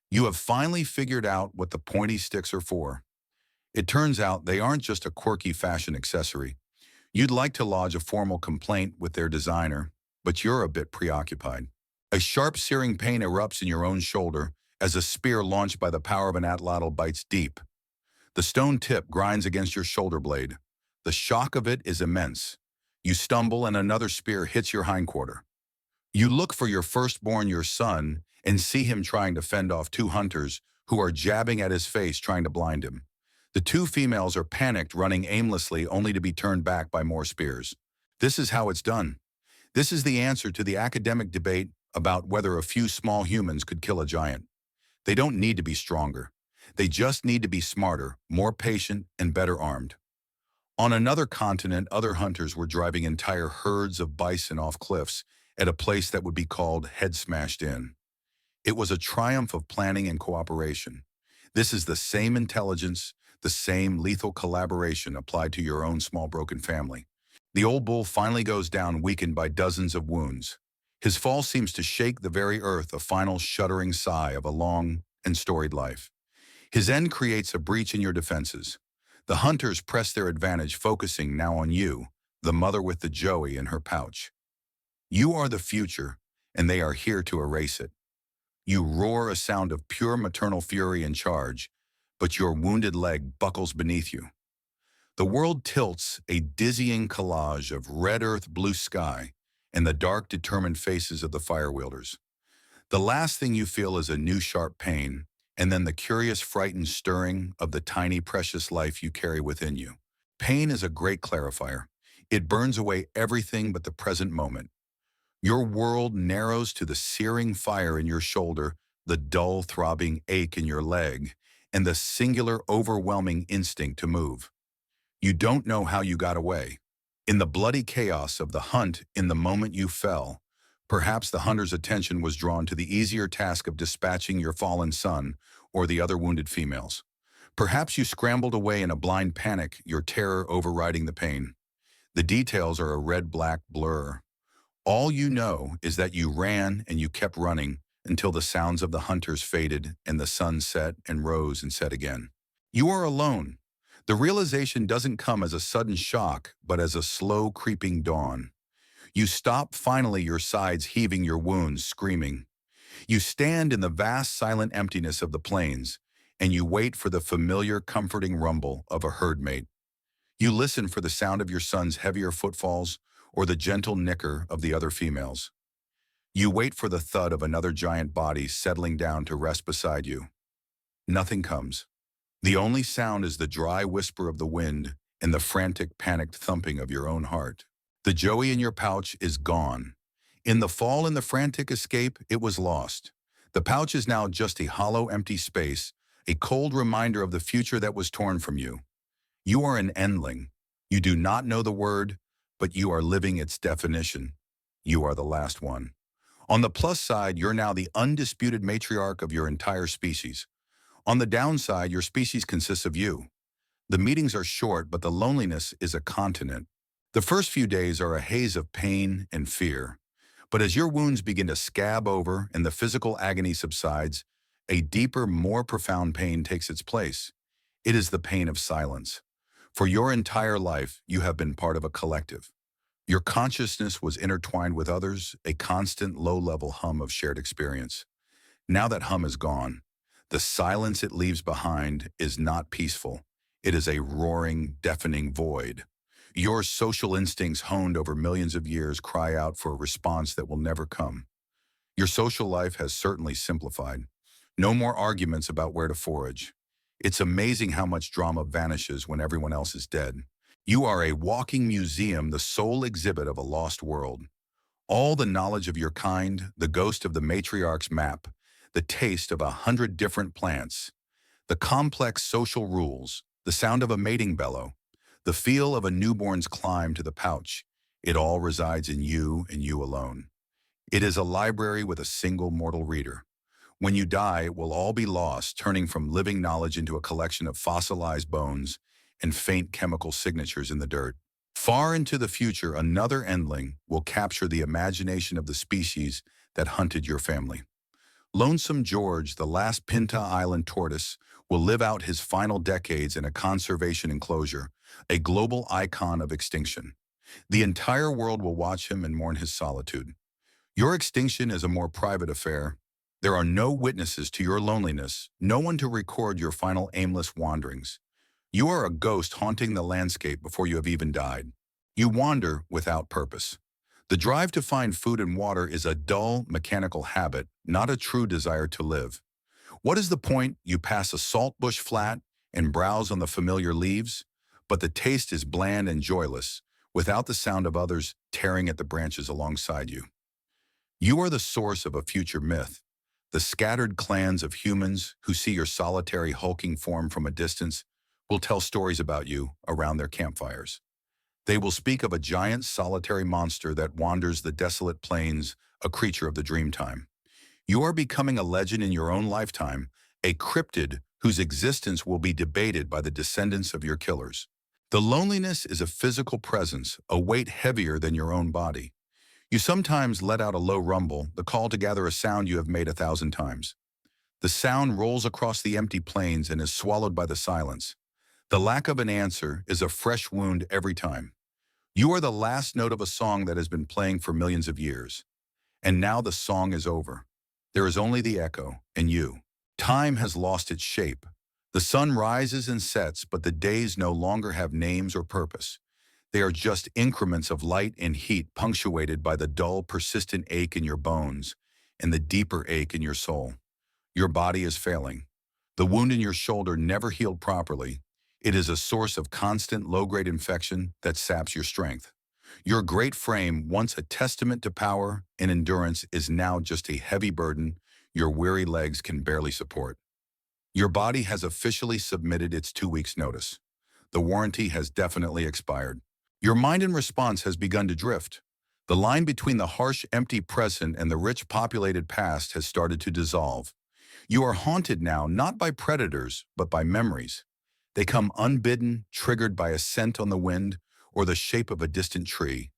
You have finally figured out what the pointy sticks are for. It turns out they aren't just a quirky fashion accessory. You'd like to lodge a formal complaint with their designer, but you're a bit preoccupied. A sharp, searing pain erupts in your own shoulder as a spear launched by the power of an atlatl bites deep. The stone tip grinds against your shoulder blade. The shock of it is immense. You stumble and another spear hits your hindquarter. You look for your firstborn, your son, and see him trying to fend off two hunters who are jabbing at his face, trying to blind him. The two females are panicked, running aimlessly, only to be turned back by more spears. This is how it's done. This is the answer to the academic debate about whether a few small humans could kill a giant. They don't need to be stronger. They just need to be smarter, more patient, and better armed. On another continent, other hunters were driving entire herds of bison off cliffs at a place that would be called Head Smashed In. It was a triumph of planning and cooperation. This is the same intelligence, the same lethal collaboration applied to your own small broken family. The old bull finally goes down, weakened by dozens of wounds. His fall seems to shake the very earth, a final shuddering sigh of a long and storied life. His end creates a breach in your defenses. The hunters press their advantage, focusing now on you, the mother with the joey in her pouch. You are the future, and they are here to erase it. You roar a sound of pure maternal fury and charge, but your wounded leg buckles beneath you. The world tilts, a dizzying collage of red earth, blue sky, and the dark, determined faces of the firewielders. The last thing you feel is a new sharp pain, and then the curious, frightened stirring of the tiny, precious life you carry within you. Pain is a great clarifier. It burns away everything but the present moment. Your world narrows to the searing fire in your shoulder, the dull, throbbing ache in your leg, and the singular, overwhelming instinct to move. You don't know how you got away. In the bloody chaos of the hunt, in the moment you fell, perhaps the hunter's attention was drawn to the easier task of dispatching your fallen son or the other wounded females. Perhaps you scrambled away in a blind panic, your terror overriding the pain. The details are a red-black blur. All you know is that you ran and you kept running until the sounds of the hunters faded and the sun set and rose and set again. You are alone. The realization doesn't come as a sudden shock, but as a slow creeping dawn. You stop, finally, your sides heaving, your wounds screaming. You stand in the vast silent emptiness of the plains, and you wait for the familiar comforting rumble of a herd mate. You listen for the sound of your son's heavier footfalls or the gentle nicker of the other females. You wait for the thud of another giant body settling down to rest beside you. Nothing comes. The only sound is the dry whisper of the wind and the frantic, panicked thumping of your own heart. The joey in your pouch is gone. In the fall and the frantic escape, it was lost. The pouch is now just a hollow, empty space, a cold reminder of the future that was torn from you. You are an endling. You do not know the word, but you are living its definition. You are the last one. On the plus side, you're now the undisputed matriarch of your entire species. On the downside, your species consists of you. The meetings are short, but the loneliness is a continent. The first few days are a haze of pain and fear. But as your wounds begin to scab over and the physical agony subsides, a deeper, more profound pain takes its place. It is the pain of silence. For your entire life, you have been part of a collective. Your consciousness was intertwined with others, a constant low-level hum of shared experience. Now that hum is gone. The silence it leaves behind is not peaceful. It is a roaring, deafening void. Your social instincts honed over millions of years cry out for a response that will never come. Your social life has certainly simplified. No more arguments about where to forage. It's amazing how much drama vanishes when everyone else is dead. You are a walking museum, the sole exhibit of a lost world. All the knowledge of your kind, the ghost of the matriarch's map, the taste of 100 different plants, the complex social rules, the sound of a mating bellow, the feel of a newborn's climb to the pouch, it all resides in you and you alone. It is a library with a single mortal reader. When you die, it will all be lost, turning from living knowledge into a collection of fossilized bones and faint chemical signatures in the dirt. Far into the future, another endling will capture the imagination of the species that hunted your family. Lonesome George, the last Pinta Island tortoise, will live out his final decades in a conservation enclosure, a global icon of extinction. The entire world will watch him and mourn his solitude. Your extinction is a more private affair. There are no witnesses to your loneliness, no one to record your final aimless wanderings. You are a ghost haunting the landscape before you have even died. You wander without purpose. The drive to find food and water is a dull, mechanical habit, not a true desire to live. What is the point? You pass a saltbush flat and browse on the familiar leaves, but the taste is bland and joyless, without the sound of others tearing at the branches alongside you. You are the source of a future myth. The scattered clans of humans who see your solitary hulking form from a distance will tell stories about you around their campfires. They will speak of a giant solitary monster that wanders the desolate plains, a creature of the dreamtime. You are becoming a legend in your own lifetime, a cryptid whose existence will be debated by the descendants of your killers. The loneliness is a physical presence, a weight heavier than your own body. You sometimes let out a low rumble, the call to gather a sound you have made 1,000 times. The sound rolls across the empty plains and is swallowed by the silence. The lack of an answer is a fresh wound every time. You are the last note of a song that has been playing for millions of years. And now the song is over. There is only the echo and you. Time has lost its shape. The sun rises and sets, but the days no longer have names or purpose. They are just increments of light and heat punctuated by the dull, persistent ache in your bones and the deeper ache in your soul. Your body is failing. The wound in your shoulder never healed properly. It is a source of constant low-grade infection that saps your strength. Your great frame, once a testament to power and endurance, is now just a heavy burden your weary legs can barely support. Your body has officially submitted its 2 weeks notice. The warranty has definitely expired. Your mind in response has begun to drift. The line between the harsh, empty present and the rich, populated past has started to dissolve. You are haunted now not by predators, but by memories. They come unbidden, triggered by a scent on the wind or the shape of a distant tree.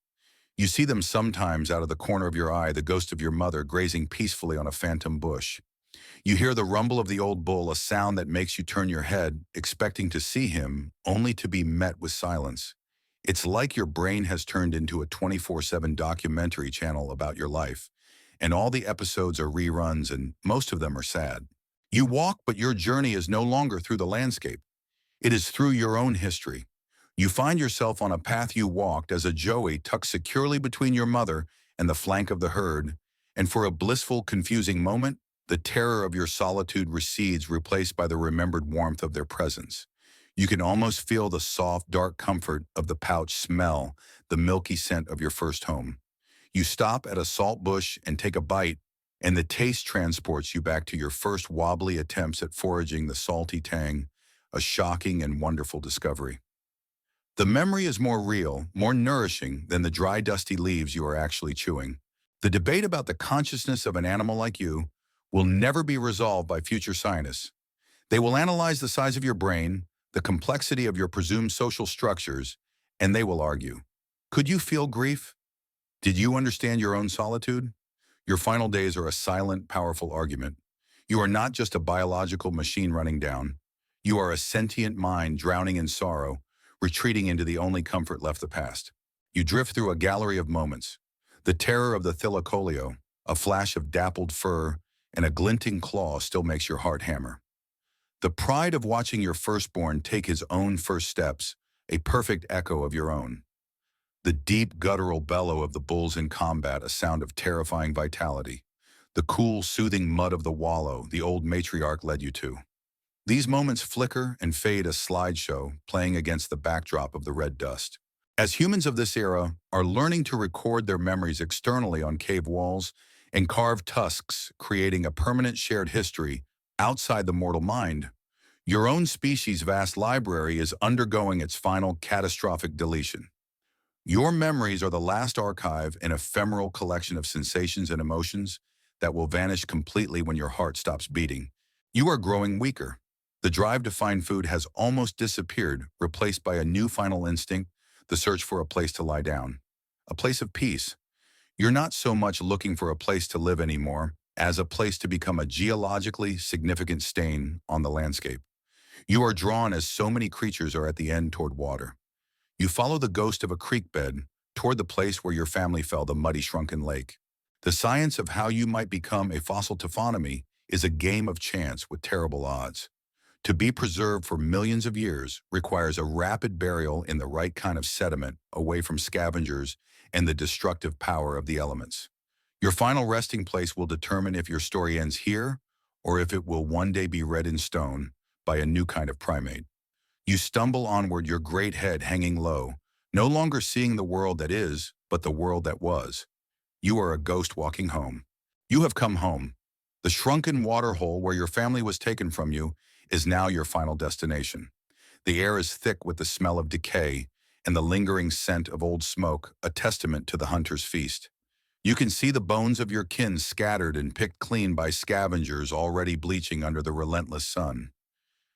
You see them sometimes out of the corner of your eye, the ghost of your mother grazing peacefully on a phantom bush. You hear the rumble of the old bull, a sound that makes you turn your head, expecting to see him, only to be met with silence. It's like your brain has turned into a 24/7 documentary channel about your life, and all the episodes are reruns and most of them are sad. You walk, but your journey is no longer through the landscape. It is through your own history. You find yourself on a path you walked as a joey tucked securely between your mother and the flank of the herd, and for a blissful, confusing moment, the terror of your solitude recedes, replaced by the remembered warmth of their presence. You can almost feel the soft, dark comfort of the pouch, smell the milky scent of your first home. You stop at a salt bush and take a bite, and the taste transports you back to your first wobbly attempts at foraging the salty tang, a shocking and wonderful discovery. The memory is more real, more nourishing than the dry, dusty leaves you are actually chewing. The debate about the consciousness of an animal like you will never be resolved by future scientists. They will analyze the size of your brain, the complexity of your presumed social structures, and they will argue. Could you feel grief? Did you understand your own solitude? Your final days are a silent, powerful argument. You are not just a biological machine running down. You are a sentient mind drowning in sorrow, retreating into the only comfort left, the past. You drift through a gallery of moments. The terror of the Thylacoleo, a flash of dappled fur, and a glinting claw still makes your heart hammer. The pride of watching your firstborn take his own first steps, a perfect echo of your own. The deep guttural bellow of the bulls in combat, a sound of terrifying vitality. The cool, soothing mud of the wallow the old matriarch led you to. These moments flicker and fade, a slideshow playing against the backdrop of the red dust. As humans of this era are learning to record their memories externally on cave walls and carved tusks, creating a permanent shared history outside the mortal mind, your own species' vast library is undergoing its final catastrophic deletion. Your memories are the last archive, an ephemeral collection of sensations and emotions that will vanish completely when your heart stops beating. You are growing weaker. The drive to find food has almost disappeared, replaced by a new final instinct, the search for a place to lie down. A place of peace. You're not so much looking for a place to live anymore as a place to become a geologically significant stain on the landscape. You are drawn, as so many creatures are at the end, toward water. You follow the ghost of a creek bed toward the place where your family fell, the muddy, shrunken lake. The science of how you might become a fossil taphonomy is a game of chance with terrible odds. To be preserved for millions of years requires a rapid burial in the right kind of sediment, away from scavengers and the destructive power of the elements. Your final resting place will determine if your story ends here or if it will one day be read in stone by a new kind of primate. You stumble onward, your great head hanging low, no longer seeing the world that is, but the world that was. You are a ghost walking home. You have come home. The shrunken waterhole where your family was taken from you is now your final destination. The air is thick with the smell of decay and the lingering scent of old smoke, a testament to the hunter's feast. You can see the bones of your kin scattered and picked clean by scavengers already bleaching under the relentless sun.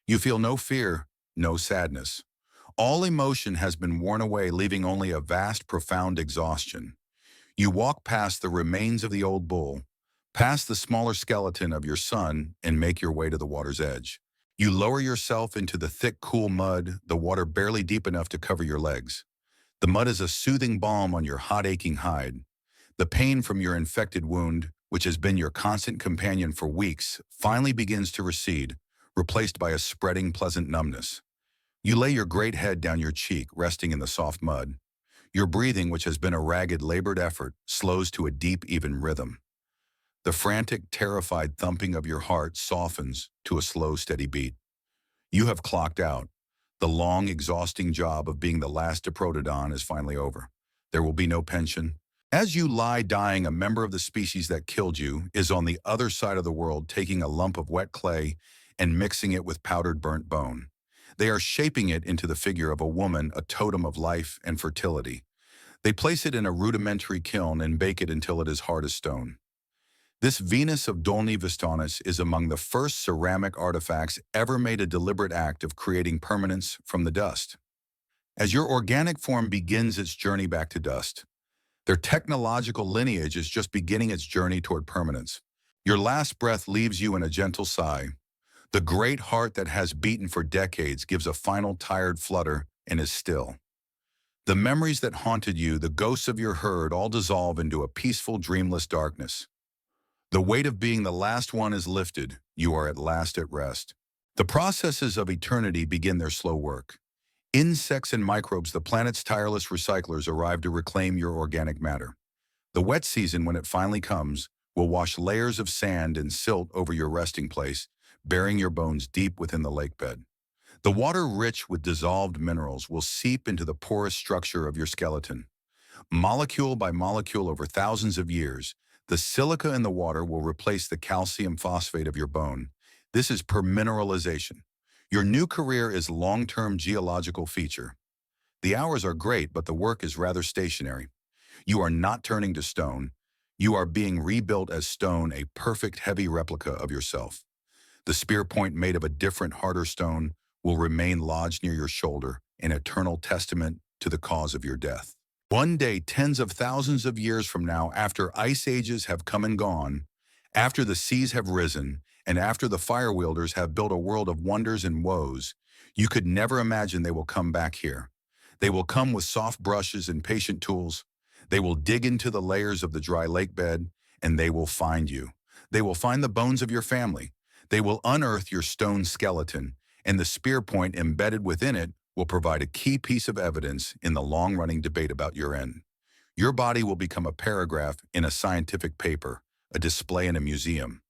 You feel no fear, no sadness. All emotion has been worn away, leaving only a vast, profound exhaustion. You walk past the remains of the old bull, past the smaller skeleton of your son, and make your way to the water's edge. You lower yourself into the thick, cool mud, the water barely deep enough to cover your legs. The mud is a soothing balm on your hot, aching hide. The pain from your infected wound, which has been your constant companion for weeks, finally begins to recede, replaced by a spreading, pleasant numbness. You lay your great head down your cheek, resting in the soft mud. Your breathing, which has been a ragged, labored effort, slows to a deep, even rhythm. The frantic, terrified thumping of your heart softens to a slow, steady beat. You have clocked out. The long, exhausting job of being the last Diprotodon is finally over. There will be no pension. As you lie dying, a member of the species that killed you is on the other side of the world, taking a lump of wet clay and mixing it with powdered burnt bone. They are shaping it into the figure of a woman, a totem of life and fertility. They place it in a rudimentary kiln and bake it until it is hard as stone. This Venus of Dolny Vistanis is among the first ceramic artifacts ever made a deliberate act of creating permanence from the dust. As your organic form begins its journey back to dust, their technological lineage is just beginning its journey toward permanence. Your last breath leaves you in a gentle sigh. The great heart that has beaten for decades gives a final tired flutter and is still. The memories that haunted you, the ghosts of your herd, all dissolve into a peaceful, dreamless darkness. The weight of being the last one is lifted. You are at last at rest. The processes of eternity begin their slow work. Insects and microbes, the planet's tireless recyclers, arrive to reclaim your organic matter. The wet season, when it finally comes, will wash layers of sand and silt over your resting place, burying your bones deep within the lake bed. The water, rich with dissolved minerals, will seep into the porous structure of your skeleton. Molecule by molecule over thousands of years, the silica in the water will replace the calcium phosphate of your bone. This is permineralization. Your new career is long-term geological feature. The hours are great, but the work is rather stationary. You are not turning to stone. You are being rebuilt as stone, a perfect, heavy replica of yourself. The spear point, made of a different, harder stone, will remain lodged near your shoulder, an eternal testament to the cause of your death. One day, tens of thousands of years from now, after ice ages have come and gone, after the seas have risen, and after the fire wielders have built a world of wonders and woes, you could never imagine they will come back here. They will come with soft brushes and patient tools. They will dig into the layers of the dry lake bed, and they will find you. They will find the bones of your family. They will unearth your stone skeleton, and the spear point embedded within it will provide a key piece of evidence in the long-running debate about your end. Your body will become a paragraph in a scientific paper, a display in a museum.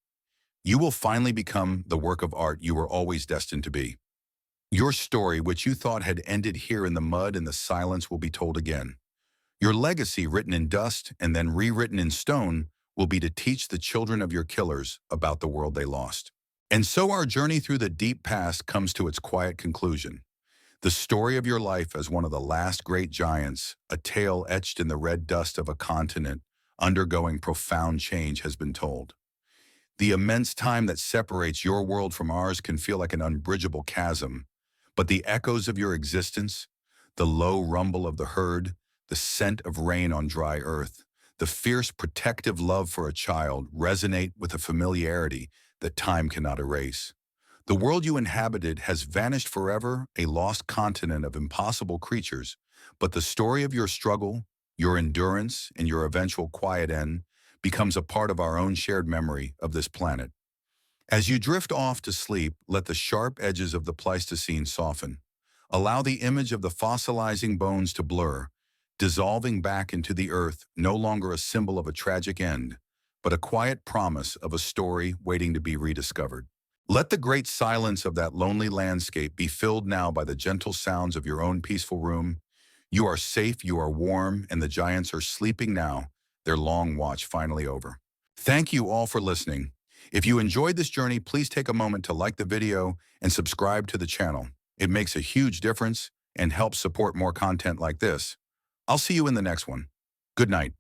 You will finally become the work of art you were always destined to be. Your story, which you thought had ended here in the mud and the silence, will be told again. Your legacy, written in dust and then rewritten in stone, will be to teach the children of your killers about the world they lost. And so our journey through the deep past comes to its quiet conclusion. The story of your life as one of the last great giants, a tale etched in the red dust of a continent undergoing profound change, has been told. The immense time that separates your world from ours can feel like an unbridgeable chasm, but the echoes of your existence, the low rumble of the herd, the scent of rain on dry earth, the fierce protective love for a child resonate with a familiarity that time cannot erase. The world you inhabited has vanished forever, a lost continent of impossible creatures, but the story of your struggle, your endurance, and your eventual quiet end becomes a part of our own shared memory of this planet. As you drift off to sleep, let the sharp edges of the Pleistocene soften. Allow the image of the fossilizing bones to blur, dissolving back into the earth, no longer a symbol of a tragic end, but a quiet promise of a story waiting to be rediscovered. Let the great silence of that lonely landscape be filled now by the gentle sounds of your own peaceful room. You are safe, you are warm, and the giants are sleeping now, their long watch finally over. Thank you all for listening. If you enjoyed this journey, please take a moment to like the video and subscribe to the channel. It makes a huge difference and helps support more content like this. I'll see you in the next one. Good night.